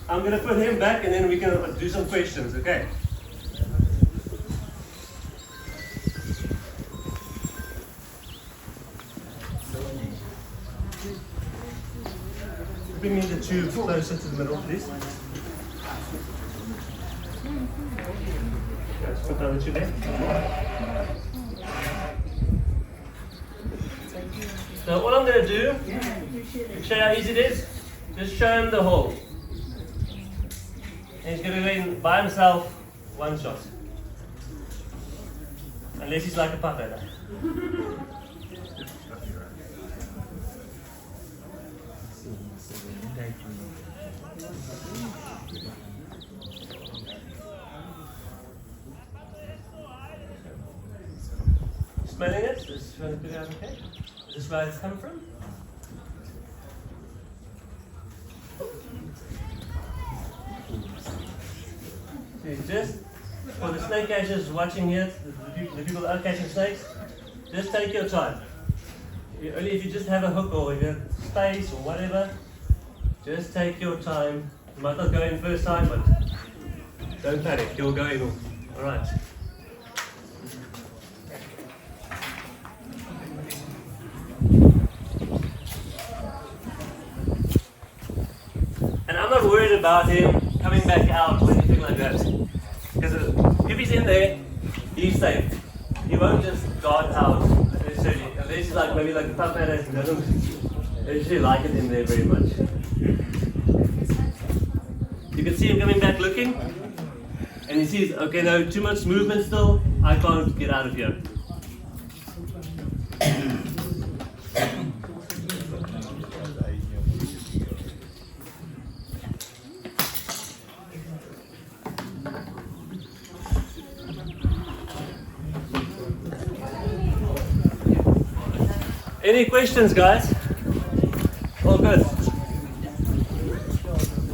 S4: I'm going to put him back and then we can do some questions, okay? Bring me the tube closer to the middle, please. Let's put down the tube there. So what I'm going to do, to show you how easy it is, just show him the hole. And he's going to go in by himself, one shot. Unless he's like a puppet. smelling it. Just trying to figure out, okay, is this where it's come from? Okay, just for the snake catchers watching here, the people that are catching snakes, just take your time. Only if you just have a hook or if you have space or whatever, just take your time. You might not go in first time, but don't panic, you'll go in. Alright. And I'm not worried about him coming back out or anything like that. Because if he's in there, he's safe. He won't just guard out necessarily. Unless he's like maybe like a tough man he doesn't usually like it in there very much. You can see him coming back looking. And he sees, okay, no, too much movement still. I can't get out of here. Any questions, guys? All good.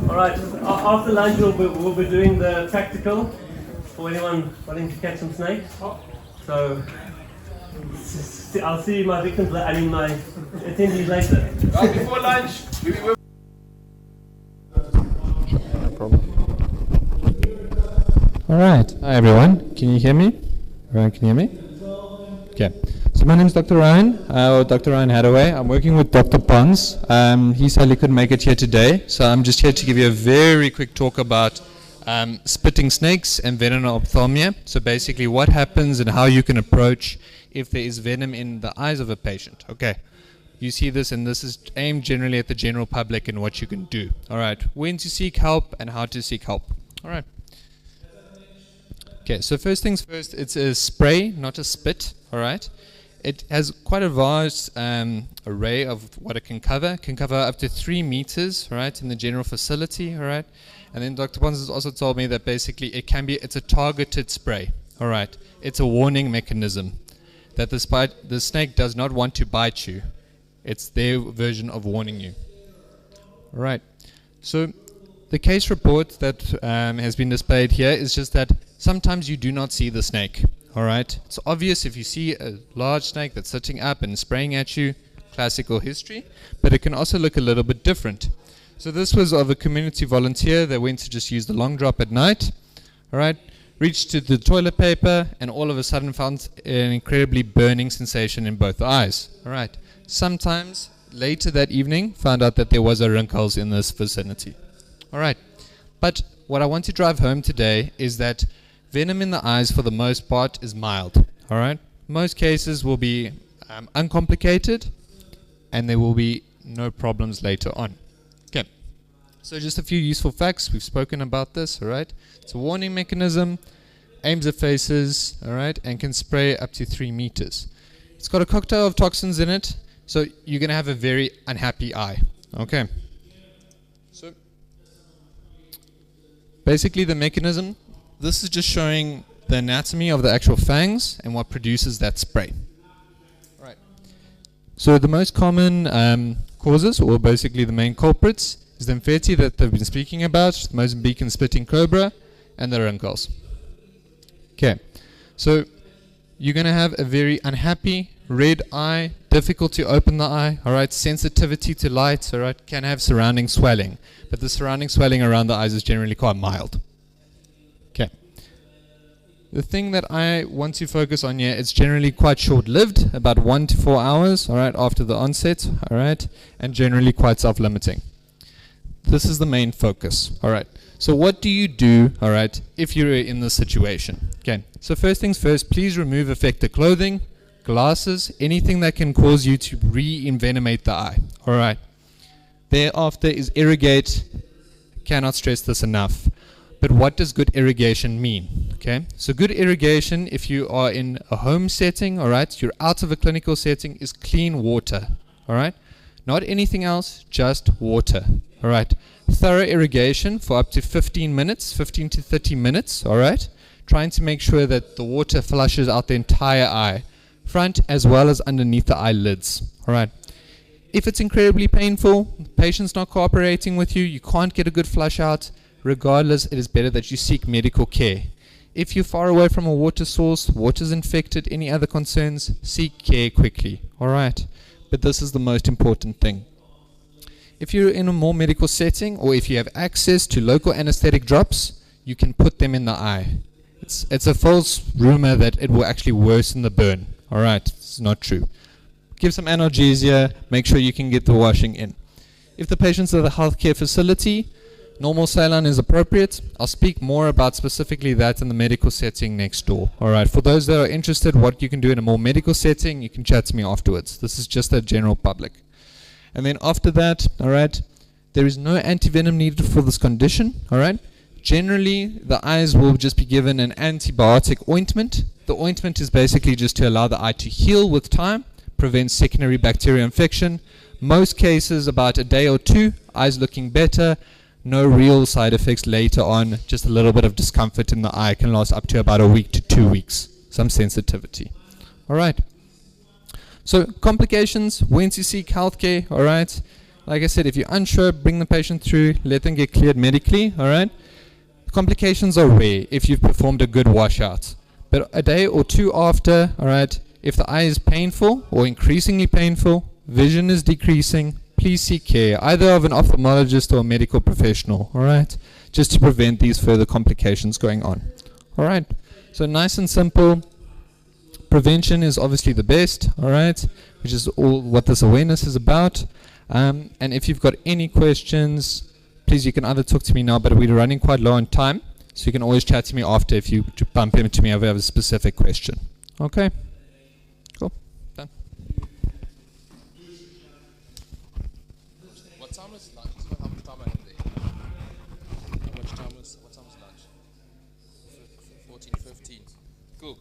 S4: All right. After lunch, we'll be doing the practical for anyone wanting to catch some snakes. So I'll see my victims. I mean my attendees later.
S3: Before lunch, we will.
S7: All right. Hi, everyone. Can you hear me? Everyone can hear me? Okay. So my name is Dr. Ryan, or Dr. Ryan Hadaway. I'm working with Dr. Pons. He sadly couldn't make it here today, so I'm just here to give you a very quick talk about spitting snakes and venomophthalmia. So basically what happens and how you can approach if there is venom in the eyes of a patient. Okay. You see this, and this is aimed generally at the general public and what you can do. All right. When to seek help and how to seek help. All right. Okay, so first things first, it's a spray, not a spit. All right. It has quite a vast array of what it can cover. It can cover up to 3 meters, right, in the general facility, all right. And then Dr. Pons has also told me that basically it's a targeted spray, all right. It's a warning mechanism that the snake does not want to bite you. It's their version of warning you. All right. So the case report that has been displayed here is just that sometimes you do not see the snake. All right. It's obvious if you see a large snake that's sitting up and spraying at you, classical history, but it can also look a little bit different. So this was of a community volunteer that went to just use the long drop at night. All right. Reached to the toilet paper and all of a sudden found an incredibly burning sensation in both eyes. All right. Sometimes later that evening found out that there was a wrinkles in this vicinity. All right. But what I want to drive home today is that venom in the eyes, for the most part, is mild. All right. Most cases will be uncomplicated, and there will be no problems later on. Okay. So just a few useful facts. We've spoken about this. All right. It's a warning mechanism, aims at faces. All right, and can spray up to 3 meters. It's got a cocktail of toxins in it, so you're going to have a very unhappy eye. Okay. So basically, the mechanism. This is just showing the anatomy of the actual fangs and what produces that spray. Right. So the most common causes, or basically the main culprits, is the Mfeti that they've been speaking about, the Mozambican spitting cobra, and the wrinkles. Okay. So you're going to have a very unhappy red eye, difficult to open the eye, all right, sensitivity to light, all right, can have surrounding swelling, but the surrounding swelling around the eyes is generally quite mild. Okay. The thing that I want to focus on here, it's generally quite short-lived, about 1 to 4 hours, all right, after the onset, all right, and generally quite self-limiting. This is the main focus, all right. So what do you do, all right, if you're in this situation? Okay. So first things first, please remove affected clothing, glasses, anything that can cause you to re-envenomate the eye, all right. Thereafter is irrigate. Cannot stress this enough. But what does good irrigation mean? Okay, so good irrigation, if you are in a home setting, all right, you're out of a clinical setting, is clean water, all right? Not anything else, just water, all right? Thorough irrigation for up to 15 minutes, 15 to 30 minutes, all right? Trying to make sure that the water flushes out the entire eye front as well as underneath the eyelids. All right. If it's incredibly painful, the patient's not cooperating with you, you can't get a good flush out, regardless, it is better that you seek medical care. If you're far away from a water source, water's infected, any other concerns, seek care quickly. All right. But this is the most important thing. If you're in a more medical setting, or if you have access to local anesthetic drops, you can put them in the eye. It's a false rumor that it will actually worsen the burn. All right, it's not true. Give some analgesia, make sure you can get the washing in. If the patient's at a healthcare facility, normal saline is appropriate. I'll speak more about specifically that in the medical setting next door. All right, for those that are interested, what you can do in a more medical setting, you can chat to me afterwards. This is just a general public. And then after that, all right, there is no antivenom needed for this condition. All right. Generally, the eyes will just be given an antibiotic ointment. The ointment is basically just to allow the eye to heal with time, prevent secondary bacterial infection. Most cases, about a day or two, eyes looking better, no real side effects later on, just a little bit of discomfort in the eye, can last up to about a week to 2 weeks, some sensitivity. All right. So complications, when to seek healthcare, all right. Like I said, if you're unsure, bring the patient through, let them get cleared medically, all right. Complications are rare if you've performed a good washout. But a day or two after, all right, if the eye is painful or increasingly painful, vision is decreasing, please seek care, either of an ophthalmologist or a medical professional, all right, just to prevent these further complications going on. All right, so nice and simple. Prevention is obviously the best, all right, which is all what this awareness is about. And if you've got any questions, please, you can either talk to me now, but we're running quite low on time, so you can always chat to me after if you bump into me if you have a specific question. Okay? Cool. Done.
S3: What time is lunch? How much time I have there? What time is lunch? 14:15. Cool.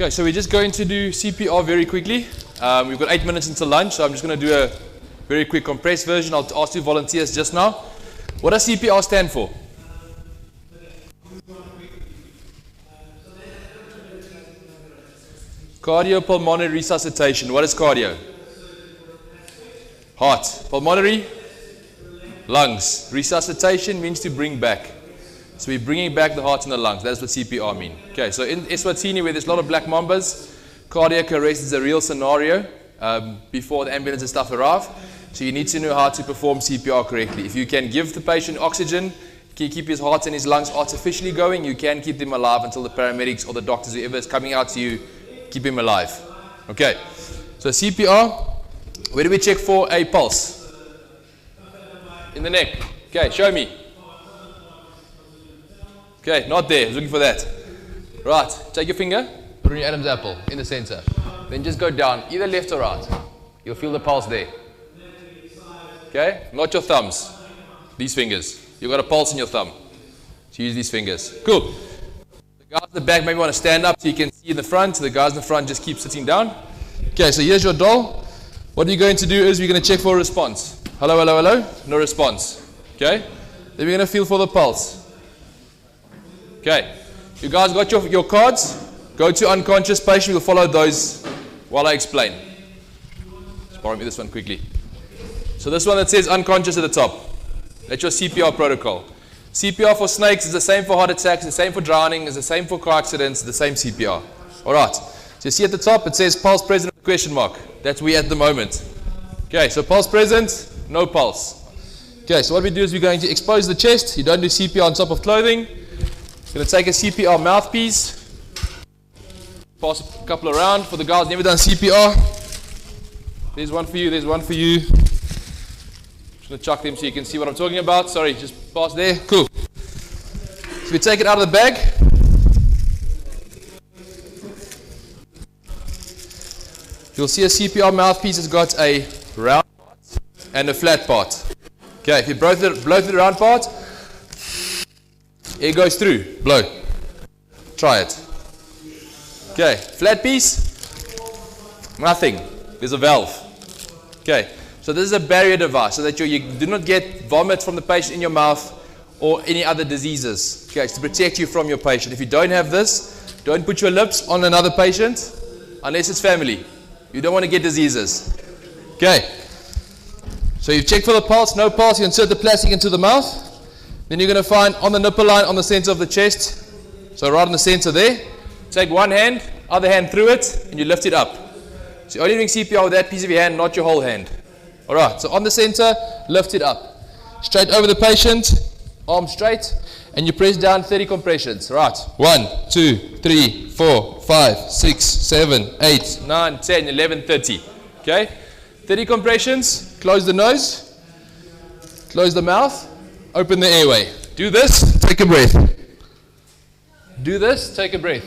S3: Okay, so we're just going to do CPR very quickly. We've got 8 minutes until lunch, so I'm just going to do a very quick compressed version. I'll ask you volunteers just now. What does CPR stand for? Cardiopulmonary resuscitation. What is cardio? Heart. Pulmonary? Lungs. Resuscitation means to bring back. So we're bringing back the heart and the lungs. That's what CPR mean. Okay, so in Eswatini, where there's a lot of black mambas, cardiac arrest is a real scenario before the ambulance and stuff arrive. So you need to know how to perform CPR correctly. If you can give the patient oxygen, can keep his heart and his lungs artificially going, you can keep them alive until the paramedics or the doctors, whoever is coming out to you, keep him alive. Okay, so CPR, where do we check for a pulse? In the neck. Okay, show me. Okay, not there. I was looking for that. Right, take your finger, put it on your Adam's apple, in the center. Then just go down, either left or right. You'll feel the pulse there. Okay, not your thumbs. These fingers. You've got a pulse in your thumb. So use these fingers. Cool. The guys at the back maybe want to stand up so you can see in the front. The guys in the front just keep sitting down. Okay, so here's your doll. What you're going to do is we're going to check for a response. Hello, hello, hello. No response. Okay, then we're going to feel for the pulse. Okay, you guys got your cards? Go to unconscious patient. We'll follow those while I explain. Just borrow me this one quickly. So this one that says unconscious at the top. That's your CPR protocol. CPR for snakes is the same for heart attacks, the same for drowning, is the same for car accidents, the same CPR. Alright, so you see at the top it says pulse present with a question mark. That's we at the moment. Okay, so pulse present, no pulse. Okay, so what we do is we're going to expose the chest. You don't do CPR on top of clothing. Going to take a CPR mouthpiece, pass a couple around for the guys never done CPR. There's one for you, there's one for you. Just going to chuck them so you can see what I'm talking about. Sorry, just pass there. Cool. So we take it out of the bag. You'll see a CPR mouthpiece has got a round part and a flat part. Okay, if you blow through the round part, air goes through. Blow. Try it. Okay, flat piece. Nothing. There's a valve. Okay. So this is a barrier device so that you do not get vomit from the patient in your mouth or any other diseases. Okay, it's to protect you from your patient. If you don't have this, don't put your lips on another patient unless it's family. You don't want to get diseases. Okay. So you check for the pulse, no pulse, you insert the plastic into the mouth. Then you're going to find on the nipple line on the center of the chest. So right in the center there. Take one hand, other hand through it, and you lift it up. So you're only doing CPR with that piece of your hand, not your whole hand. Alright, so on the center, lift it up. Straight over the patient, arm straight, and you press down 30 compressions. Right, 1, 2, 3, 4, 5, 6, 7, 8, 9, 10, 11, 30. Okay, 30 compressions, close the nose, close the mouth, open the airway. Do this, take a breath. Do this, take a breath.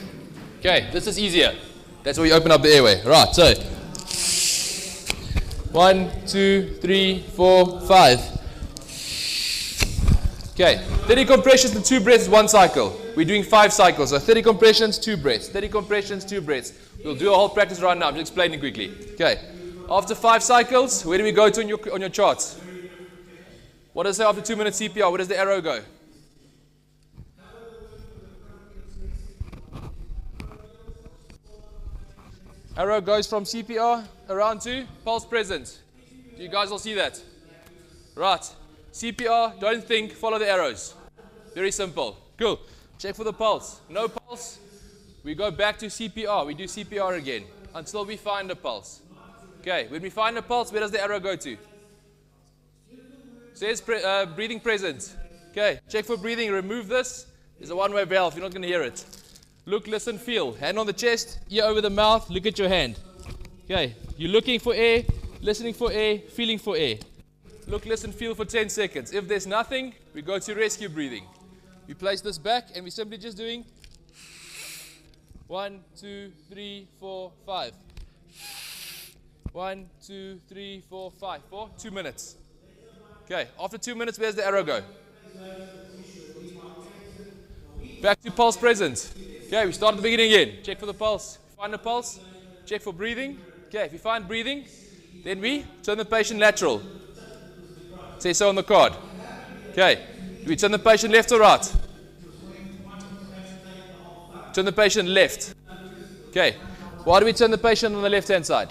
S3: Okay, this is easier. That's where you open up the airway. Right, so 1, 2, 3, 4, 5. Okay, 30 compressions and 2 breaths, 1 cycle. We're doing 5 cycles, so 30 compressions, 2 breaths. 30 compressions, 2 breaths. We'll do a whole practice right now. I'm just explaining quickly. Okay, after 5 cycles, where do we go to on your charts? What does it say after 2 minutes CPR? Where does the arrow go? Arrow goes from CPR around to pulse present. Do you guys all see that? Right. CPR, don't think, follow the arrows. Very simple. Cool. Check for the pulse. No pulse, we go back to CPR. We do CPR again until we find a pulse. Okay, when we find a pulse, where does the arrow go to? Says breathing present. Okay, check for breathing. Remove this. There's a one-way valve. You're not going to hear it. Look, listen, feel. Hand on the chest, ear over the mouth. Look at your hand. Okay, you're looking for air, listening for air, feeling for air. Look, listen, feel for 10 seconds. If there's nothing, we go to rescue breathing. We place this back and we're simply just doing 1, 2, 3, 4, 5. 1, 2, 3, 4, 5 for 2 minutes. Okay, after 2 minutes, where's the arrow go? Back to pulse present. Okay, we start at the beginning again. Check for the pulse. Find the pulse. Check for breathing. Okay, if you find breathing, then we turn the patient lateral. Say so on the card. Okay, do we turn the patient left or right? Turn the patient left. Okay, why do we turn the patient on the left-hand side?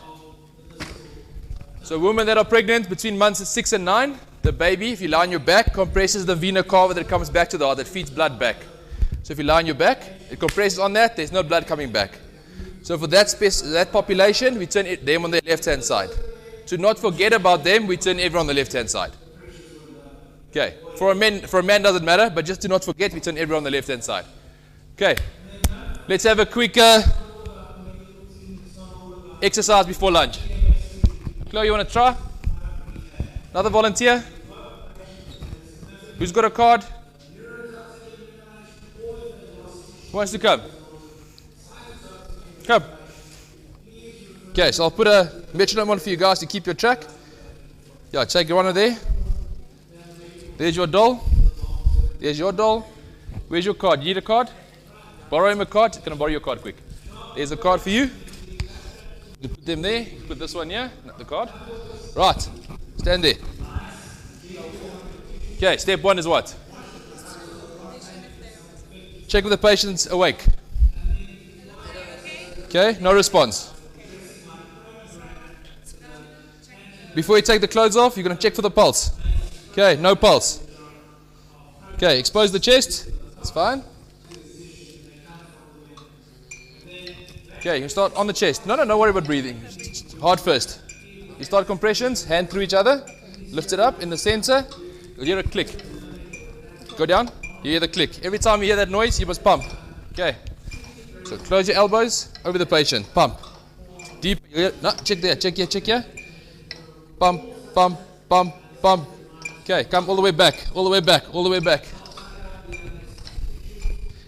S3: So women that are pregnant between months 6 and 9, the baby, if you lie on your back, compresses the vena cava that comes back to the heart, that feeds blood back. So if you lie on your back, it compresses on that, there's no blood coming back. So for that population, we turn them on the left-hand side. To not forget about them, we turn everyone on the left-hand side. Okay, for a man doesn't matter, but just to not forget, we turn everyone on the left-hand side. Okay, let's have a quick exercise before lunch. Chloe, you want to try? Another volunteer? Who's got a card? Who wants to come? Come. Okay, so I'll put a metronome on for you guys to keep your track. Yeah, take one of there. There's your doll. There's your doll. Where's your card? You need a card? Borrow him a card. Can I borrow your card quick? There's a card for you. You put them there. You put this one here. Not the card. Right. Stand there. Okay, step 1 is what? Check if the patient's awake. Okay, no response. Before you take the clothes off, you're going to check for the pulse. Okay, no pulse. Okay, expose the chest. That's fine. Okay, you start on the chest. No, don't worry about breathing. Heart first. You start compressions, hand through each other. Lift it up in the center. You'll hear a click. Go down. You hear the click. Every time you hear that noise, you must pump. Okay. So close your elbows over the patient. Pump. Deep. No, check there. Check here. Check here. Pump, pump, pump, pump. Okay, come all the way back. All the way back. All the way back.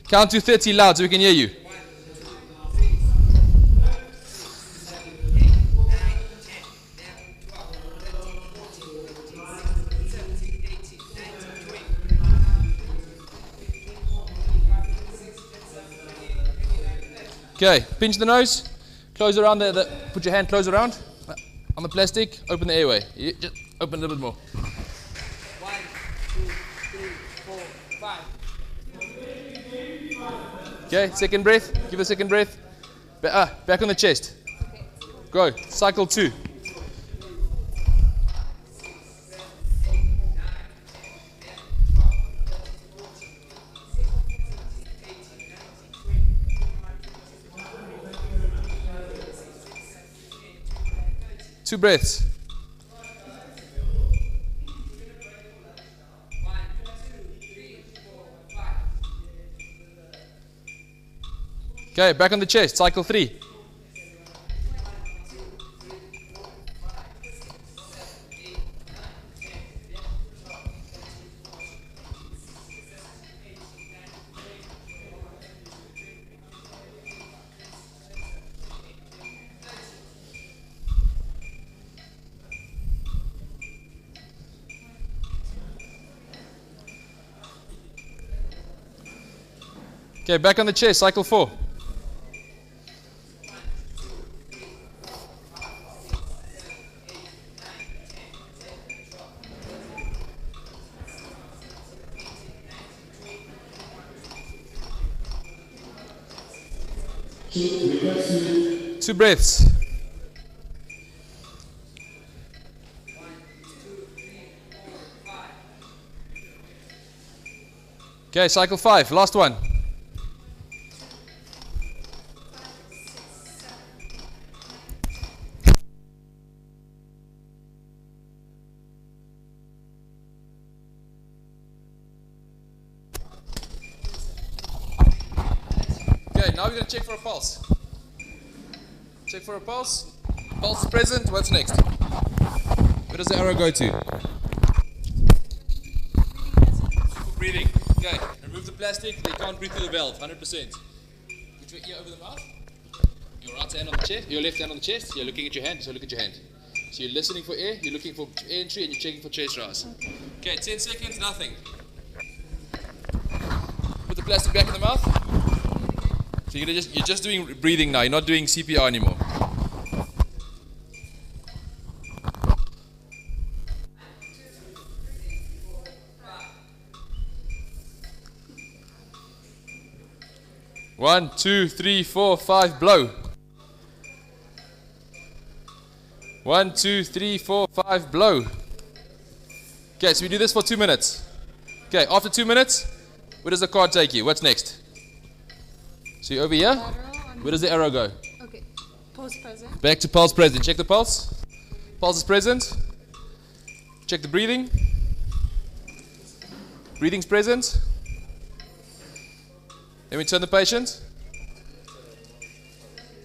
S3: Count to 30 loud so we can hear you. Okay, pinch the nose, Close around put your hand close around. On the plastic, open the airway. Just open a little bit more. 1, 2, 3, 4, 5. Okay, second breath. Give a second breath. Back on the chest. Go. Cycle 2. Two breaths. Okay, back on the chest. Cycle 3. Okay, back on the chest. Cycle 4. Two breaths. Okay, cycle 5, last one. Okay, now we're going to check for a pulse. Check for a pulse. Pulse is present. What's next? Where does the arrow go to? Breathing. Okay, remove the plastic. They can't breathe through the valve. 100%. Put your ear over the mouth. Your right hand on the chest. Your left hand on the chest. You're looking at your hand. So look at your hand. So you're listening for air. You're looking for air entry, and you're checking for chest rise. Okay, 10 seconds. Nothing. Put the plastic back in the mouth. So you're just doing breathing now. You're not doing CPR anymore. One, 2, 3, 4, 5, blow. 1, 2, 3, 4, 5, blow. Okay, so we do this for 2 minutes. Okay, after 2 minutes, where does the card take you? What's next? So you're over here. Where does the arrow go?
S6: Okay. Pulse present.
S3: Back to pulse present. Check the pulse. Pulse is present. Check the breathing. Breathing's present. Then we turn the patient.